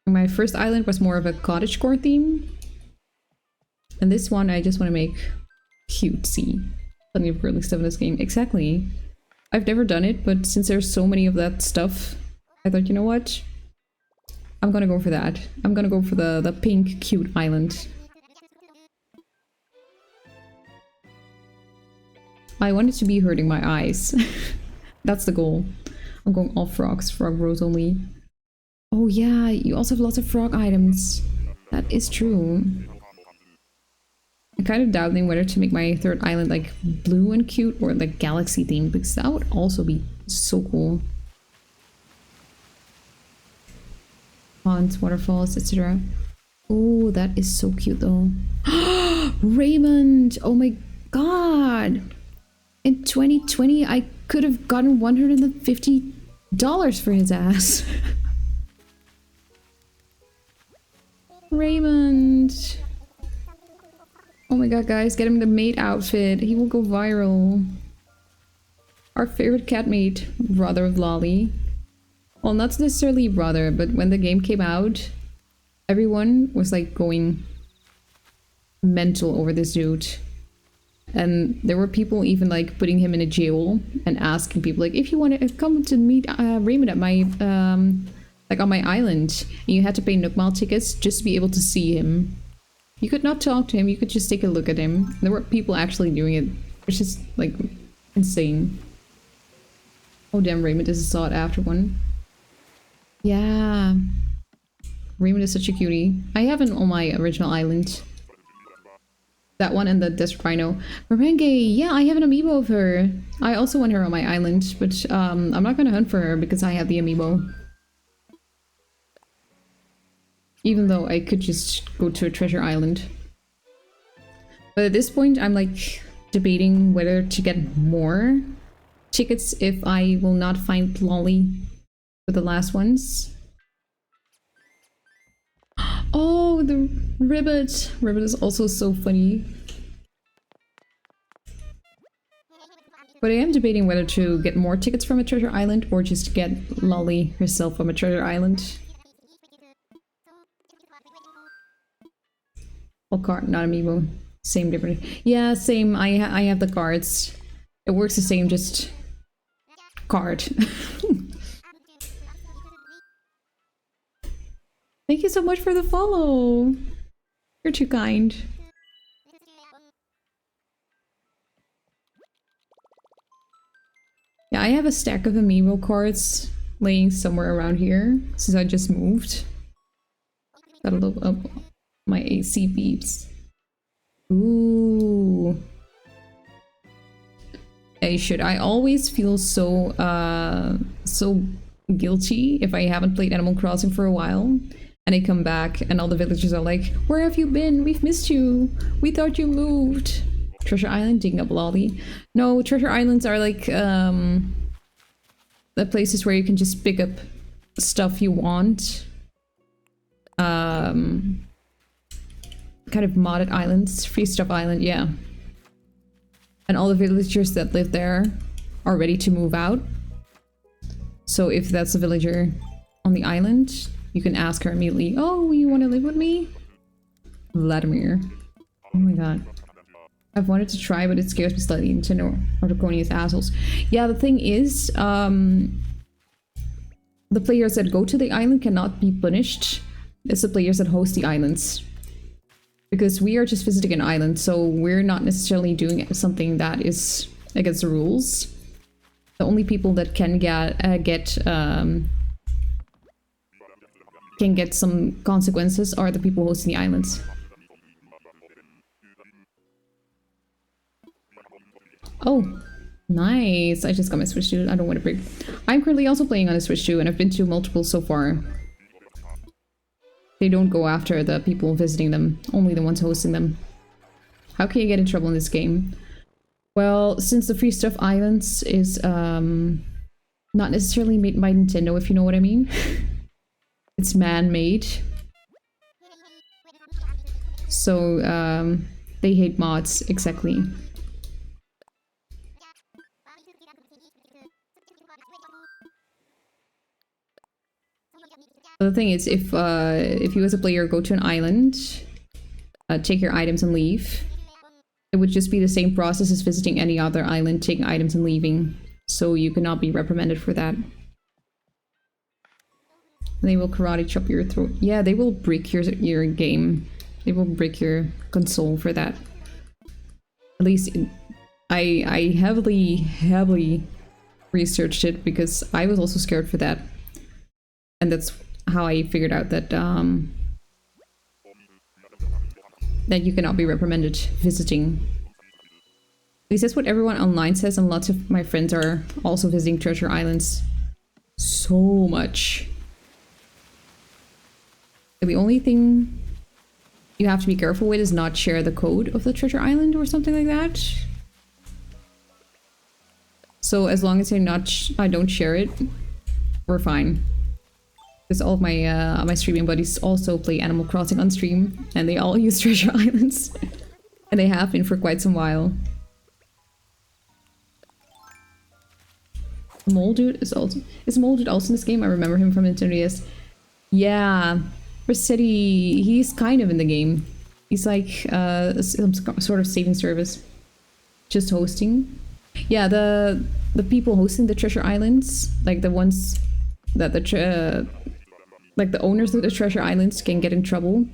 S1: My first island was more of a cottagecore theme. And this one I just want to make cutesy. Plenty of girly stuff in this game. Exactly. I've never done it, but since there's so many of that stuff, I thought, you know what? I'm gonna go for that. I'm gonna go for the pink, cute island. I want it to be hurting my eyes. That's the goal. I'm going all frogs, frog bros only. Oh yeah, you also have lots of frog items. That is true. I'm kind of doubting whether to make my third island like blue and cute or like galaxy themed, because that would also be so cool. Ponds, waterfalls, etc. Oh, that is so cute though. Raymond! Oh my god! In 2020, I could have gotten $150 for his ass. Raymond! Oh my god, guys, get him the maid outfit. He will go viral. Our favorite cat mate, brother of Lolly. Well, not necessarily brother, but when the game came out, everyone was like going mental over this dude. And there were people even like putting him in a jail and asking people like, if you want to come to meet Raymond at my like on my island, and you had to pay Nookmile tickets just to be able to see him. You could not talk to him, you could just take a look at him. There were people actually doing it, which is like insane. Oh damn, Raymond is a sought after one. Yeah. Raymond is such a cutie. I have him on my original island. That one and the Desert Rhino. Merengue, yeah, I have an amiibo of her. I also want her on my island, but I'm not gonna hunt for her because I have the amiibo. Even though I could just go to a treasure island. But at this point, I'm like debating whether to get more tickets if I will not find Lolly for the last ones. Oh, the ribbit. Ribbit is also so funny. But I am debating whether to get more tickets from a treasure island or just get Lolly herself from a treasure island. Oh, card, not amiibo. Same different. Yeah, same. I have the cards. It works the same, just card. Thank you so much for the follow. You're too kind. Yeah, I have a stack of amiibo cards laying somewhere around here since I just moved. Gotta look up my AC beeps. Ooh. I should. I always feel so guilty if I haven't played Animal Crossing for a while. And I come back and all the villagers are like, where have you been? We've missed you. We thought you moved. Treasure Island, digging up Lolly. No, treasure islands are like the places where you can just pick up stuff you want. Kind of modded islands. Free stuff island, yeah. And all the villagers that live there are ready to move out. So if that's a villager on the island, you can ask her immediately, oh, you want to live with me? Vladimir. Oh my god. I've wanted to try, but it scares me slightly. Nintendo are draconian assholes. Yeah, the thing is, the players that go to the island cannot be punished. It's the players that host the islands. Because we are just visiting an island, so we're not necessarily doing something that is against the rules. The only people that can get some consequences are the people hosting the islands. Oh, nice. I just got my Switch 2. I don't want to break. I'm currently also playing on a Switch 2 and I've been to multiple so far. They don't go after the people visiting them, only the ones hosting them. How can you get in trouble in this game? Well, since the Free Stuff Islands is not necessarily made by Nintendo, if you know what I mean. It's man-made. So they hate mods, exactly. The thing is, if you as a player go to an island, take your items and leave, it would just be the same process as visiting any other island, taking items and leaving. So you cannot be reprimanded for that. They will karate chop your throat. Yeah, they will break your game. They will break your console for that. At least I heavily researched it because I was also scared for that. And that's how I figured out that that you cannot be reprimanded visiting. At least that's what everyone online says, and lots of my friends are also visiting treasure islands so much. The only thing you have to be careful with is not share the code of the treasure island or something like that. So as long as I don't share it, we're fine. Because all of my my streaming buddies also play Animal Crossing on stream, and they all use treasure islands, and they have been for quite some while. Moldude is Moldude also in this game? I remember him from Nintendo DS. Yeah, Rossetti, he's kind of in the game. He's like some sort of saving service, just hosting. Yeah, the people hosting the treasure islands, like the ones that like the owners of the treasure islands can get in trouble,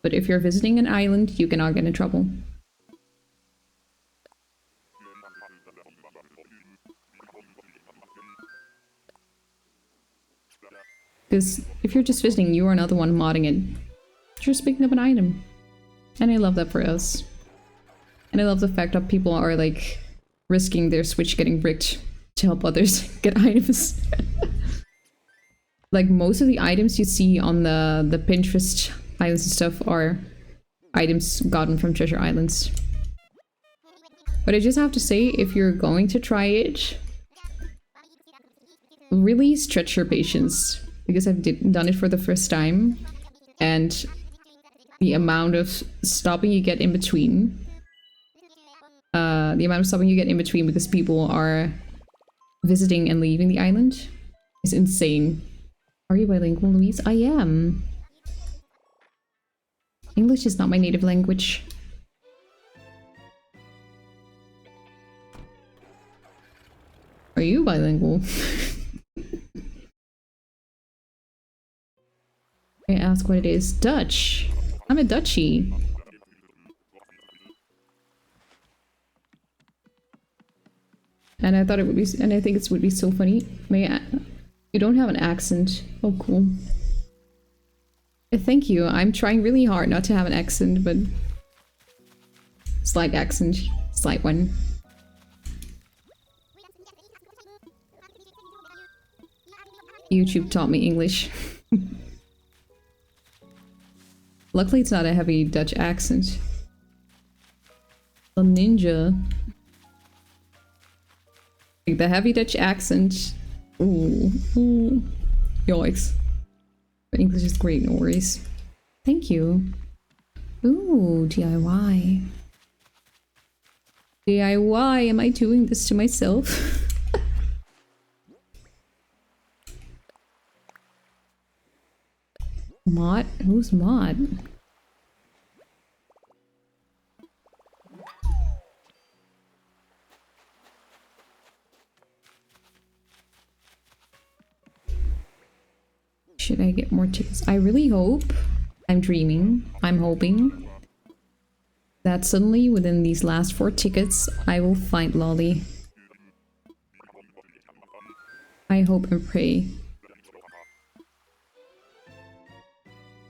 S1: but if you're visiting an island, you cannot get in trouble. Because if you're just visiting, you are not the one modding it. You're just picking up an item. And I love that for us. And I love the fact that people are like risking their Switch getting bricked to help others get items. Like most of the items you see on the Pinterest islands and stuff are items gotten from treasure islands. But I just have to say, if you're going to try it, really stretch your patience. Because I've done it for the first time, and the amount of stopping you get in between. The amount of stopping you get in between because people are visiting and leaving the island is insane. Are you bilingual, Louise? I am. English is not my native language. Are you bilingual? I ask what it is. Dutch. I'm a Dutchie. And I thought it would be, and I think it would be so funny. You don't have an accent. Oh, cool. Thank you. I'm trying really hard not to have an accent, but slight accent, slight one. YouTube taught me English. Luckily, it's not a heavy Dutch accent. A ninja. Like the heavy Dutch accent. Ooh, ooh. Yikes. But English is great, no worries. Thank you. Ooh, DIY. DIY, am I doing this to myself? Mod? Who's Mod? Should I get more tickets? I really hope, I'm dreaming, I'm hoping that suddenly within these last 4 tickets I will find Lolly. I hope and pray.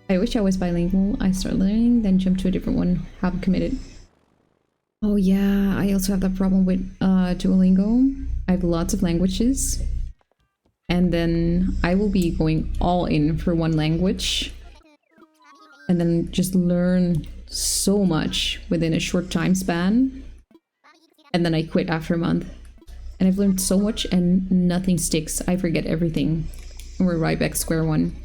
S1: I wish I was bilingual. I start learning, then jump to a different one. Haven't committed. Oh yeah, I also have that problem with Duolingo. I have lots of languages. And then I will be going all in for one language. And then just learn so much within a short time span. And then I quit after a month. And I've learned so much and nothing sticks. I forget everything. And we're right back square one.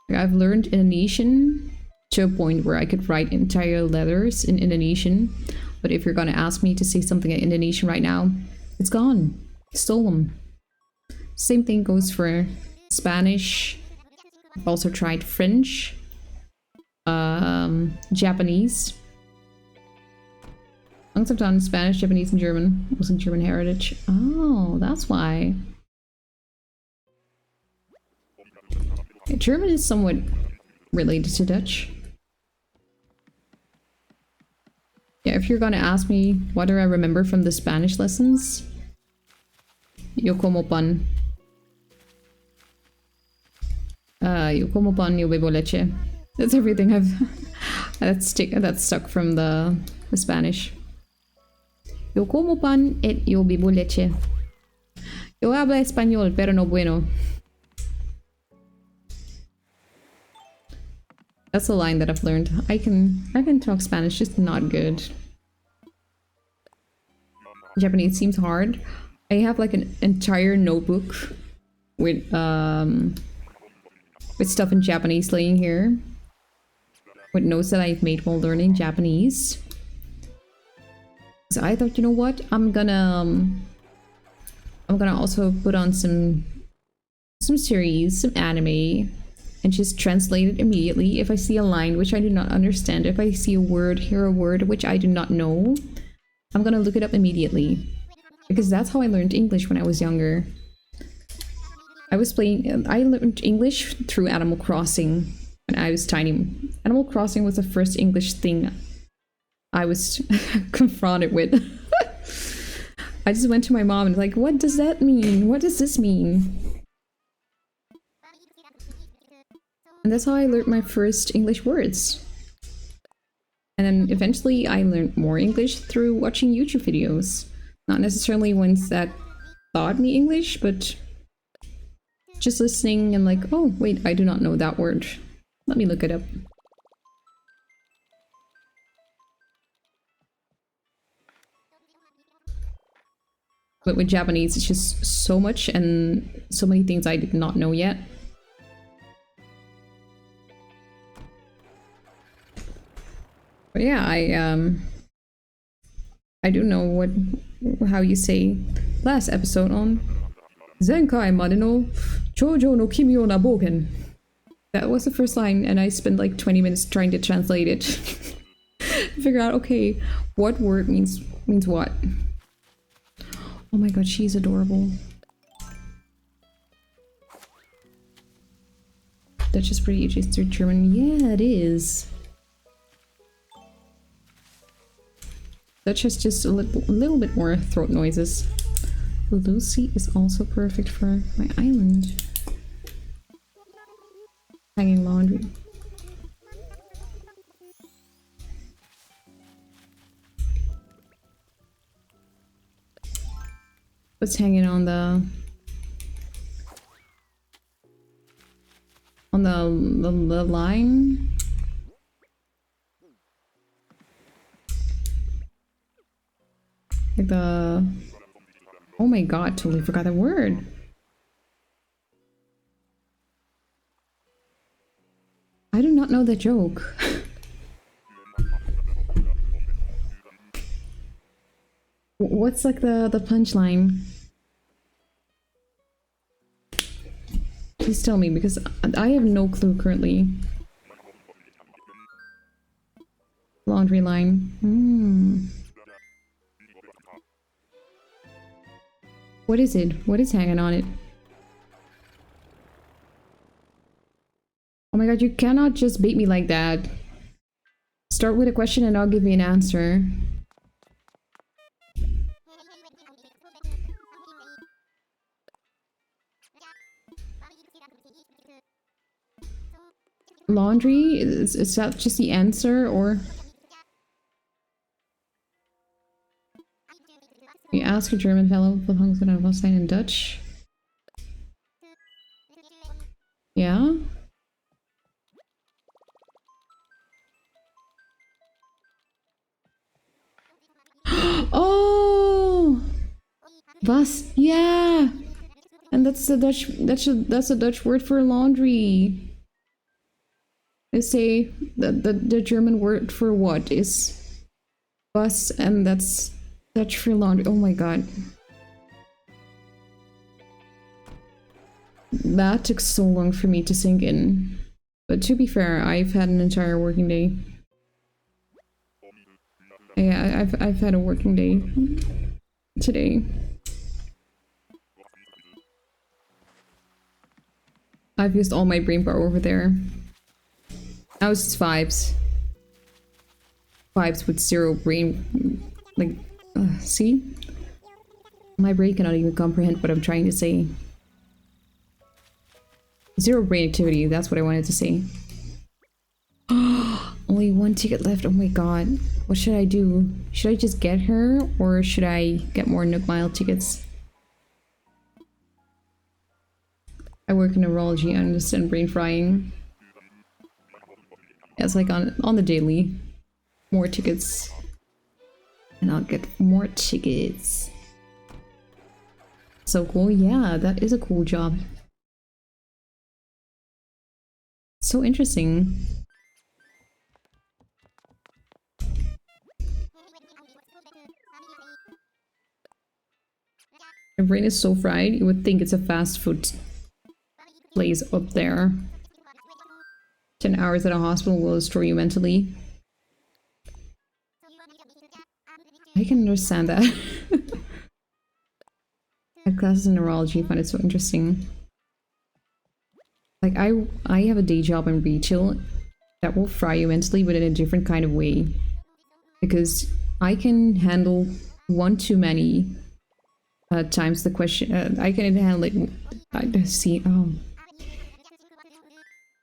S1: I've learned Indonesian to a point where I could write entire letters in Indonesian. But if you're gonna ask me to say something in Indonesian right now, it's gone. Stolen. Same thing goes for Spanish. I've also tried French. Japanese. Once I've done Spanish, Japanese, and German. I was in German heritage. Oh, that's why. German is somewhat related to Dutch. Yeah, if you're gonna ask me what do I remember from the Spanish lessons, yo como pan. Yo como pan, yo bebo leche. That's everything I've that's stuck from the Spanish. Yo como pan et yo bebo leche. Yo hablo español, pero no bueno. That's a line that I've learned. I can talk Spanish, just not good. Japanese seems hard. I have like an entire notebook with stuff in Japanese laying here. With notes that I've made while learning Japanese. So I thought, you know what? I'm gonna also put on some series, some anime. And just translate it immediately. If I see a line which I do not understand, if I see a word, hear a word which I do not know, I'm gonna look it up immediately. Because that's how I learned English when I was younger. I learned English through Animal Crossing when I was tiny. Animal Crossing was the first English thing I was confronted with. I just went to my mom and was like, what does that mean? What does this mean? And that's how I learned my first English words. And then eventually I learned more English through watching YouTube videos. Not necessarily ones that taught me English, but just listening and like, oh wait, I do not know that word. Let me look it up. But with Japanese, it's just so much and so many things I did not know yet. But yeah, I do know how you say last episode on Zenkai Made no Chojo no Kimio na Boken. That was the first line, and I spent like 20 minutes trying to translate it. Figure out, okay, what word means what. Oh my god, she's adorable. That's just pretty easy through German. Yeah, it is. That's just a little bit more throat noises. Lucy is also perfect for my island. Hanging laundry. What's hanging on the line? Like the... Oh my god, totally forgot the word. I do not know that joke. What's like the punchline? Please tell me, because I have no clue currently. Laundry line. What is it? What is hanging on it? Oh my god, you cannot just bait me like that. Start with a question and I'll give you an answer. Laundry? Is that just the answer, or... You ask a German fellow what hungs when I was saying in Dutch. Yeah? Oh! Was? Yeah! And that's the Dutch that's a Dutch word for laundry. They say the German word for what is was, and that's Dutch for laundry. Oh my god. That took so long for me to sink in. But to be fair, I've had an entire working day. Yeah, I've had a working day today. I've used all my brain power over there. Now it's just vibes. Vibes with zero brain. Like, see? My brain cannot even comprehend what I'm trying to say. Zero brain activity, that's what I wanted to say. Only one ticket left, oh my god. What should I do? Should I just get her, or should I get more Nook Mile tickets? I work in neurology, I understand brain frying. Yeah, it's like on the daily. More tickets. And I'll get more tickets. So cool, yeah, that is a cool job. So interesting. My brain is so fried, you would think it's a fast food place up there. 10 hours at a hospital will destroy you mentally. I can understand that. I had classes in neurology, I find it so interesting. Like, I have a day job in retail that will fry you mentally, but in a different kind of way. Because I can handle one too many times the question. I can handle it. I see. Oh.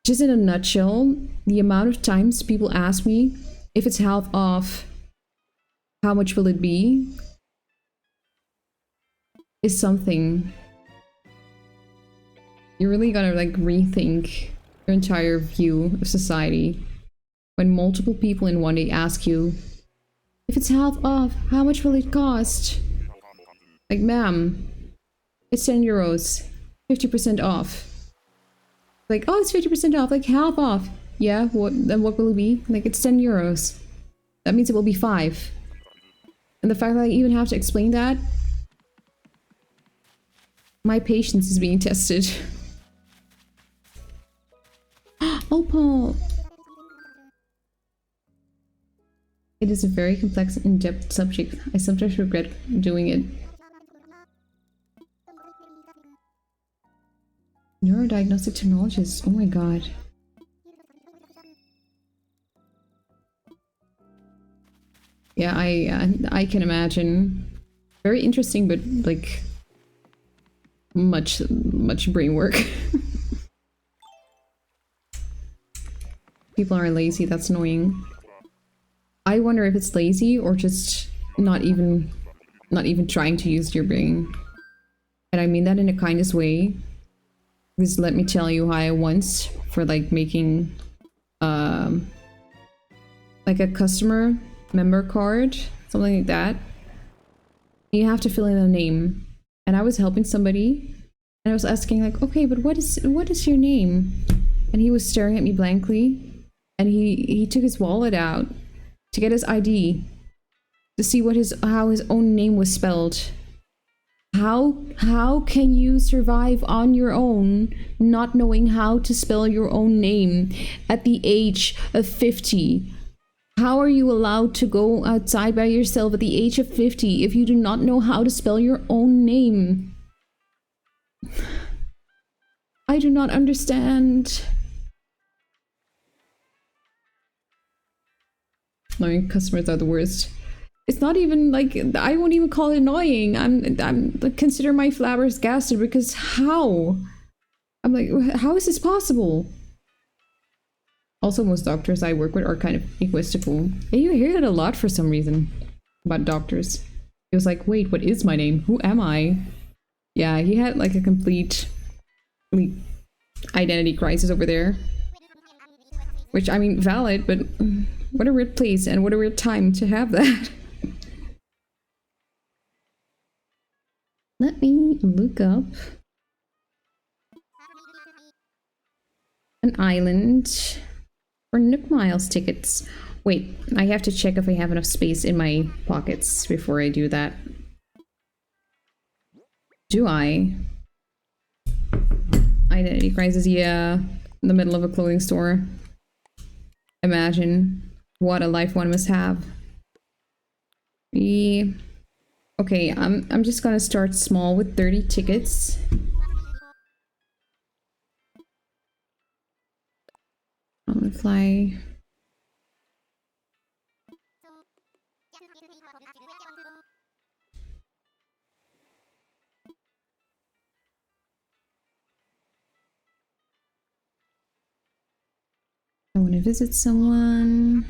S1: Just in a nutshell, the amount of times people ask me if it's half off, how much will it be? Is something. You really gotta like rethink your entire view of society when multiple people in one day ask you, if it's half off, how much will it cost? Like, ma'am, it's 10 euros, 50% off. Like, oh, it's 50% off, like half off. Yeah, then what will it be? Like, it's 10 euros. That means it will be 5. And the fact that I even have to explain that, my patience is being tested. Oh, Paul. It is a very complex and in-depth subject. I sometimes regret doing it. Neurodiagnostic technologist. Oh my god. Yeah, I can imagine. Very interesting, but like much brain work. People are lazy. That's annoying. I wonder if it's lazy or just not even trying to use your brain. And I mean that in the kindest way. Because let me tell you how I once, for like making like a customer member card, something like that, you have to fill in a name. And I was helping somebody and I was asking like, okay, but what is your name? And he was staring at me blankly, and he took his wallet out to get his ID to see how his own name was spelled. How can you survive on your own not knowing how to spell your own name at the age of 50? How are you allowed to go outside by yourself at the age of 50 if you do not know how to spell your own name? I do not understand. Annoying customers are the worst. It's not even like, I won't even call it annoying. I'm like, consider my flabbergasted because how? I'm like, how is this possible? Also, most doctors I work with are kind of egoistical. And you hear that a lot for some reason about doctors. He was like, wait, what is my name? Who am I? Yeah, he had like a complete identity crisis over there. Which, I mean, valid, but what a weird place and what a weird time to have that. Let me look up an island for Nook Miles tickets. Wait, I have to check if I have enough space in my pockets before I do that. Do I? Identity crisis, yeah. In the middle of a clothing store. Imagine what a life one must have. Okay, I'm just gonna start small with 30 tickets. I'm gonna fly. I want to visit someone.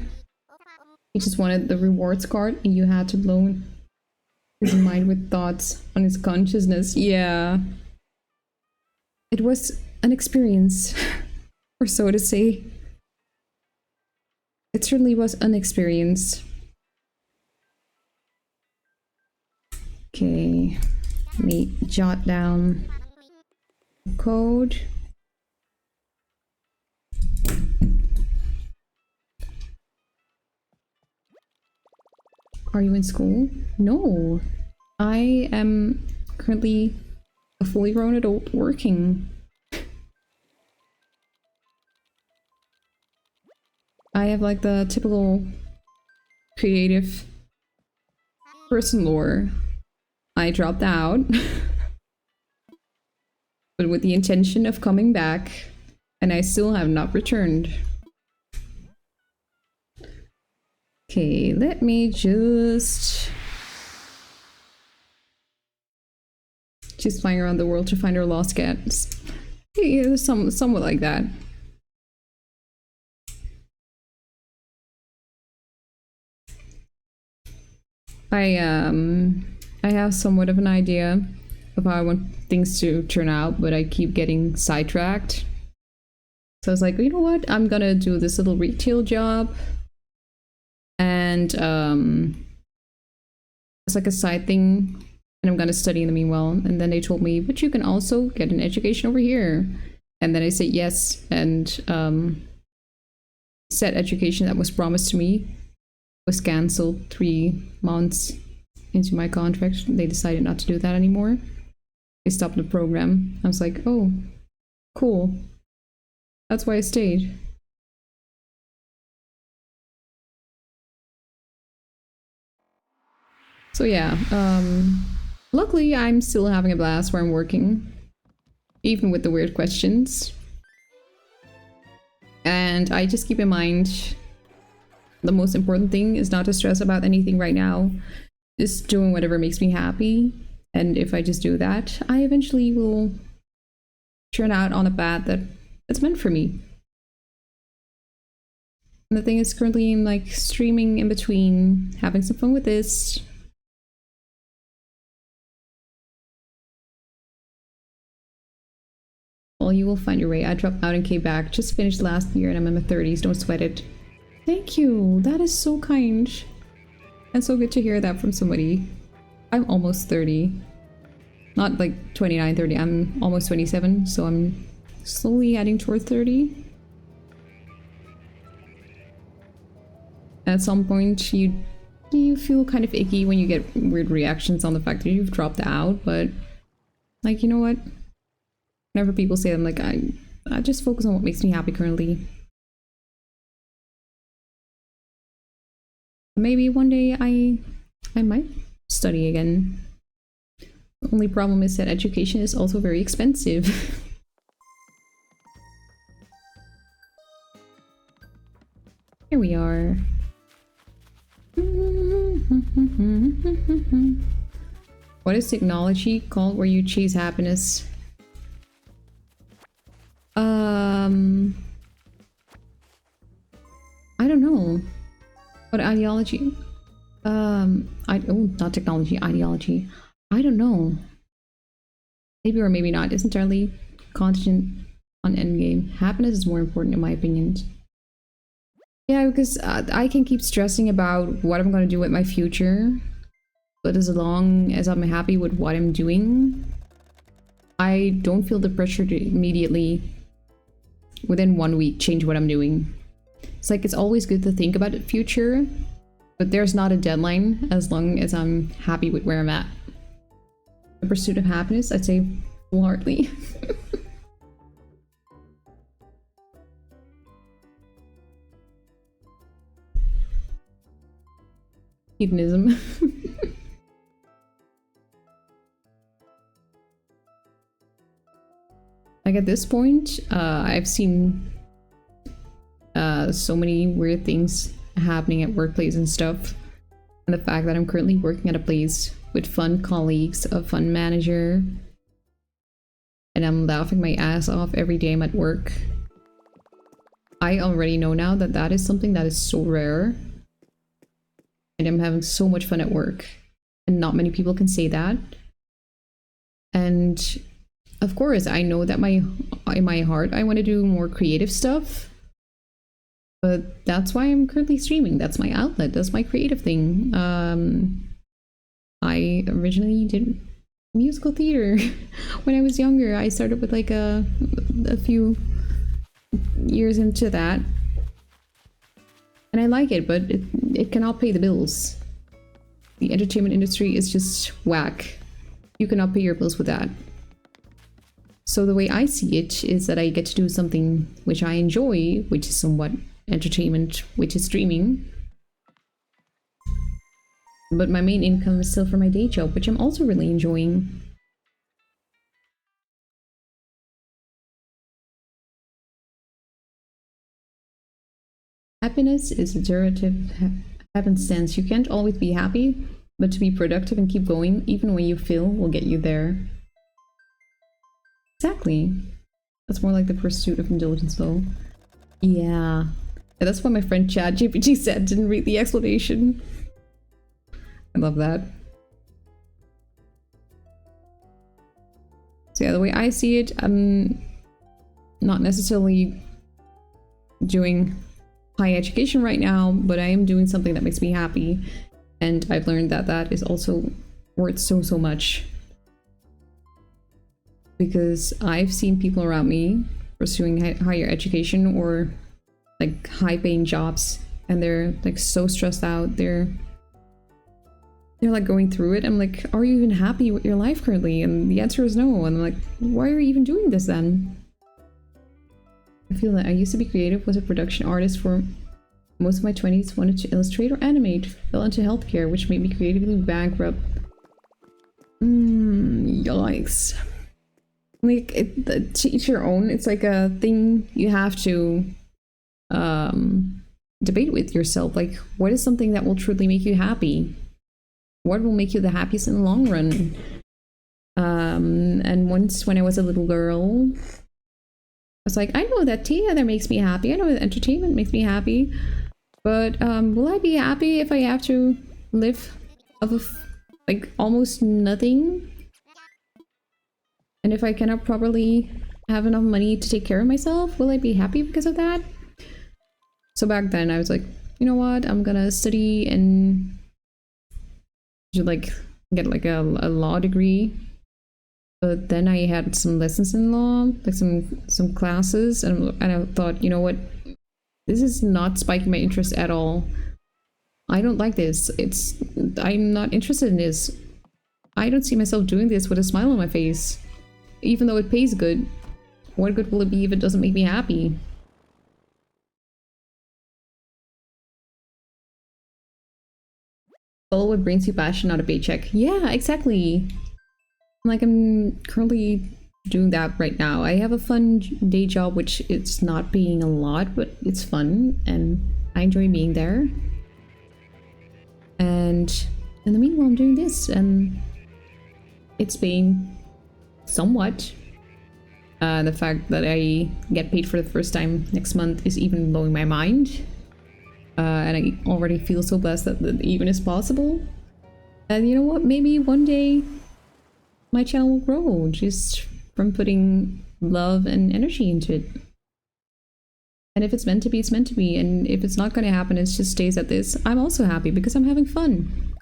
S1: He just wanted the rewards card and you had to blow his mind with thoughts on his consciousness. Yeah. It was an experience, or so to say. It certainly was an experience. Okay, let me jot down the code. Are you in school? No. I am currently a fully grown adult working. I have like the typical creative person lore. I dropped out, but with the intention of coming back, and I still have not returned. Okay, let me just... She's flying around the world to find her lost cats. Yeah, somewhat like that. I have somewhat of an idea of how I want things to turn out, but I keep getting sidetracked. So I was like, you know what? I'm gonna do this little retail job. And it's like a side thing and I'm gonna study in the meanwhile. And then they told me, but you can also get an education over here. And then I said yes, and said education that was promised to me was cancelled 3 months into my contract. They decided not to do that anymore. They stopped the program. I was like, oh, cool. That's why I stayed. So yeah, luckily I'm still having a blast where I'm working, even with the weird questions. And I just keep in mind the most important thing is not to stress about anything right now. Just doing whatever makes me happy. And if I just do that, I eventually will turn out on a path that's meant for me. And the thing is, currently I'm like streaming in between, having some fun with this. Well, you will find your way. I dropped out and came back. Just finished last year and I'm in my 30s. Don't sweat it. Thank you. That is so kind. And so good to hear that from somebody. I'm almost 30. Not like 29, 30. I'm almost 27, so I'm slowly heading toward 30. At some point, you feel kind of icky when you get weird reactions on the fact that you've dropped out, but like, you know what? Whenever people say them, like, I just focus on what makes me happy currently. Maybe one day I might study again. The only problem is that education is also very expensive. Here we are. What is technology called where you chase happiness? I don't know. What ideology? Not technology, ideology. I don't know. Maybe or maybe not. It's entirely contingent on endgame. Happiness is more important in my opinion. Yeah, because I can keep stressing about what I'm going to do with my future, but as long as I'm happy with what I'm doing, I don't feel the pressure to immediately, within 1 week, change what I'm doing. It's like it's always good to think about the future, but there's not a deadline as long as I'm happy with where I'm at. The pursuit of happiness, I'd say wholeheartedly. Hedonism. Like at this point, I've seen so many weird things happening at workplace and stuff. And the fact that I'm currently working at a place with fun colleagues, a fun manager, and I'm laughing my ass off every day I'm at work. I already know now that that is something that is so rare. And I'm having so much fun at work. And not many people can say that. And of course, I know that in my heart, I want to do more creative stuff. But that's why I'm currently streaming. That's my outlet. That's my creative thing. I originally did musical theater when I was younger. I started with like a few years into that. And I like it, but it cannot pay the bills. The entertainment industry is just whack. You cannot pay your bills with that. So the way I see it is that I get to do something which I enjoy, which is somewhat entertainment, which is streaming. But my main income is still from my day job, which I'm also really enjoying. Happiness is a derivative happenstance. You can't always be happy, but to be productive and keep going, even when you fail, will get you there. Exactly. That's more like the pursuit of intelligence, though. Yeah. That's what my friend ChatGPT said. Didn't read the explanation. I love that. So yeah, the way I see it, I'm not necessarily doing high education right now, but I am doing something that makes me happy. And I've learned that that is also worth so much. Because I've seen people around me pursuing higher education or like high paying jobs, and they're like so stressed out. They're like going through it. I'm like, are you even happy with your life currently? And the answer is no. And I'm like, why are you even doing this then? I feel that I used to be creative, was a production artist for most of my 20s, wanted to illustrate or animate, fell into healthcare, which made me creatively bankrupt. Yikes. Like, to each your own. It's like a thing you have to debate with yourself. Like, what is something that will truly make you happy? What will make you the happiest in the long run? And once when I was a little girl, I was like, I know that theater makes me happy. I know that entertainment makes me happy. But will I be happy if I have to live off of like almost nothing? And if I cannot properly have enough money to take care of myself, will I be happy because of that? So back then I was like, you know what? I'm gonna study and like get like a law degree. But then I had some lessons in law, like some classes, and I thought, you know what? This is not spiking my interest at all. I don't like this. I'm not interested in this. I don't see myself doing this with a smile on my face. Even though it pays good, what good will it be if it doesn't make me happy? Follow what brings you passion, not a paycheck. Yeah, exactly. Like, I'm currently doing that right now. I have a fun day job, which it's not paying a lot, but it's fun, and I enjoy being there. And in the meanwhile, I'm doing this, and it's paying somewhat. The fact that I get paid for the first time next month is even blowing my mind. And I already feel so blessed that that even is possible. And you know what? Maybe one day my channel will grow just from putting love and energy into it. And if it's meant to be, it's meant to be. And if it's not going to happen, it just stays at this. I'm also happy because I'm having fun.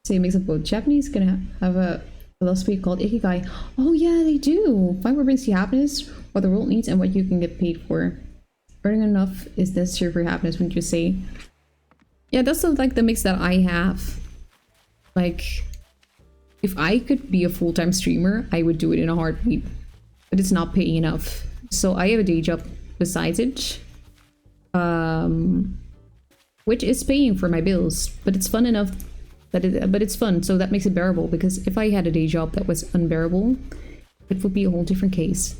S1: So it makes up both. Japanese gonna have a philosophy called Ikigai. Oh yeah, they do. Find what brings you happiness, what the world needs, and what you can get paid for. Earning enough is necessary for happiness, wouldn't you say? Yeah, that's like the mix that I have. Like, if I could be a full-time streamer, I would do it in a heartbeat. But it's not paying enough. So I have a day job besides it. Which is paying for my bills. But it's fun enough that it's fun, so that makes it bearable. Because if I had a day job that was unbearable, it would be a whole different case.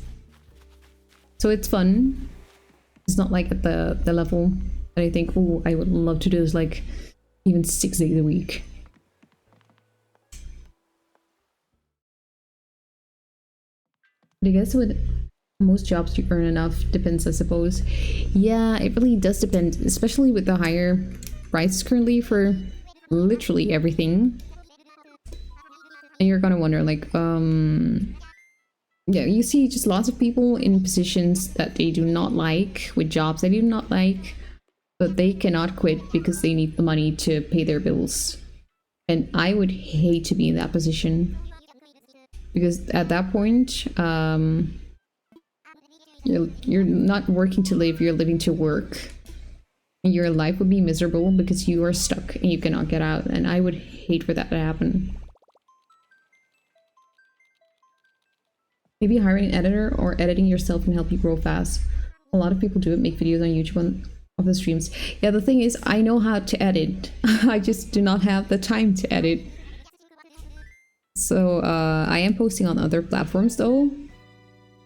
S1: So it's fun. It's not like at the level that I think, oh, I would love to do this like even 6 days a week. But I guess with most jobs you earn enough, depends I suppose. Yeah, it really does depend, especially with the higher prices currently for literally everything. And you're gonna wonder like, yeah, you see just lots of people in positions that they do not like, with jobs they do not like, but they cannot quit because they need the money to pay their bills. And I would hate to be in that position. Because at that point, you're not working to live, you're living to work. Your life would be miserable because you are stuck and you cannot get out, and I would hate for that to happen. Maybe hiring an editor or editing yourself can help you grow fast. A lot of people do it, make videos on YouTube of the streams. Yeah, the thing is, I know how to edit. I just do not have the time to edit. So I am posting on other platforms though,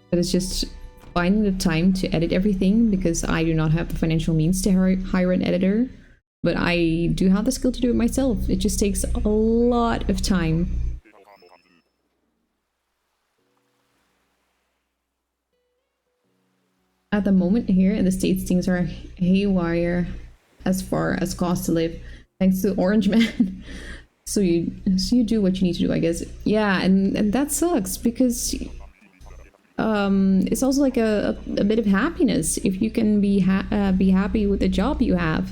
S1: but it's just finding the time to edit everything because I do not have the financial means to hire an editor, but I do have the skill to do it myself. It just takes a lot of time. At the moment here in the States, things are haywire as far as cost to live, thanks to Orange Man. So you do what you need to do, I guess. Yeah, and that sucks because it's also like a bit of happiness if you can be happy with the job you have.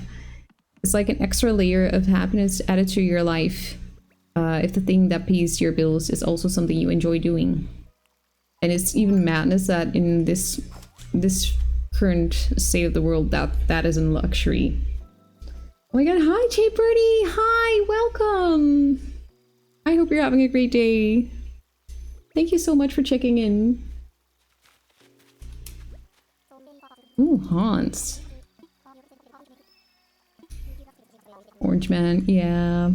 S1: It's like an extra layer of happiness added to your life. If the thing that pays your bills is also something you enjoy doing. And it's even madness that in this current state of the world that is a luxury. Oh my god, hi Jay Birdie! Hi, welcome! I hope you're having a great day. Thank you so much for checking in. Ooh, Hans. Orange Man, yeah.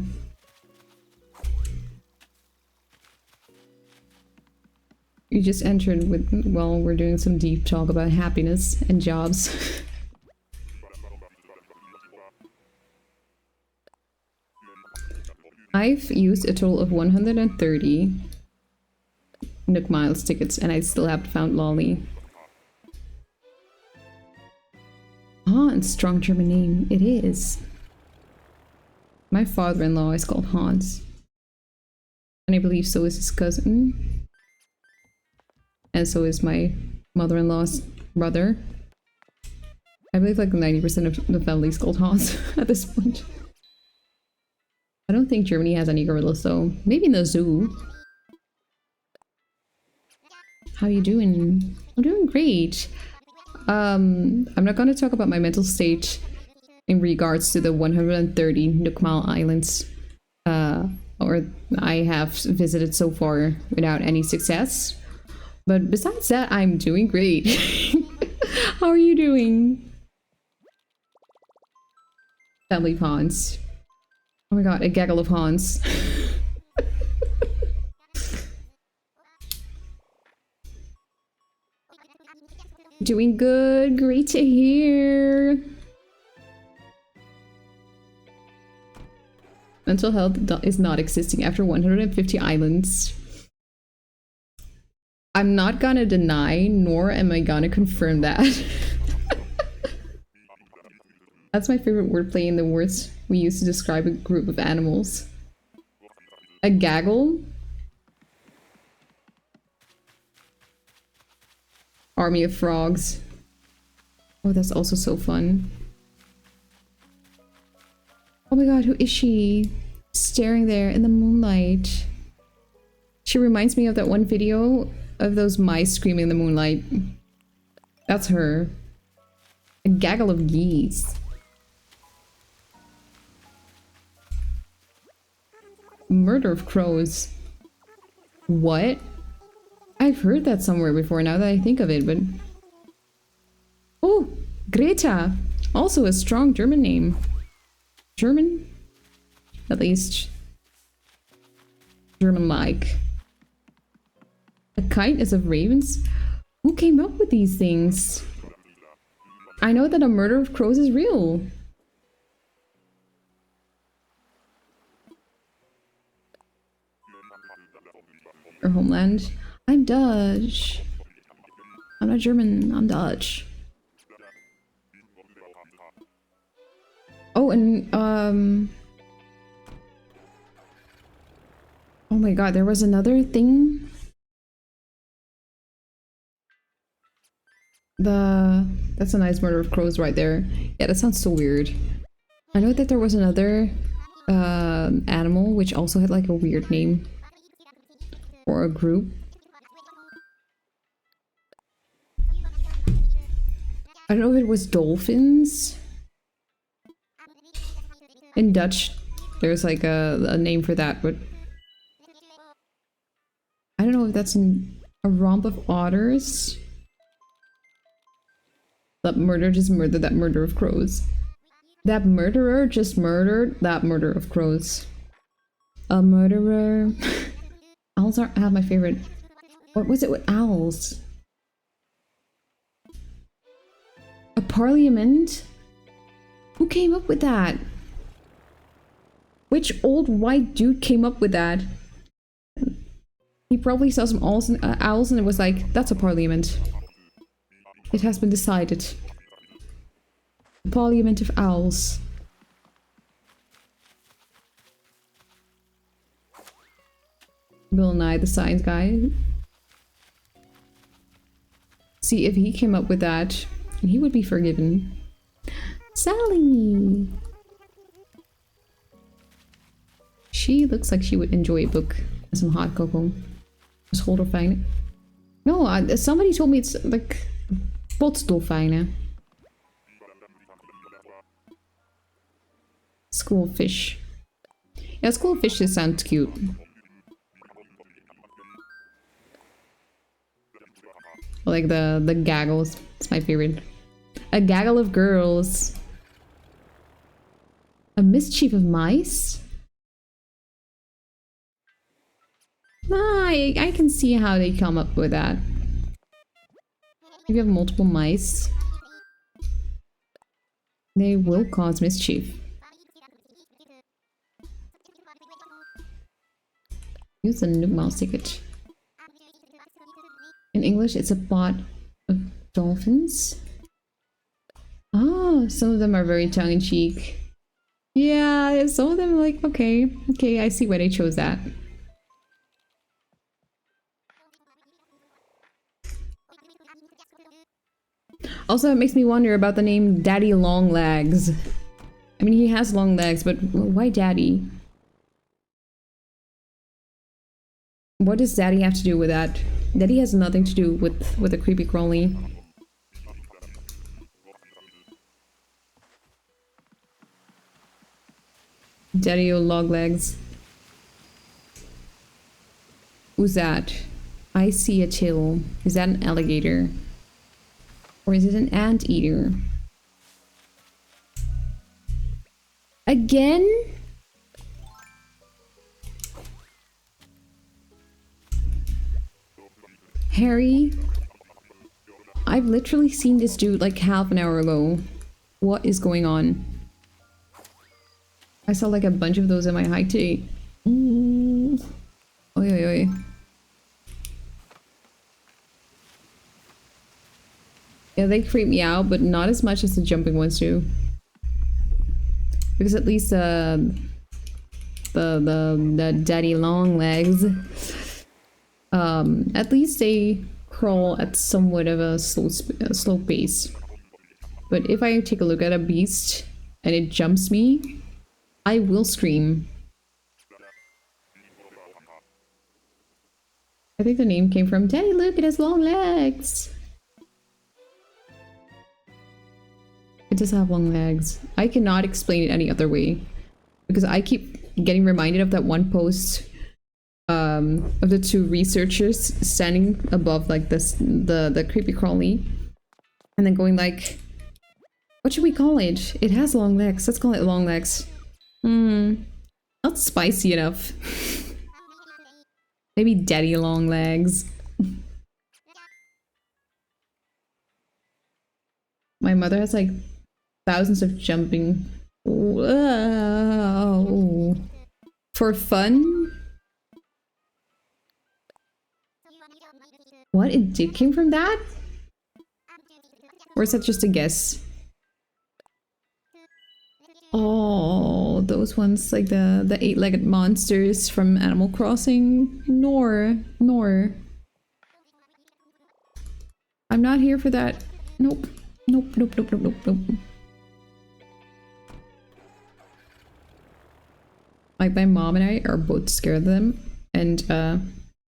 S1: You just entered with, well, we're doing some deep talk about happiness and jobs. I've used a total of 130 Nook Miles tickets and I still haven't found Lolly. Hans, strong German name. It is. My father-in-law is called Hans. And I believe so is his cousin. And so is my mother-in-law's brother. I believe like 90% of the family is called Hans at this point. I don't think Germany has any gorillas though. Maybe in the zoo. How you doing? I'm doing great. I'm not gonna talk about my mental state in regards to the 130 Nook Mile Islands or I have visited so far without any success. But besides that, I'm doing great. How are you doing? Family Hans. Oh my god, a gaggle of Hans. Doing good, great to hear. Mental health is not existing after 150 islands. I'm not gonna deny, nor am I gonna confirm that. That's my favorite wordplay in the words we use to describe a group of animals. A gaggle? Army of frogs. Oh, that's also so fun. Oh my god, who is she? Staring there in the moonlight. She reminds me of that one video of those mice screaming in the moonlight. That's her. A gaggle of geese. Murder of crows. What? I've heard that somewhere before now that I think of it, but... Oh! Greta! Also a strong German name. German? At least. German-like. A kite is of ravens? Who came up with these things? I know that a murder of crows is real. Or homeland. I'm Dutch. I'm not German, I'm Dutch. Oh, and oh my god, there was another thing. That's a nice murder of crows right there. Yeah, that sounds so weird. I know that there was another animal which also had like a weird name. Or a group. I don't know if it was dolphins. In Dutch, there's like a name for that, but I don't know if that's a romp of otters. That murderer just murdered that murder of crows. That murderer just murdered that murder of crows. A murderer. Owls are my favorite. What was it with owls? A parliament? Who came up with that? Which old white dude came up with that? He probably saw some owls and it was like, that's a parliament. It has been decided. Parliament of owls. Bill Nye, the science guy. See, if he came up with that, he would be forgiven. Sally! She looks like she would enjoy a book and some hot cocoa. Schooldelfijnen. No, somebody told me it's like potsdolfijnen. Schoolfish. Yeah, schoolfish just sounds cute. Like the gaggles. It's my favorite. A gaggle of girls. A mischief of mice? I can see how they come up with that. If you have multiple mice, they will cause mischief. Use the new mouse ticket. In English, it's a pod of dolphins. Oh, some of them are very tongue-in-cheek. Yeah, some of them are like, okay, I see why they chose that. Also, it makes me wonder about the name Daddy Longlegs. I mean, he has long legs, but why Daddy? What does Daddy have to do with that? Daddy has nothing to do with a creepy crawly. Daddy Longlegs. Who's that? I see a till. Is that an alligator? Or is it an anteater? Again? Harry? I've literally seen this dude like half an hour ago. What is going on? I saw like a bunch of those in my hike today. Oi, oi, oi. Yeah, they creep me out, but not as much as the jumping ones do. Because at least the daddy long legs, at least they crawl at somewhat of a slow pace. But if I take a look at a beast and it jumps me, I will scream. I think the name came from Daddy, look at his long legs. It does have long legs. I cannot explain it any other way. Because I keep getting reminded of that one post of the two researchers standing above like this the creepy crawly. And then going like, what should we call it? It has long legs. Let's call it long legs. Not spicy enough. Maybe daddy long legs. My mother has like thousands of jumping. Whoa. For fun? What? It did came from that? Or is that just a guess? Oh, those ones like the eight-legged monsters from Animal Crossing. Nor. I'm not here for that. Nope. Nope. Like my mom and I are both scared of them, and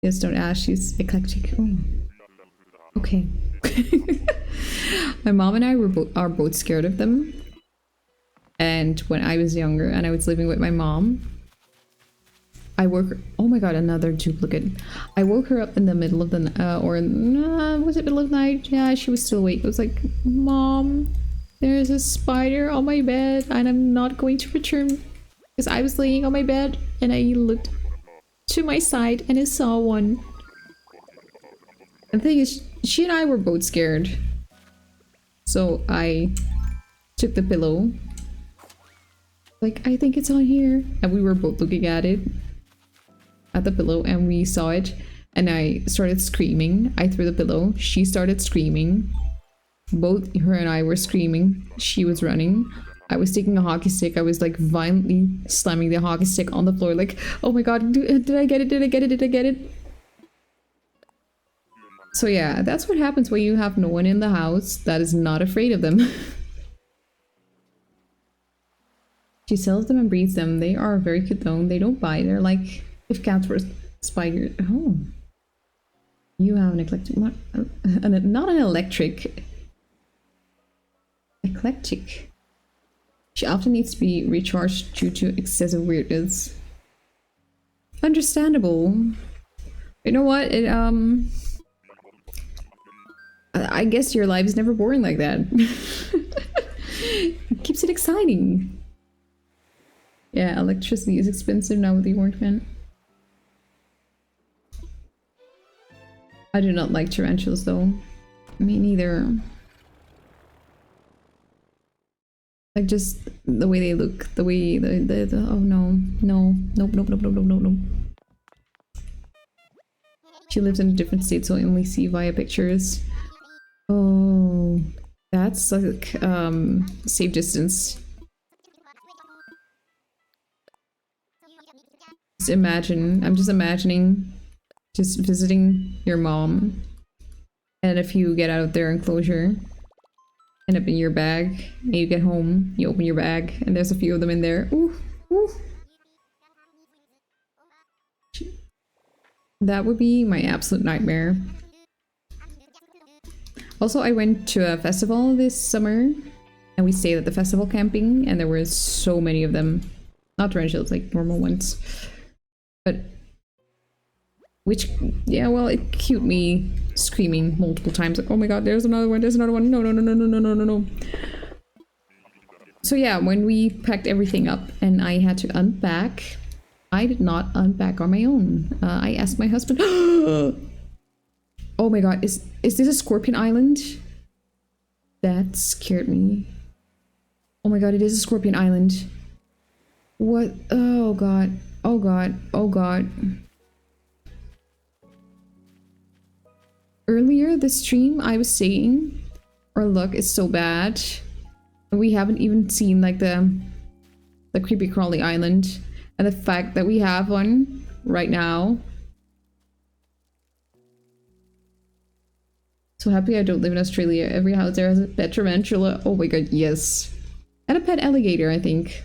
S1: yes, don't ask. She's eclectic. Oh. Okay. My mom and I are both scared of them. And when I was younger and I was living with my mom, I woke her, oh my god, another duplicate. I woke her up in the middle of the was it middle of the night? Yeah, she was still awake. I was like, Mom, there's a spider on my bed and I'm not going to return. Because I was laying on my bed and I looked to my side and I saw one. The thing is, she and I were both scared. So I took the pillow. Like, I think it's on here. And we were both looking at it. At the pillow, and we saw it. And I started screaming. I threw the pillow. She started screaming. Both her and I were screaming. She was running. I was taking a hockey stick. I was like violently slamming the hockey stick on the floor. Like, oh my god, did I get it? Did I get it? Did I get it? So yeah, that's what happens when you have no one in the house that is not afraid of them. She sells them and breeds them. They are very cute though. They don't bite. They're like if cats were spiders. Oh. You have an eclectic... Not an electric. Eclectic. She often needs to be recharged due to excessive weirdness. Understandable. You know what? I guess your life is never boring like that. It keeps it exciting. Yeah, electricity is expensive now with the orange man. I do not like tarantulas though. Me neither. Like just the way they look, the way the oh no, no, nope, nope, nope, nope, nope, nope, nope. She lives in a different state, so I only see via pictures. Oh, that's like safe distance. Just imagine. I'm just imagining just visiting your mom, and if you get out of their enclosure, end up in your bag, and you get home, you open your bag, and there's a few of them in there. Ooh, ooh. That would be my absolute nightmare. Also, I went to a festival this summer, and we stayed at the festival camping, and there were so many of them. Not tarantulas, like normal ones. But... which, yeah, well, it cued me screaming multiple times, like, oh my god, there's another one, no, no, no, no, no, no, no, no, no. So yeah, when we packed everything up and I had to unpack, I did not unpack on my own. I asked my husband, oh my god, is this a scorpion island? That scared me. Oh my god, it is a scorpion island. What? Oh god, oh god, oh god. Earlier this stream I was saying our luck is so bad. We haven't even seen like the creepy crawly island, and the fact that we have one right now. So happy I don't live in Australia. Every house there has a pet tarantula. Oh my god, yes. And a pet alligator, I think.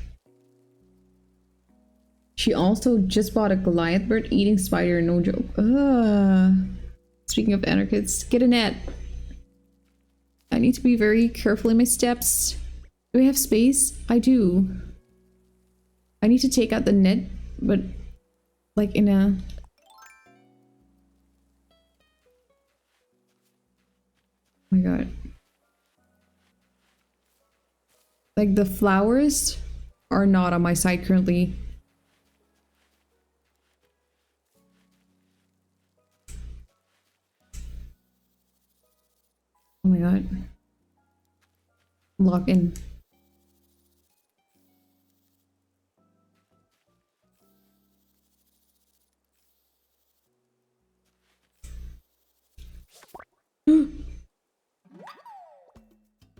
S1: She also just bought a Goliath bird eating spider, no joke. Speaking of anarchists, get a net. I need to be very careful in my steps. Do I have space? I do. I need to take out the net, but like in a... oh my god. Like the flowers are not on my side currently. Oh my god. Lock in.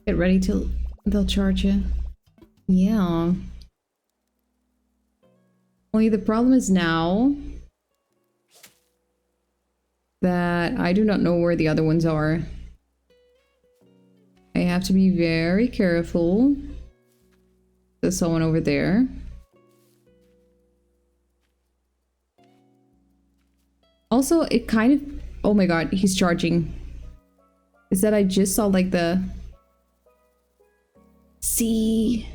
S1: Get ready till they'll charge you. Yeah. Only the problem is now that I do not know where the other ones are. I have to be very careful. There's someone over there. Also, it kind of... oh my god, he's charging. Is that I just saw like the... see...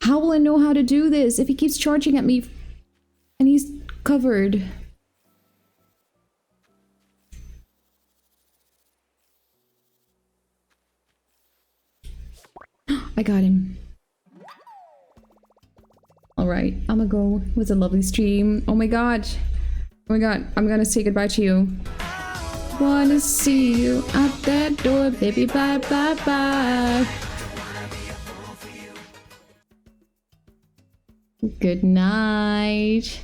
S1: how will I know how to do this if he keeps charging at me and he's covered? I got him. Alright, I'm gonna go with a lovely stream. Oh my god. Oh my god, I'm gonna say goodbye to you. Wanna see you at that door, baby, bye bye bye. Good night.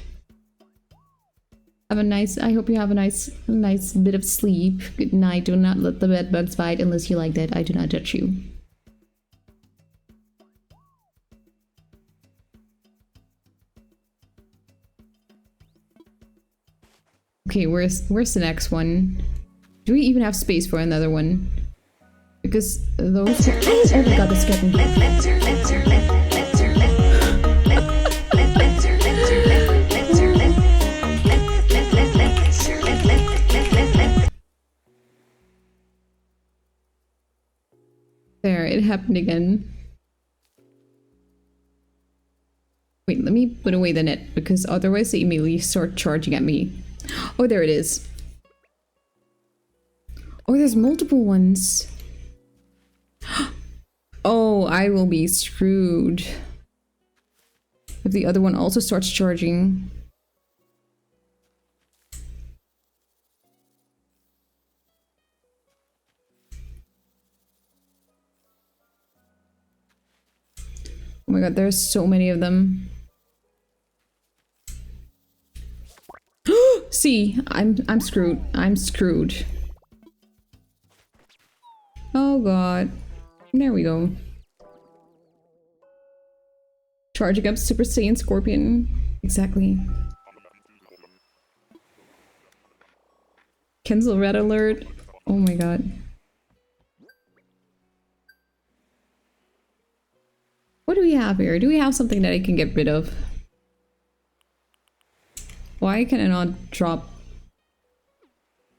S1: Have a nice... I hope you have a nice bit of sleep. Good night. Do not let the bed bugs bite unless you like that. I do not judge you. Okay, where's the next one? Do we even have space for another one? Because those... Oh my god, that's getting... There, it happened again. Wait, let me put away the net, because otherwise they immediately start charging at me. Oh, there it is. Oh, there's multiple ones. Oh, I will be screwed. If the other one also starts charging. Oh my god, there's so many of them. See, I'm screwed. I'm screwed. Oh god. There we go. Charging up Super Saiyan Scorpion. Exactly. Cancel red alert. Oh my god. What do we have here? Do we have something that I can get rid of? Why can I not drop?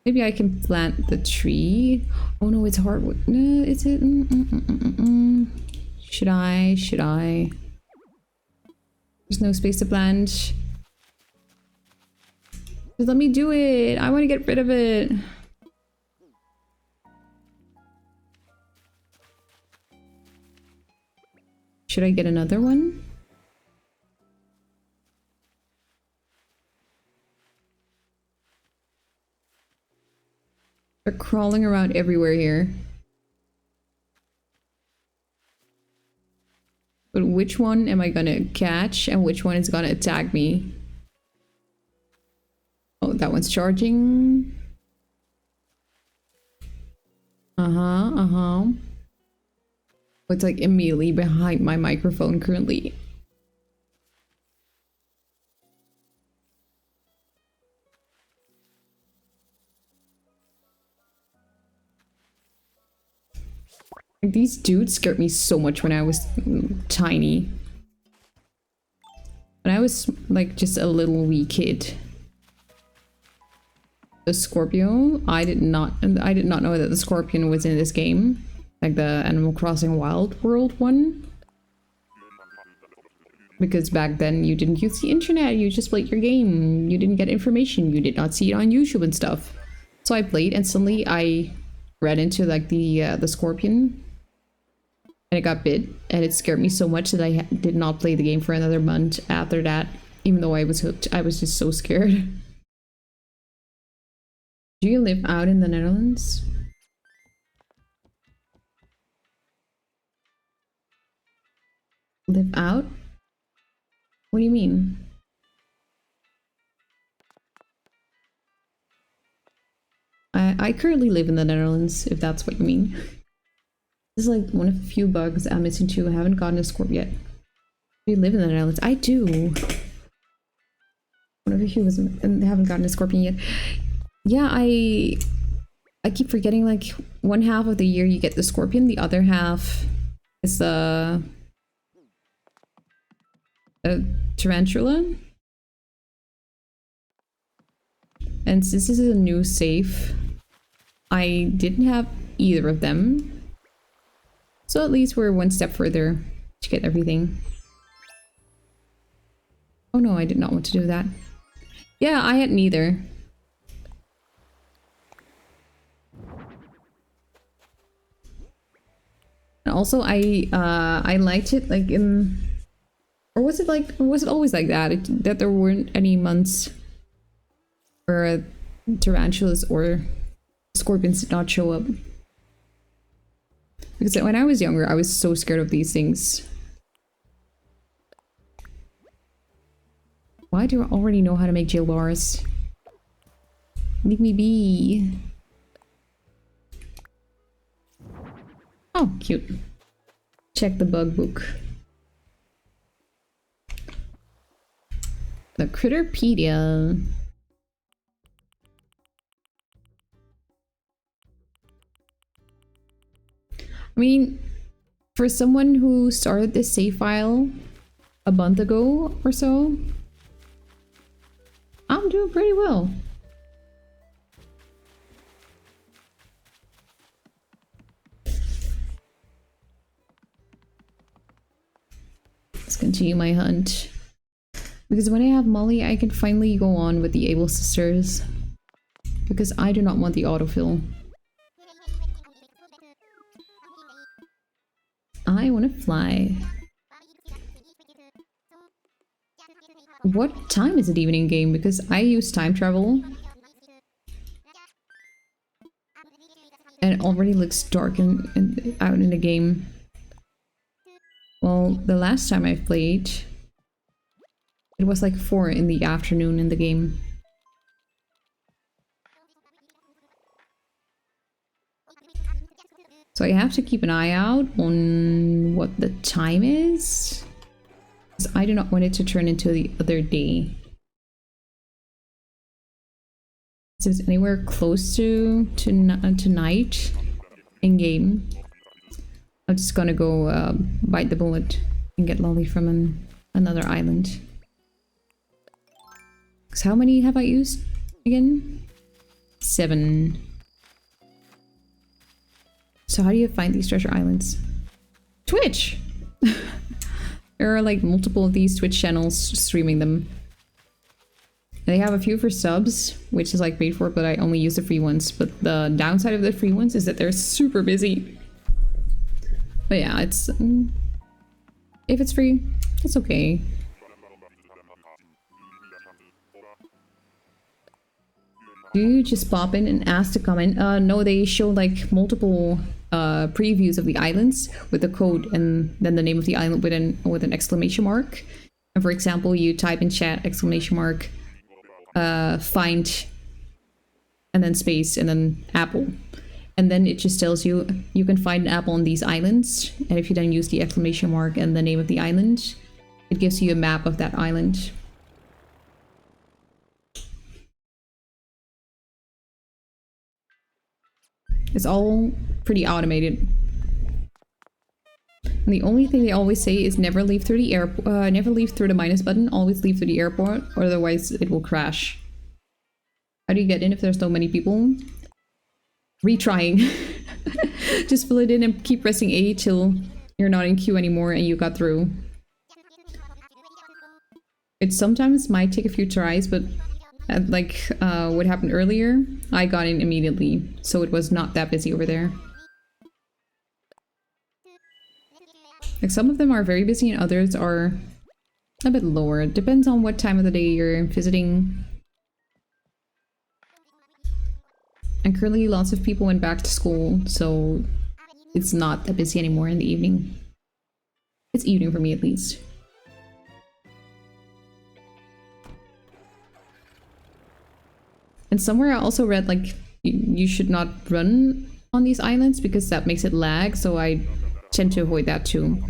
S1: Maybe I can plant the tree. Oh no, it's hardwood. No, is it? Should I? Should I? There's no space to plant. Just let me do it. I want to get rid of it. Should I get another one? They're crawling around everywhere here. But which one am I gonna catch and which one is gonna attack me? Oh, that one's charging. Uh-huh. It's like immediately behind my microphone currently. These dudes scared me so much when I was tiny. When I was like just a little wee kid. The Scorpio, I did not know that the Scorpion was in this game. Like the Animal Crossing Wild World one. Because back then you didn't use the internet, you just played your game. You didn't get information, you did not see it on YouTube and stuff. So I played and suddenly I ran into like the Scorpion. And it got bit, and it scared me so much that I did not play the game for another month after that. Even though I was hooked, I was just so scared. Do you live out in the Netherlands? Live out? What do you mean? I currently live in the Netherlands, if that's what you mean. This is like one of the few bugs I'm missing too. I haven't gotten a Scorp yet. Do you live in the Netherlands? I do. One of the few and haven't gotten a Scorpion yet. Yeah, I keep forgetting like one half of the year you get the Scorpion, the other half is the Tarantula. And since this is a new save, I didn't have either of them. So at least we're one step further to get everything. Oh no, I did not want to do that. Yeah, I had neither. And also I liked it like in, or was it always like that? That there weren't any months where tarantulas or scorpions did not show up. Because when I was younger, I was so scared of these things. Why do I already know how to make jail bars? Leave me be. Oh, cute. Check the bug book. The Critterpedia. I mean, for someone who started this save file a month ago or so, I'm doing pretty well. Let's continue my hunt. Because when I have Molly, I can finally go on with the Able Sisters. Because I do not want the autofill. I want to fly. What time is it even in game? Because I use time travel. And it already looks dark out in the game. Well, the last time I played, it was like 4 in the afternoon in the game. So I have to keep an eye out on what the time is, because I do not want it to turn into the other day. If it's anywhere close to night in game, I'm just gonna go bite the bullet and get Lolly from another island. Because how many have I used again? 7. So how do you find these treasure islands? Twitch! There are like multiple of these Twitch channels streaming them. They have a few for subs, which is like paid for, but I only use the free ones. But the downside of the free ones is that they're super busy. But yeah, it's... if it's free, it's okay. Do you just pop in and ask to comment? No, they show like multiple previews of the islands with the code and then the name of the island with an exclamation mark. And for example, you type in chat exclamation mark find and then space and then apple. And then it just tells you you can find an apple on these islands. And if you then use the exclamation mark and the name of the island, it gives you a map of that island. It's all pretty automated. And the only thing they always say is never leave through the airport, never leave through the minus button, always leave through the airport, or otherwise it will crash. How do you get in if there's so many people? Retrying. Just fill it in and keep pressing A till you're not in queue anymore and you got through. It sometimes might take a few tries, but like what happened earlier, I got in immediately, so it was not that busy over there. Like some of them are very busy and others are a bit lower. It depends on what time of the day you're visiting. And currently lots of people went back to school, so it's not that busy anymore in the evening. It's evening for me at least. And somewhere I also read like you should not run on these islands because that makes it lag, so I tend to avoid that too.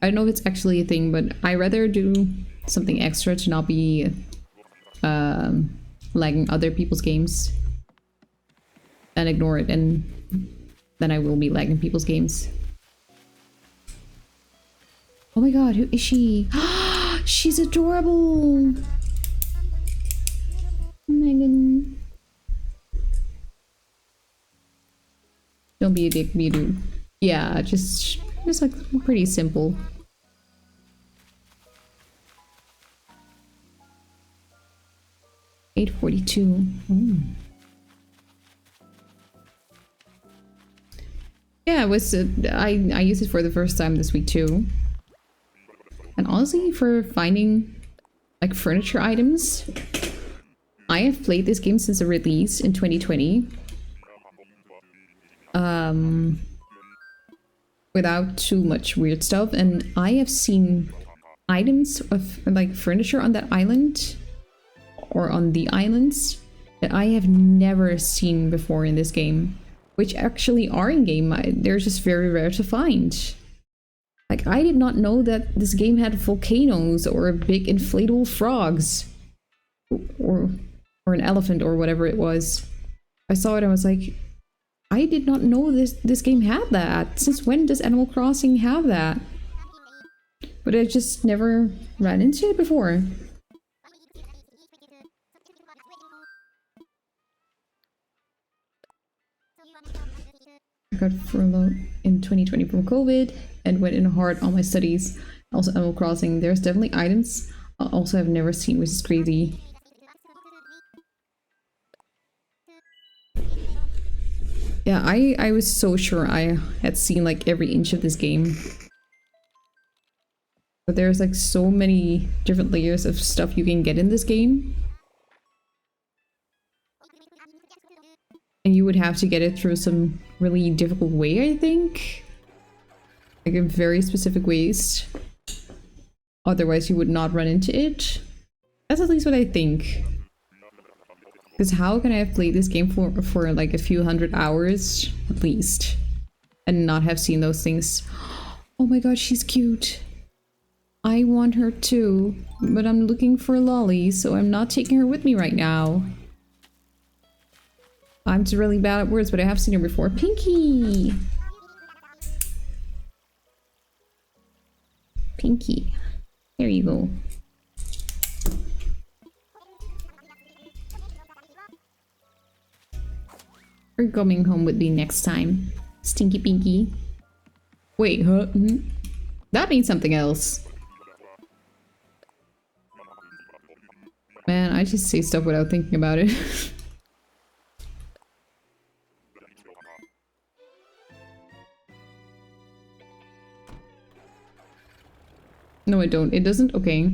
S1: I don't know if it's actually a thing, but I rather do something extra to not be lagging other people's games and ignore it, and then I will be lagging people's games. Oh my god, who is she? She's adorable! Megan. Don't be a dick, be a dude. Yeah, just like pretty simple. $8.42. Yeah, it was. I used it for the first time this week too. And honestly, for finding like furniture items, I have played this game since the release in 2020. Without too much weird stuff, and I have seen items of like furniture on that island or on the islands that I have never seen before in this game, which actually are in game. They're just very rare to find. Like, I did not know that this game had volcanoes or big inflatable frogs or an elephant or whatever it was. I saw it and I was like, I did not know this game had that. Since when does Animal Crossing have that? But I just never ran into it before. I got furloughed in 2020 from COVID and went in hard on my studies. Also Animal Crossing. There's definitely items I also have never seen, which is crazy. Yeah, I was so sure I had seen like every inch of this game. But there's like so many different layers of stuff you can get in this game. And you would have to get it through some really difficult way, I think. Like in very specific ways. Otherwise you would not run into it. That's at least what I think. Because how can I have played this game for like a few hundred hours, at least, and not have seen those things? Oh my god, she's cute. I want her too, but I'm looking for Lolly, so I'm not taking her with me right now. I'm just really bad at words, but I have seen her before. Pinky! Pinky. There you go. You're coming home with me next time. Stinky Pinky. Wait, huh? That means something else. Man, I just say stuff without thinking about it. No, I don't. It doesn't? Okay.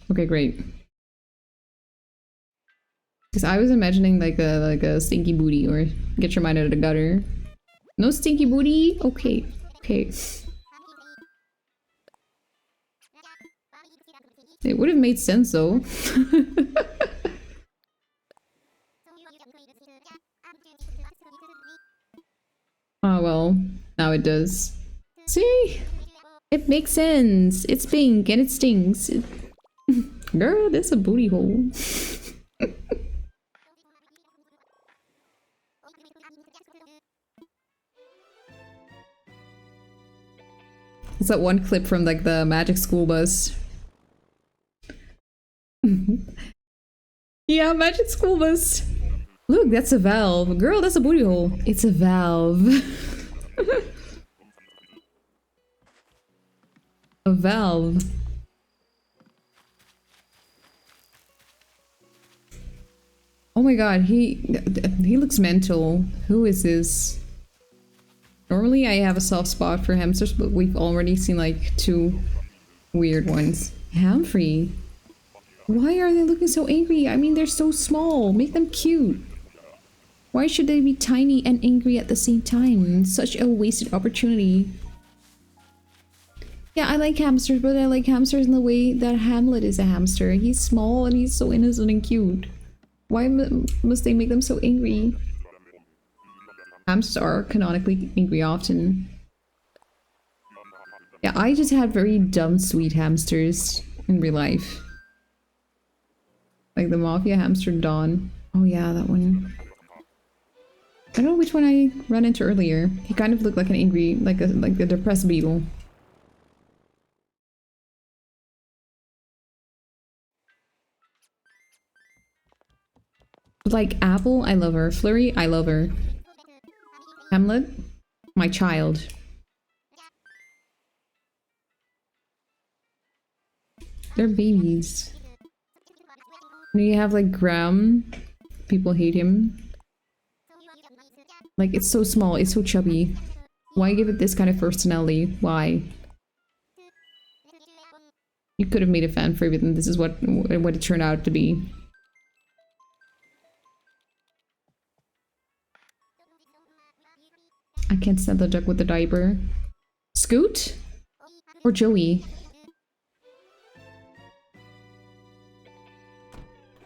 S1: Okay, great. Because I was imagining like a stinky booty or get your mind out of the gutter. No stinky booty? Okay. Okay. It would have made sense though. Oh well, now it does. See? It makes sense. It's pink and it stings. Girl, that's a booty hole. It's that one clip from like the Magic School Bus. Yeah, Magic School Bus. Look, that's a valve. Girl, that's a booty hole. It's a valve. A valve. Oh my god, he looks mental. Who is this? Normally I have a soft spot for hamsters, but we've already seen like 2 weird ones. Humphrey. Why are they looking so angry? I mean, they're so small. Make them cute. Why should they be tiny and angry at the same time? Such a wasted opportunity. Yeah, I like hamsters, but I like hamsters in the way that Hamlet is a hamster. He's small and he's so innocent and cute. Why must they make them so angry? Hamsters are canonically angry often. Yeah, I just had very dumb, sweet hamsters in real life. Like the Mafia hamster Dawn. Oh yeah, that one. I don't know which one I ran into earlier. He kind of looked like an angry, like a depressed beetle. Like Apple, I love her. Flurry, I love her. Hamlet, my child. They're babies. And you have like Graham. People hate him. Like, it's so small, it's so chubby. Why give it this kind of personality? Why? You could have made a fan favorite and this is what it turned out to be. I can't stand the duck with the diaper. Scoot? Or Joey?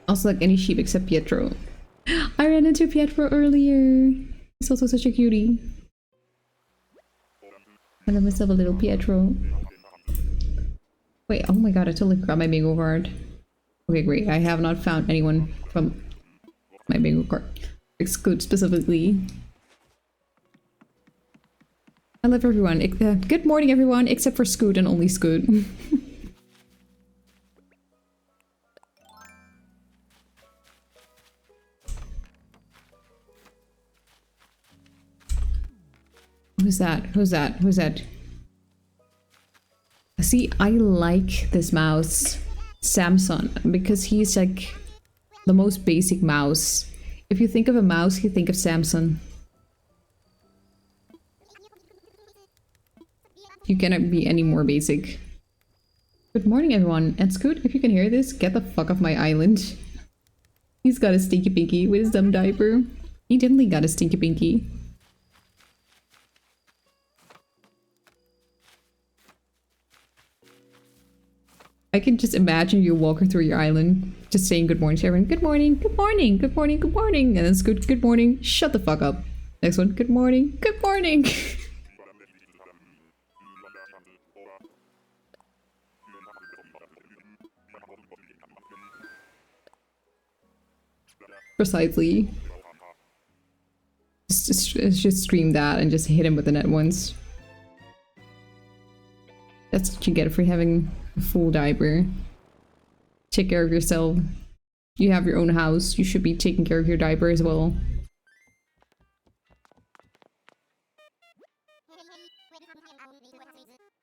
S1: Also like any sheep except Pietro. I ran into Pietro earlier. He's also such a cutie. I love myself a little Pietro. Wait, oh my god, I totally forgot my bingo card. Okay, great. I have not found anyone from my bingo card. Scoot specifically. I love everyone. Good morning, everyone, except for Scoot and only Scoot. Who's that? Who's that? Who's that? See, I like this mouse, Samson, because he's like the most basic mouse. If you think of a mouse, you think of Samson. You cannot be any more basic. Good morning, everyone. And Scoot, if you can hear this, get the fuck off my island. He's got a stinky pinky with his dumb diaper. He definitely got a stinky pinky. I can just imagine you walking through your island, just saying good morning to everyone. Good morning, good morning, good morning, good morning. And then Scoot, good morning, shut the fuck up. Next one, good morning, good morning. Precisely. Just stream that and just hit him with the net once. That's what you get for having a full diaper. Take care of yourself. You have your own house. You should be taking care of your diaper as well.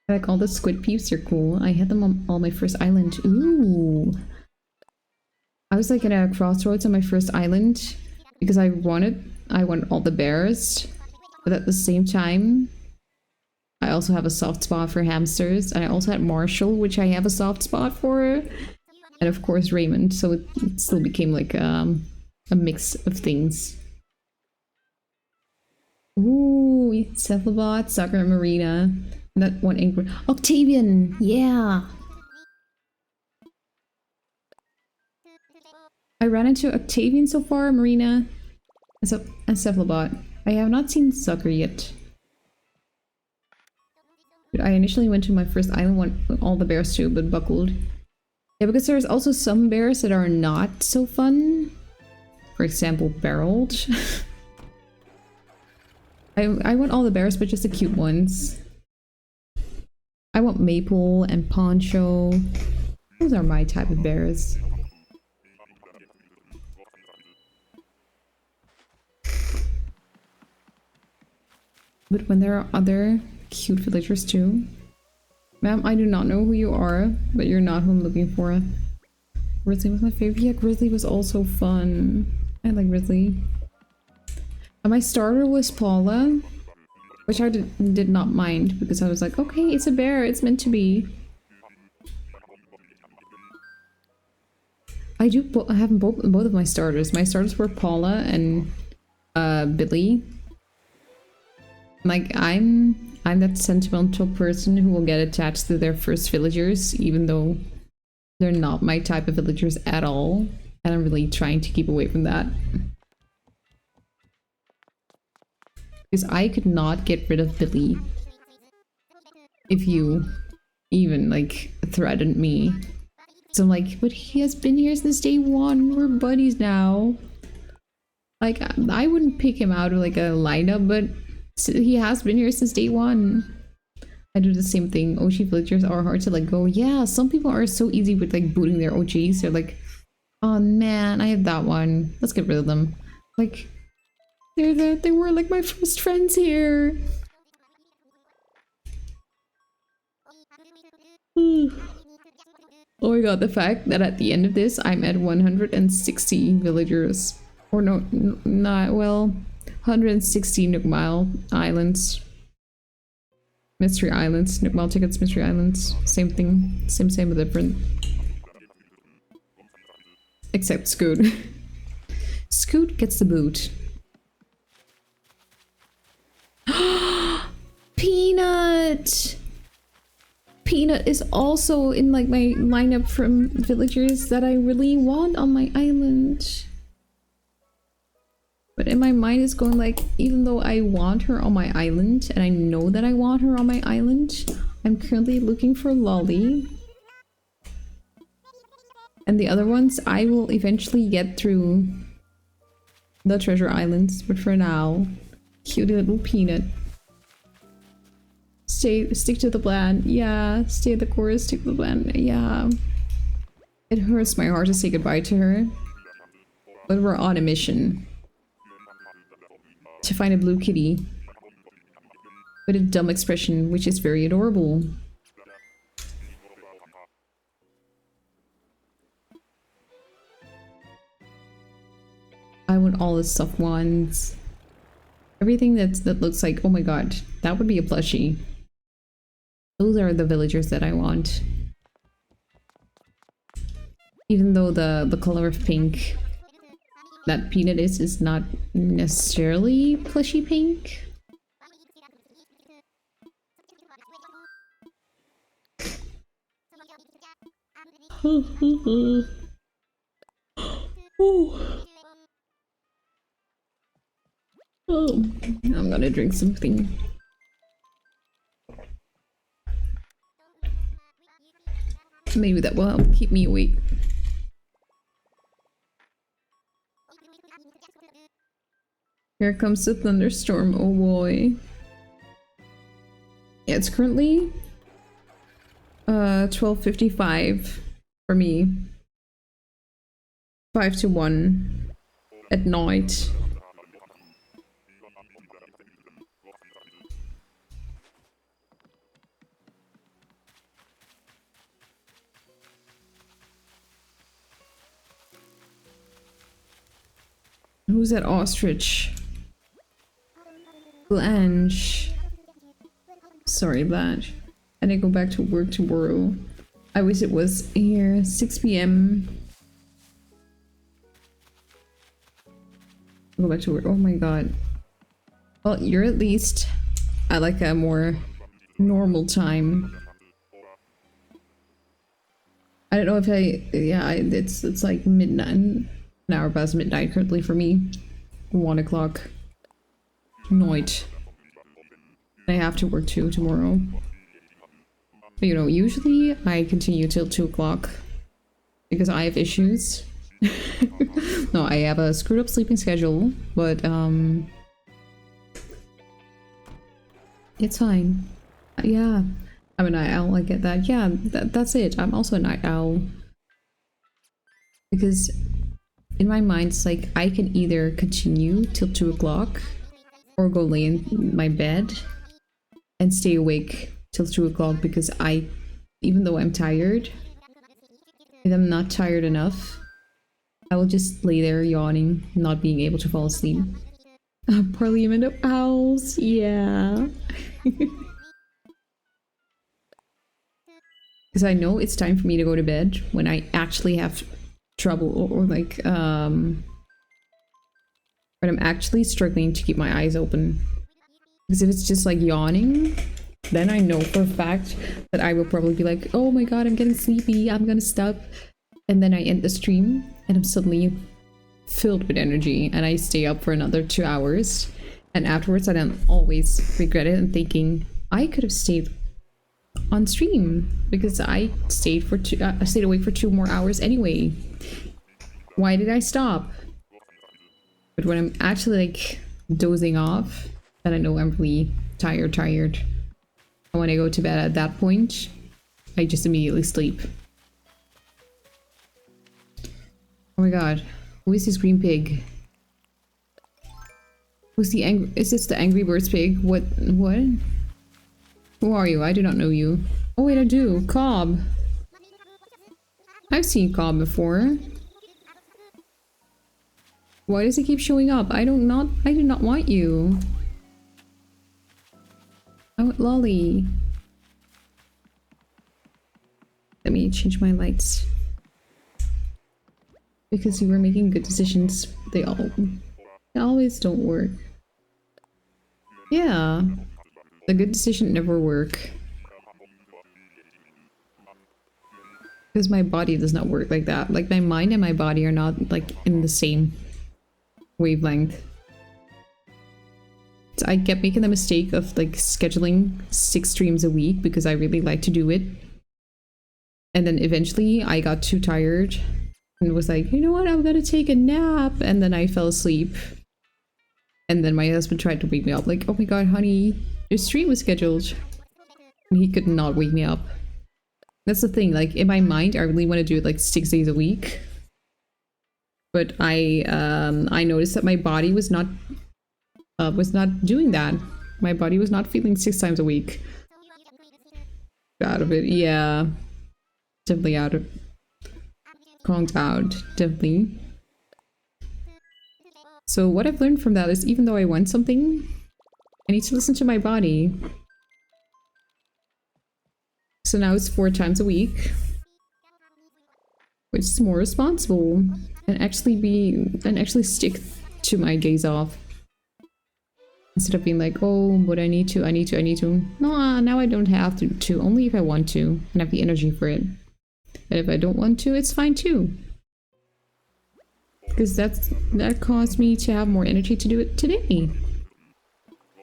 S1: I call the squid peeps. They're cool. I had them on my first island. Ooh. I was like in a crossroads on my first island because I want all the bears, but at the same time I also have a soft spot for hamsters, and I also had Marshall, which I have a soft spot for, and of course Raymond, so it still became like a mix of things. Ooh, Cephalobot, Soccer, and Marina. That one angry Octavian, yeah. I ran into Octavian so far, Marina, and Cephalobot. I have not seen Sucker yet. I initially went to my first island when all the bears too, but buckled. Yeah, because there's also some bears that are not so fun. For example, Barreled. I want all the bears, but just the cute ones. I want Maple and Poncho. Those are my type of bears. But when there are other cute villagers too. Ma'am, I do not know who you are, but you're not who I'm looking for. Grizzly was my favorite. Yeah, Grizzly was also fun. I like Grizzly. And my starter was Paula, which I did not mind because I was like, okay, it's a bear, it's meant to be. I have both of my starters. My starters were Paula and Billy. Like, I'm that sentimental person who will get attached to their first villagers, even though they're not my type of villagers at all. And I'm really trying to keep away from that. Because I could not get rid of Billy if you even, like, threatened me. So I'm like, but he has been here since day one. We're buddies now. Like, I wouldn't pick him out of, like, a lineup, but he has been here since day one. I do the same thing. OG villagers are hard to let go. Yeah, some people are so easy with, like, booting their OGs. They're like, oh man, I have that one. Let's get rid of them. Like, they were like my first friends here. Oh my god, the fact that at the end of this I'm at 160 villagers. Or no, not, well, 160 Nook Mile Islands. Mystery Islands. Nook Mile tickets, Mystery Islands. Same thing. Same but different. Except Scoot. Scoot gets the boot. Peanut! Peanut is also in like my lineup from villagers that I really want on my island. But in my mind it's going like, even though I want her on my island, and I know that I want her on my island, I'm currently looking for Lolly. And the other ones I will eventually get through the treasure islands, but for now, cute little Peanut. stick to the plan. Yeah, stay the course, stick to the plan. Yeah. It hurts my heart to say goodbye to her. But we're on a mission. To find a blue kitty. With a dumb expression, which is very adorable. I want all the soft ones. Everything that looks like, oh my god, that would be a plushie. Those are the villagers that I want. Even though the color of pink that Peanut is not necessarily plushy pink. Oh, I'm gonna drink something. Maybe that will help keep me awake. Here comes the thunderstorm, oh boy. Yeah, it's currently 12:55 for me. 5 to 1 at night. Who's that ostrich? Blanche. Sorry, Blanche. And I go back to work tomorrow. I wish it was here, 6 p.m. Go back to work. Oh my god. Well, you're at least at like a more normal time. I don't know if it's like midnight. An hour past midnight currently for me. 1 o'clock. Night. I have to work too tomorrow. But you know, usually I continue till 2 o'clock. Because I have issues. No, I have a screwed up sleeping schedule, but it's fine. Yeah. I'm a night owl, I get that. Yeah, that's it. I'm also a night owl. Because in my mind, it's like I can either continue till 2 o'clock or go lay in my bed and stay awake till 2 o'clock because even though I'm tired, if I'm not tired enough, I will just lay there yawning, not being able to fall asleep. Parliament of Owls, yeah. Because I know it's time for me to go to bed when I actually have trouble or like when I'm actually struggling to keep my eyes open. Because if it's just like yawning, then I know for a fact that I will probably be like, oh my god, I'm getting sleepy, I'm gonna stop. And then I end the stream and I'm suddenly filled with energy and I stay up for another 2 hours. And afterwards I then always regret it and thinking I could have stayed on stream because I stayed awake for 2 more hours anyway. Why did I stop? But when I'm actually like dozing off, then I know I'm really tired. And when I go to bed at that point, I just immediately sleep. Oh my god, who is this green pig? Who's the angry? Is this the Angry Birds pig? What? Who are you? I do not know you. Oh wait, I do. Cobb. I've seen Cobb before. Why does he keep showing up? I do not want you. I want Lolly. Let me change my lights. Because you were making good decisions. They always don't work. Yeah. The good decision never work. Because my body does not work like that. Like my mind and my body are not like in the same wavelength. So I kept making the mistake of like scheduling 6 streams a week because I really like to do it. And then eventually I got too tired and was like, you know what, I'm gonna take a nap. And then I fell asleep. And then my husband tried to wake me up like, oh my god, honey, your stream was scheduled. And he could not wake me up. That's the thing, like in my mind I really want to do it like 6 days a week. But I noticed that my body was not doing that. My body was not feeling 6 times a week. Out of it, yeah. Definitely out of conked out, definitely. So what I've learned from that is even though I want something, I need to listen to my body. So now it's 4 times a week, which is more responsible and actually stick to my days off. Instead of being like, oh, but I need to. No, now I don't have to, only if I want to and have the energy for it. And if I don't want to, it's fine too. Because that caused me to have more energy to do it today.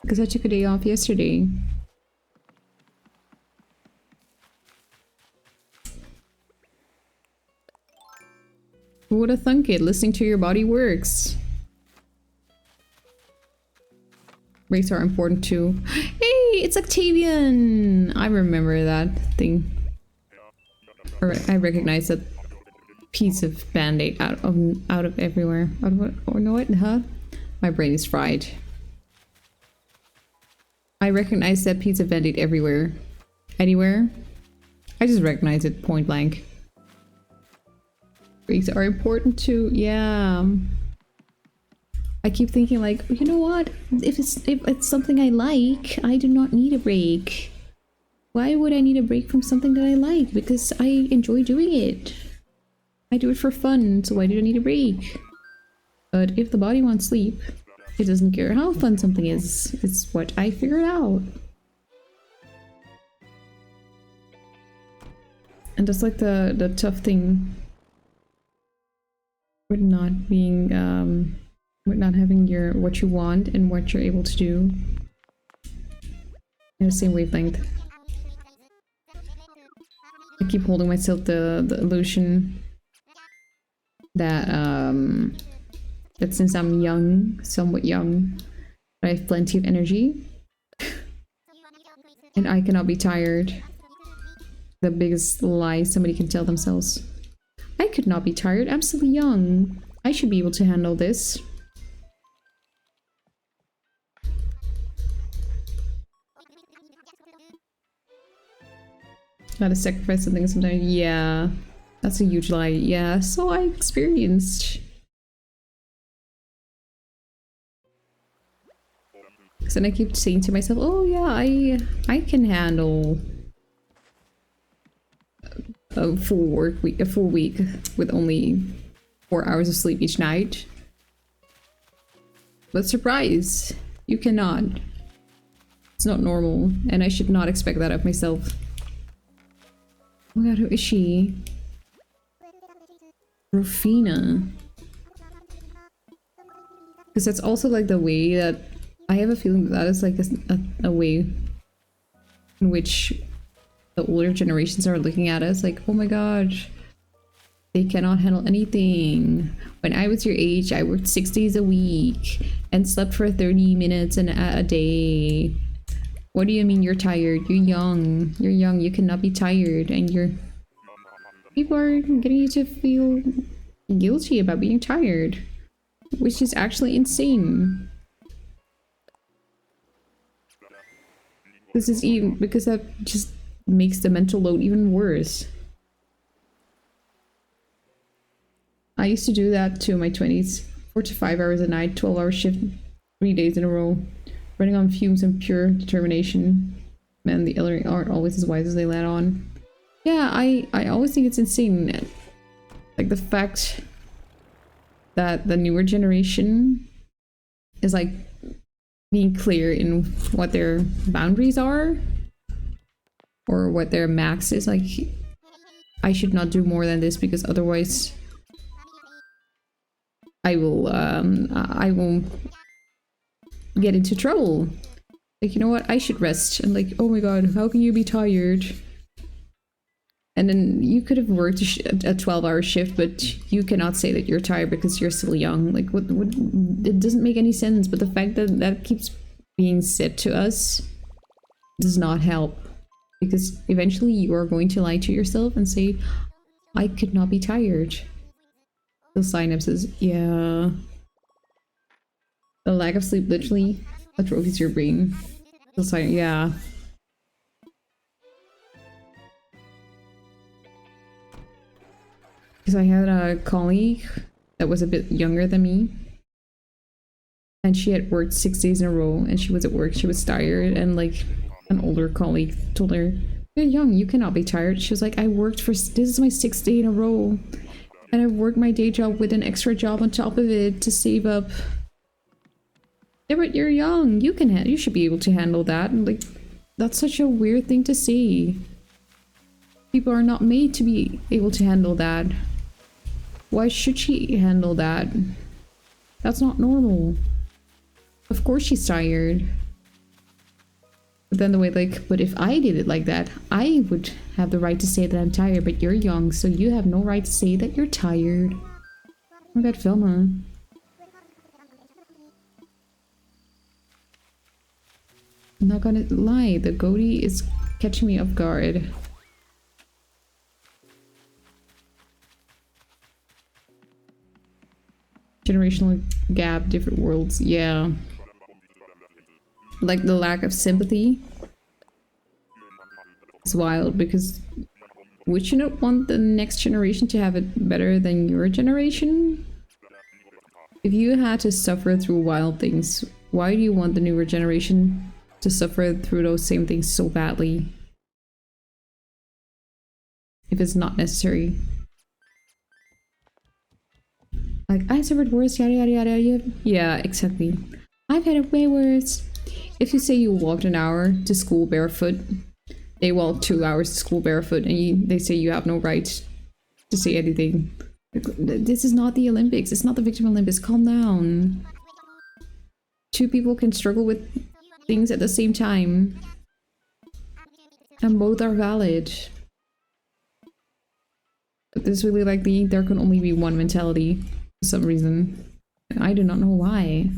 S1: Because I took a day off yesterday. Who would have thunk it? Listening to your body works. Breaks are important too. Hey, it's Octavian! I remember that thing. I recognize that piece of band-aid out of everywhere. Out of what? Oh no, what? Huh? My brain is fried. I recognize that piece of band-aid everywhere. Anywhere. I just recognize it point blank. Breaks are important too. Yeah. I keep thinking like, you know what? If it's something I like, I do not need a break. Why would I need a break from something that I like? Because I enjoy doing it. I do it for fun, so why do I need a break? But if the body wants sleep, it doesn't care how fun something is. It's what I figured out. And that's like the tough thing with not being with not having your what you want and what you're able to do in the same wavelength. I keep holding myself the illusion that that since I'm young, somewhat young, I have plenty of energy and I cannot be tired. The biggest lie somebody can tell themselves. I could not be tired. I'm still young. I should be able to handle this. Gotta sacrifice something sometimes. Yeah, that's a huge lie. Yeah, so I experienced. So then I keep saying to myself, oh yeah, I can handle a full week with only 4 hours of sleep each night. But surprise, you cannot. It's not normal, and I should not expect that of myself. Oh my god, who is she? Rufina. Because that's also like the way that I have a feeling that is like a way in which the older generations are looking at us like, oh my god, they cannot handle anything. When I was your age, I worked 6 days a week and slept for 30 minutes a day. What do you mean you're tired? You're young. You're young. You cannot be tired. And people are getting you to feel guilty about being tired, which is actually insane. This is even because that just makes the mental load even worse. I used to do that too in my 20s. 4 to 5 hours a night, 12-hour shift, 3 days in a row. Running on fumes and pure determination. Man, the elderly aren't always as wise as they let on. Yeah, I always think it's insane. Like the fact that the newer generation is like being clear in what their boundaries are. Or what their max is. Like, I should not do more than this because otherwise I will get into trouble. Like, you know what? I should rest. And like, oh my god, how can you be tired? And then you could have worked a 12-hour shift, but you cannot say that you're tired because you're still young. Like, what? It doesn't make any sense. But the fact that that keeps being said to us does not help. Because eventually you are going to lie to yourself and say, I could not be tired. The synapses, yeah. The lack of sleep literally atrophies your brain. The yeah. Because I had a colleague that was a bit younger than me. And she had worked 6 days in a row and she was at work, she was tired, and like an older colleague told her, you're young, you cannot be tired. She was like, I worked for, this is my 6th day in a row. And I've worked my day job with an extra job on top of it to save up. Yeah, but you're young, you should be able to handle that. And like, that's such a weird thing to say. People are not made to be able to handle that. Why should she handle that? That's not normal. Of course she's tired. But then the way, like, but if I did it like that, I would have the right to say that I'm tired, but you're young, so you have no right to say that you're tired. Oh my god, Velma. I'm not gonna lie, the goatee is catching me off guard. Generational gap, different worlds, yeah. Like the lack of sympathy is wild, because would you not want the next generation to have it better than your generation? If you had to suffer through wild things, why do you want the newer generation to suffer through those same things so badly? If it's not necessary. Like, I suffered worse, yada yada yada yada. Yeah, exactly. I've had it way worse. If you say you walked an hour to school barefoot, they walked 2 hours to school barefoot, and they say you have no right to say anything. This is not the Olympics. It's not the Victim Olympics. Calm down. 2 people can struggle with things at the same time. And both are valid. But there's really like there can only be one mentality for some reason. I do not know why.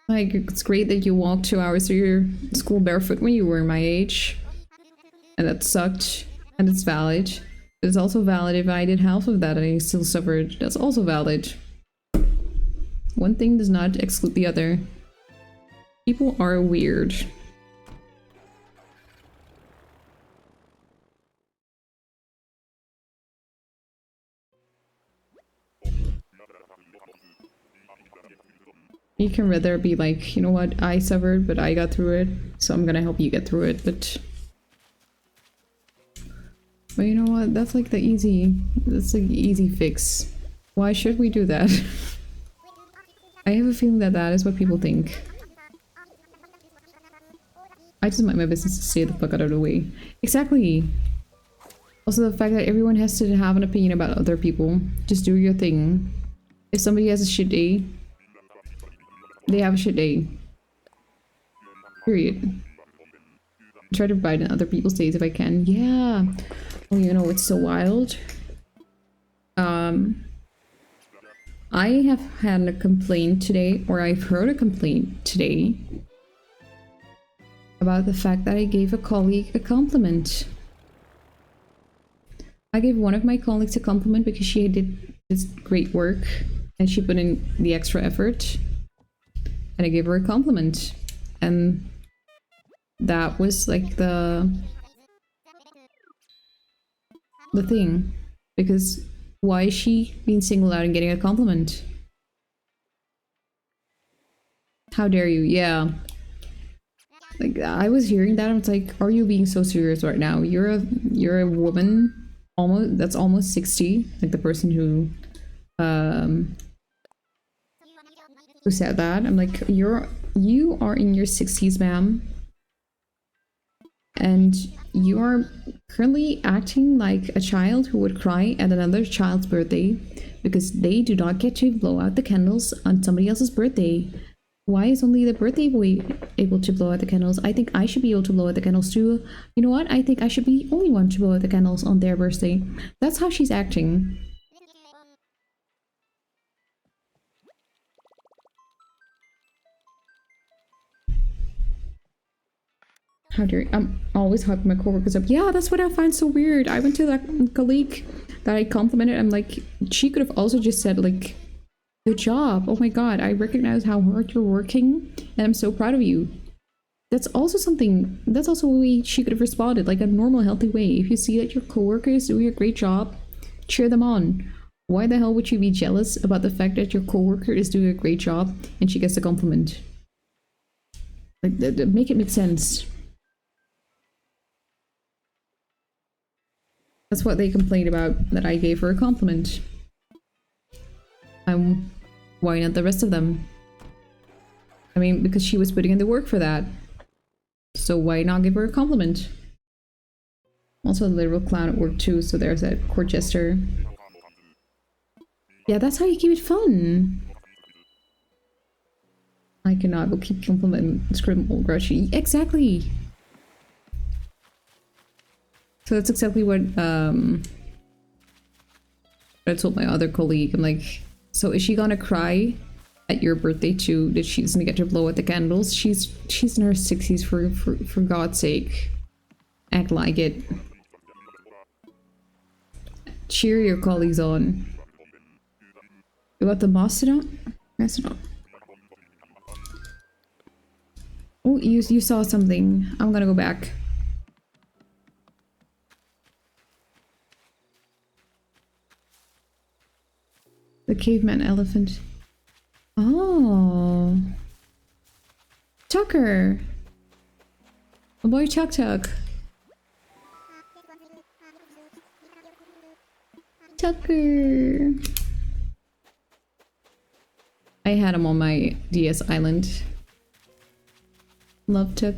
S1: Like, it's great that you walked 2 hours to your school barefoot when you were my age. And that sucked. And it's valid. But it's also valid if I did half of that and I still suffered. That's also valid. One thing does not exclude the other. People are weird. You can rather be like, you know what, I suffered, but I got through it, so I'm gonna help you get through it, but you know what, that's like that's the easy fix. Why should we do that? I have a feeling that that is what people think. I just mind my business to stay the fuck out of the way. Exactly! Also the fact that everyone has to have an opinion about other people. Just do your thing. If somebody has a shit day, they have a shit day. Period. I try to brighten other people's days if I can. Yeah! Oh, you know, it's so wild. I have had a complaint today, or I've heard a complaint today about the fact that I gave a colleague a compliment. I gave one of my colleagues a compliment because she did this great work and she put in the extra effort. And I gave her a compliment. And that was like the thing. Because why is she being singled out and getting a compliment? How dare you? Yeah. Like, I was hearing that and it's like, are you being so serious right now? You're a woman that's almost 60, like the person who said that. I'm like, you are in your 60s, ma'am. And you are currently acting like a child who would cry at another child's birthday because they do not get to blow out the candles on somebody else's birthday. Why is only the birthday boy able to blow out the candles? I think I should be able to blow out the candles too. You know what? I think I should be the only one to blow out the candles on their birthday. That's how she's acting. How dare I'm always hyping my coworkers up. Yeah, that's what I find so weird. I went to that colleague that I complimented. I'm like, she could have also just said like, good job. Oh my god, I recognize how hard you're working and I'm so proud of you. That's also something, that's also a way she could have responded, like a normal, healthy way. If you see that your coworker is doing a great job, cheer them on. Why the hell would you be jealous about the fact that your coworker is doing a great job and she gets a compliment? Like, make it make sense. That's what they complained about, that I gave her a compliment. Why not the rest of them? I mean, because she was putting in the work for that. So why not give her a compliment? Also a literal clown at work too, so there's that court jester. Yeah, that's how you keep it fun. I cannot go keep complimenting Scribble Grudgy. Exactly! So that's exactly what I told my other colleague. I'm like, so is she gonna cry at your birthday too that she doesn't get to blow out the candles? She's in her 60s, for God's sake. Act like it. Cheer your colleagues on. You got the Mastodon? Mastodon. Oh, you saw something. I'm gonna go back. The caveman elephant. Oh. Tucker. Oh boy, Tuck Tuck. Tucker. I had him on my DS island. Love Tuck.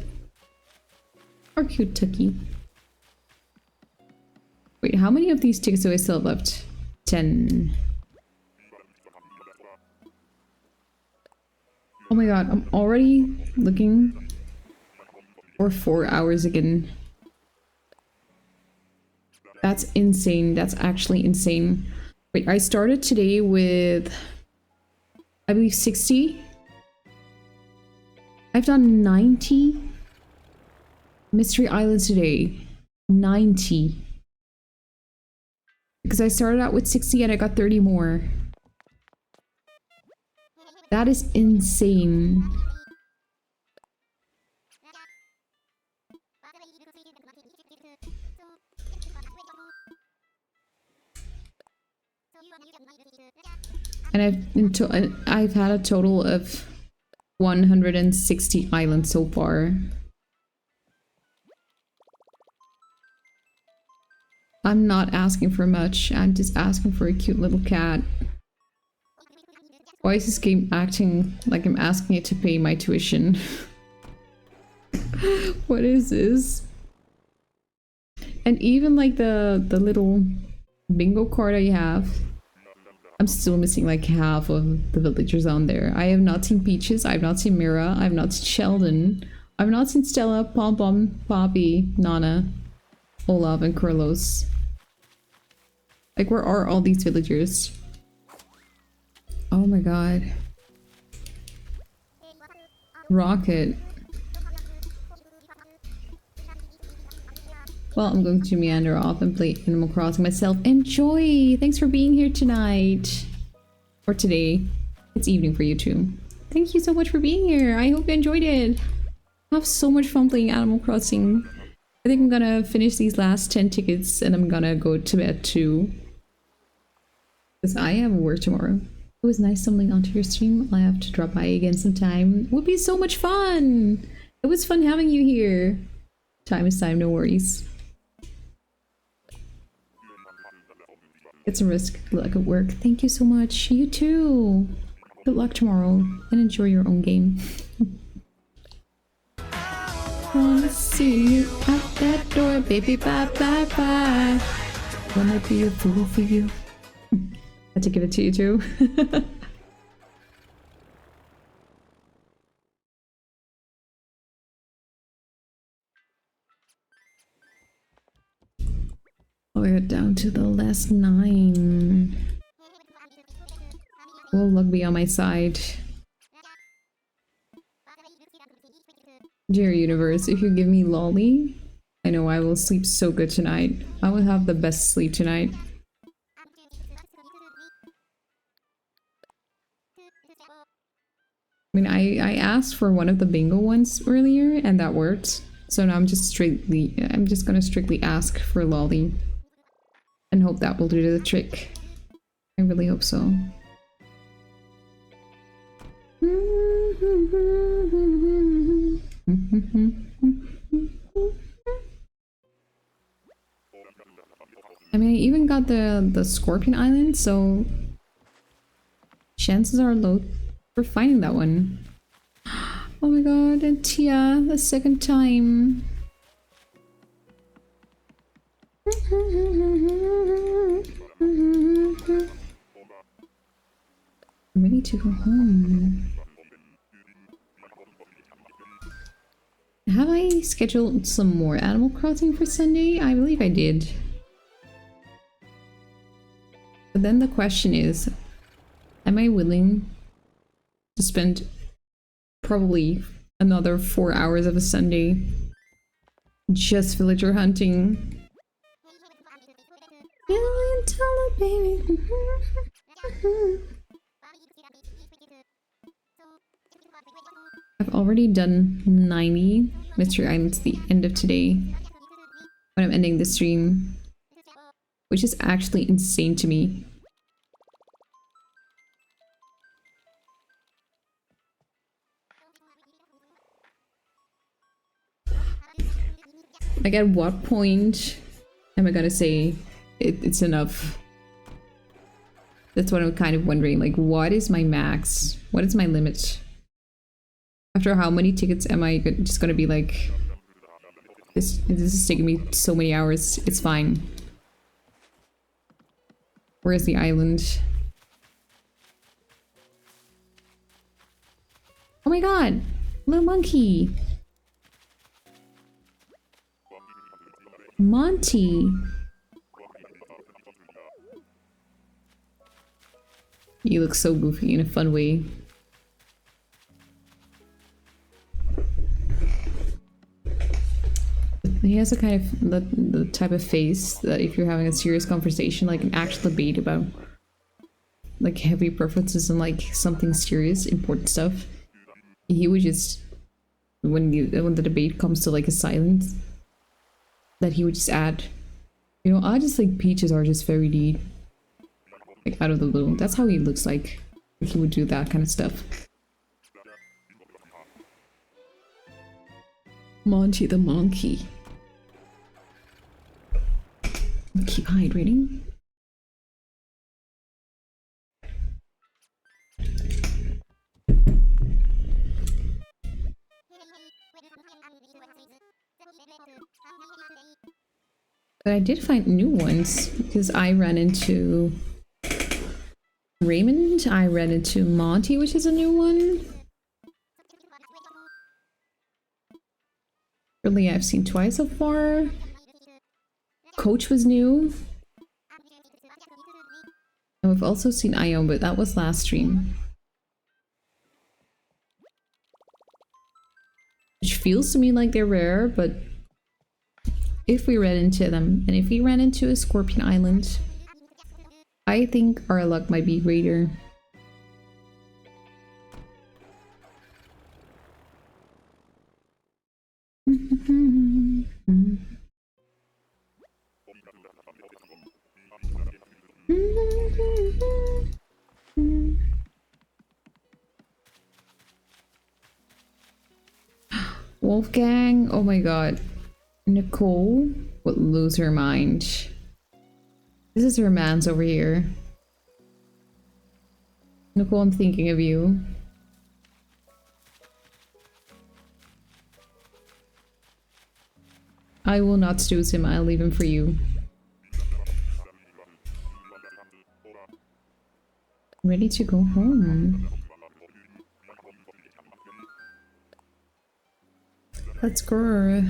S1: Or cute Tucky. Wait, how many of these tickets do I still have left? 10. Oh my god, I'm already looking for 4 hours again. That's insane. That's actually insane. Wait, I started today with, I believe, 60. I've done 90 Mystery Islands today. 90. Because I started out with 60 and I got 30 more. That is insane. And I've had a total of 160 islands so far. I'm not asking for much. I'm just asking for a cute little cat. Why is this game acting like I'm asking it to pay my tuition? What is this? And even like the little bingo card I have, I'm still missing like half of the villagers on there. I have not seen Peaches, I've not seen Mira, I've not seen Sheldon, I've not seen Stella, Pom Pom, Poppy, Nana, Olaf, and Carlos. Like, where are all these villagers? Oh my god. Rocket. Well, I'm going to meander off and play Animal Crossing myself. Enjoy! Thanks for being here tonight. Or today. It's evening for you too. Thank you so much for being here. I hope you enjoyed it. I have so much fun playing Animal Crossing. I think I'm gonna finish these last 10 tickets and I'm gonna go to bed too. Because I have work tomorrow. It was nice stumbling onto your stream. I'll have to drop by again sometime. It would be so much fun! It was fun having you here. Time is time, no worries. Get some rest. Good luck at work. Thank you so much. You too. Good luck tomorrow and enjoy your own game. Wanna see you out that door, baby. Bye bye bye. Wanna be a fool for you. I had to give it to you too. We're down to the last 9. Will luck be on my side? Dear universe, if you give me lolly, I know I will sleep so good tonight. I will have the best sleep tonight. I mean, I asked for one of the bingo ones earlier, and that worked. So now I'm just gonna strictly ask for lolly. And hope that will do the trick. I really hope so. I mean, I even got the Scorpion Island, so chances are low for finding that one. Oh my god, and Tia, the second time. I'm ready to go home. Have I scheduled some more Animal Crossing for Sunday? I believe I did. But then the question is, am I willing to spend probably another 4 hours of a Sunday just villager hunting? Baby. I've already done 90 Mystery Islands at the end of today when I'm ending the stream, which is actually insane to me. Like, at what point am I gonna say it's enough? That's what I'm kind of wondering. Like, what is my max? What is my limit? After how many tickets am I just gonna be like, this is taking me so many hours, it's fine. Where's the island? Oh my god! Little monkey! Monty! You look so goofy in a fun way. He has a kind of the type of face that if you're having a serious conversation, like an actual debate about like heavy preferences and like something serious, important stuff, he would just when the debate comes to like a silence, that he would just add, you know, I just think peaches are just very neat. Like out of the blue. That's how he looks like. He would do that kind of stuff. Monty the monkey. Keep hydrating. But I did find new ones because I ran into Raymond, I ran into Monty, which is a new one. Really, I've seen twice so far. Coach was new. And we've also seen Ion, but that was last stream. Which feels to me like they're rare, but if we ran into them, and if we ran into a Scorpion Island, I think our luck might be greater. Wolfgang, oh my god. Nicole would lose her mind. This is her man's over here. Nicole, I'm thinking of you. I will not choose him, I'll leave him for you. Ready to go home. Let's go.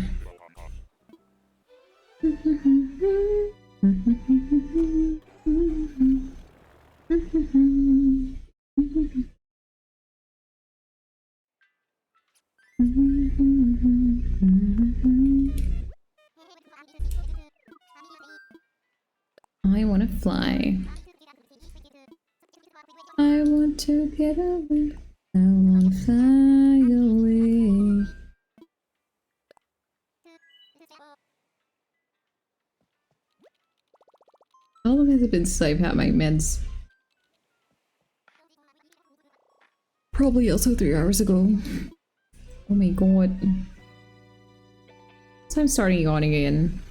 S1: fly. I want to get away. I want to fly away. How long has it been since I've had my meds? Probably also 3 hours ago. Oh my god. So I'm starting yawning again.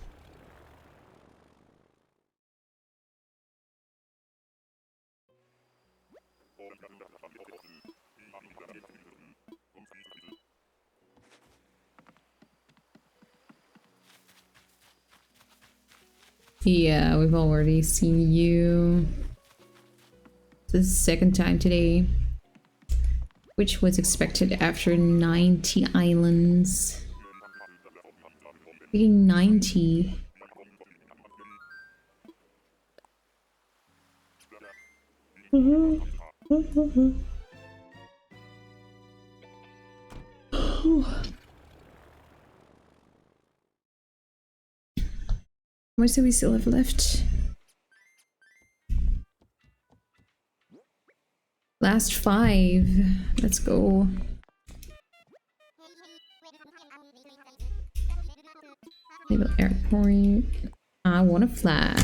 S1: Yeah, we've already seen you. This is the second time today. Which was expected after 90 islands. Being 90. How much do we still have left? Last 5. Let's go. Naval Airport. I wanna fly.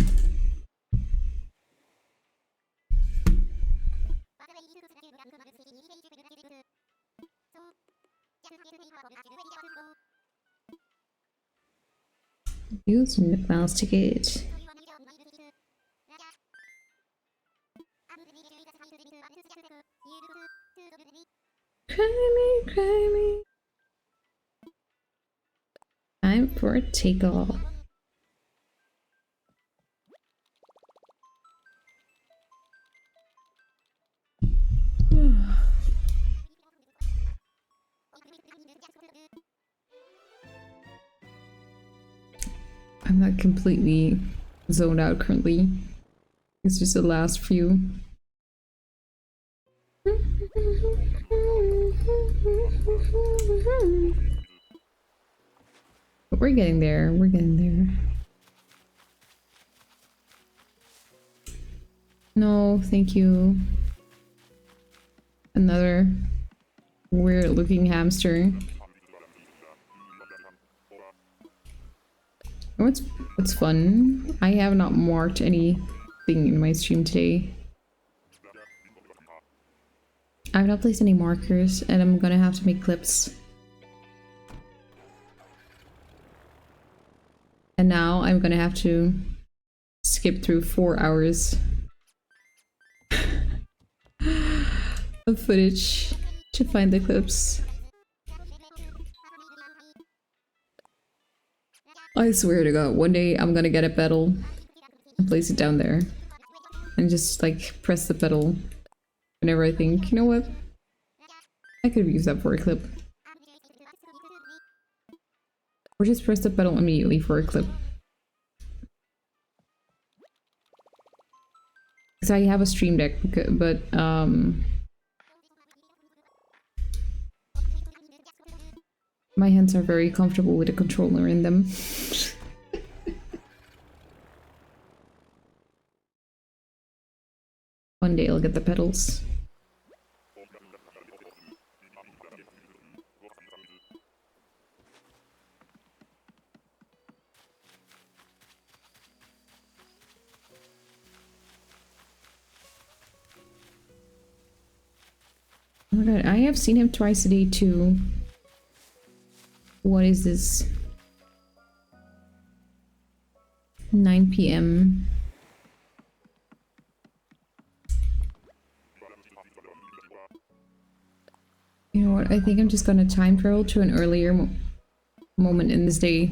S1: Use McMiles ticket. Cry me, cry me. Time for a takeoff. I'm not completely zoned out currently. It's just the last few. But we're getting there. We're getting there. No, thank you. Another weird looking hamster. What's fun? I have not marked anything in my stream today. I've not placed any markers and I'm gonna have to make clips. And now I'm gonna have to skip through 4 hours of footage to find the clips. I swear to god, one day I'm gonna get a pedal and place it down there. And just like press the pedal whenever I think, you know what? I could use that for a clip. Or just press the pedal immediately for a clip. Because I have a stream deck, but my hands are very comfortable with a controller in them. One day I'll get the pedals. Oh my god, I have seen him twice a day too. What is this? 9 p.m. You know what? I think I'm just gonna time travel to an earlier moment in this day.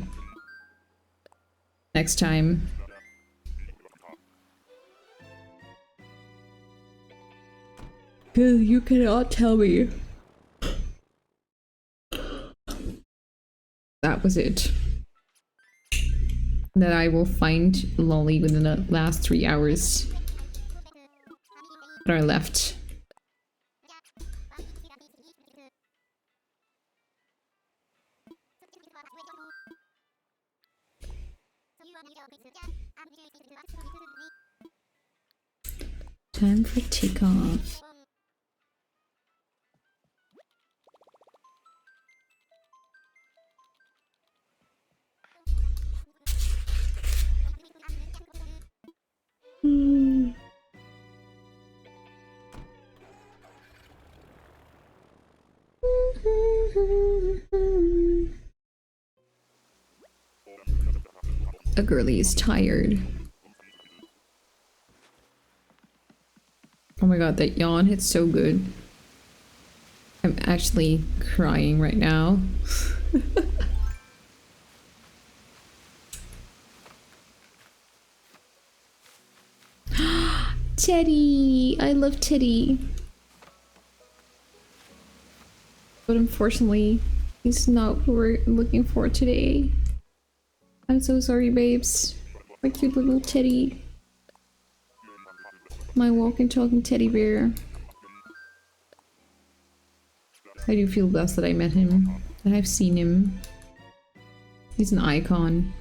S1: Next time. Because you cannot tell me that was it. That I will find Lolly within the last 3 hours that are left. Time for takeoff. A girly is tired. Oh my god, that yawn hits so good. I'm actually crying right now. Teddy! I love Teddy. But unfortunately, he's not what we're looking for today. I'm so sorry, babes. My cute little Teddy. My walking, talking teddy bear. I do feel blessed that I met him, that I've seen him. He's an icon.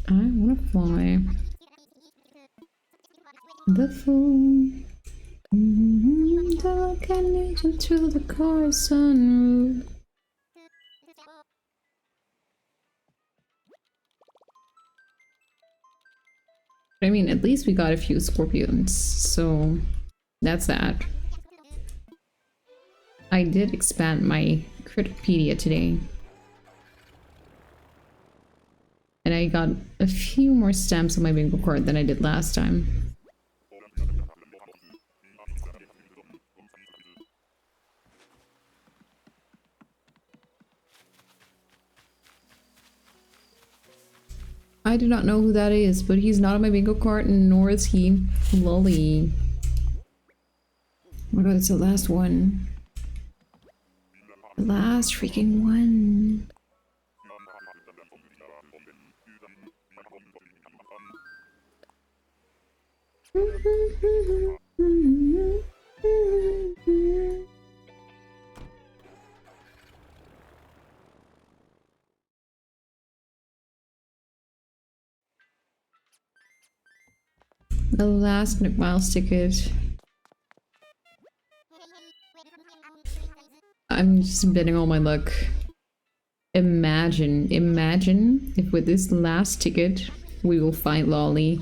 S1: I wanna fly. The fool. Dark and into the car sunroof. I mean, at least we got a few scorpions, so that's that. I did expand my Critpedia today. And I got a few more stamps on my bingo card than I did last time. I do not know who that is, but he's not on my bingo card, nor is he Lolly. Oh my god, it's the last one. The last freaking one. The last Nick Miles ticket. I'm just betting all my luck. Imagine if with this last ticket we will find Lolly.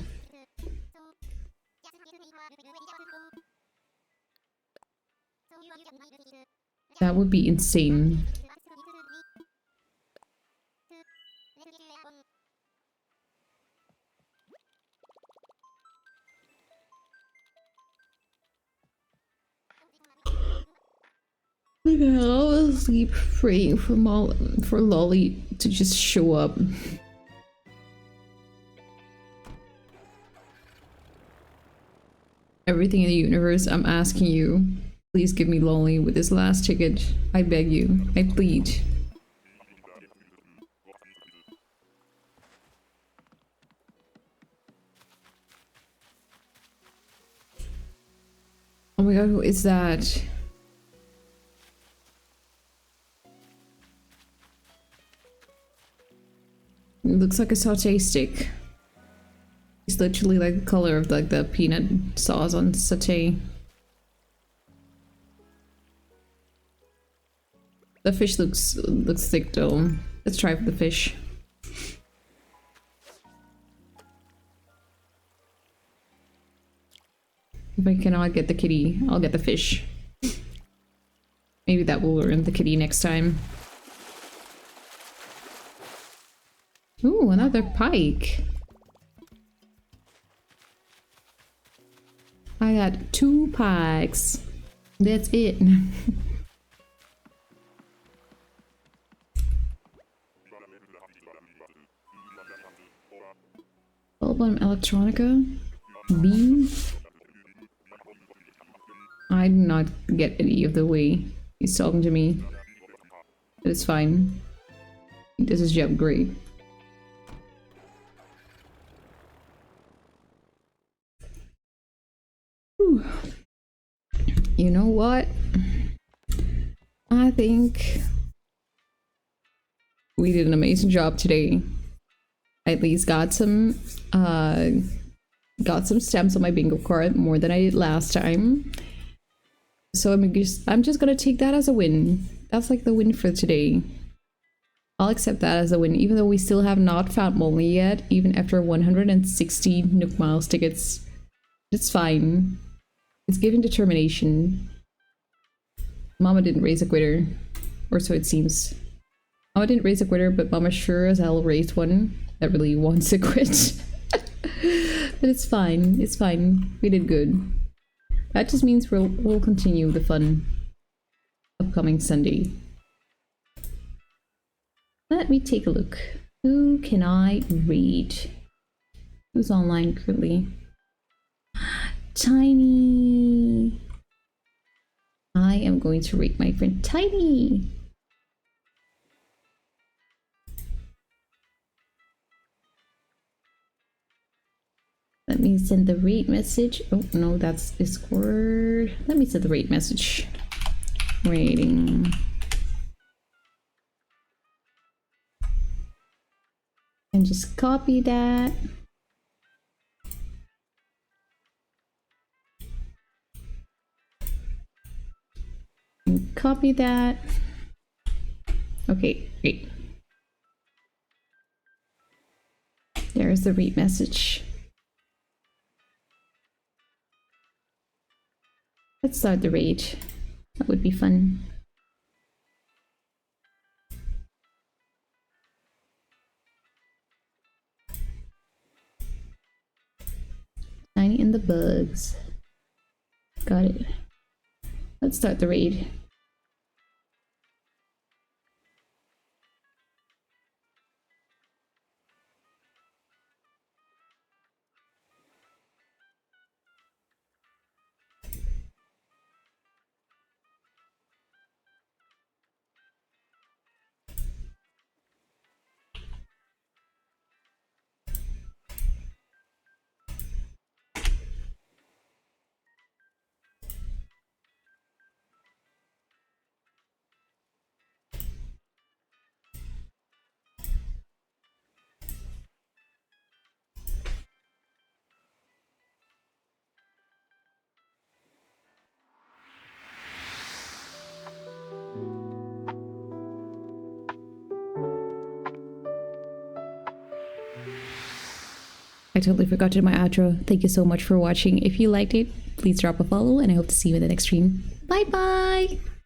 S1: That would be insane. Okay, I'll sleep praying for Lolly to just show up. Everything in the universe, I'm asking you, please give me Lolly with this last ticket. I beg you. I plead. Oh my god, who is that? It looks like a saute stick. It's literally like the color of like the peanut sauce on saute. The fish looks thick though. Let's try for the fish. If I cannot get the kitty, I'll get the fish. Maybe that will earn the kitty next time. Ooh, another pike. I got 2 pikes. That's it. Album Electronica. Beam. I do not get any of the way he's talking to me. But it's fine. He does his job great. Whew. You know what? I think we did an amazing job today. I at least got some stamps on my bingo card, more than I did last time. So I'm just gonna take that as a win. That's like the win for today. I'll accept that as a win, even though we still have not found Molly yet, even after 160 Nook Miles tickets. It's fine. It's given determination. Mama didn't raise a quitter, or so it seems. Mama didn't raise a quitter, but Mama sure as hell raised one that really wants to quit. But it's fine. It's fine. We did good. That just means we'll continue the fun upcoming Sunday. Let me take a look. Who can I read? Who's online currently? Tiny. I am going to read my friend Tiny. Let me send the read message. Oh no, that's Discord. Let me send the read message. Rating. And just copy that. And copy that. Okay, great. There's the read message. Let's start the raid. That would be fun. Tiny and the bugs. Got it. Let's start the raid. I totally forgot to do my outro. Thank you so much for watching. If you liked it, please drop a follow and I hope to see you in the next stream. Bye bye!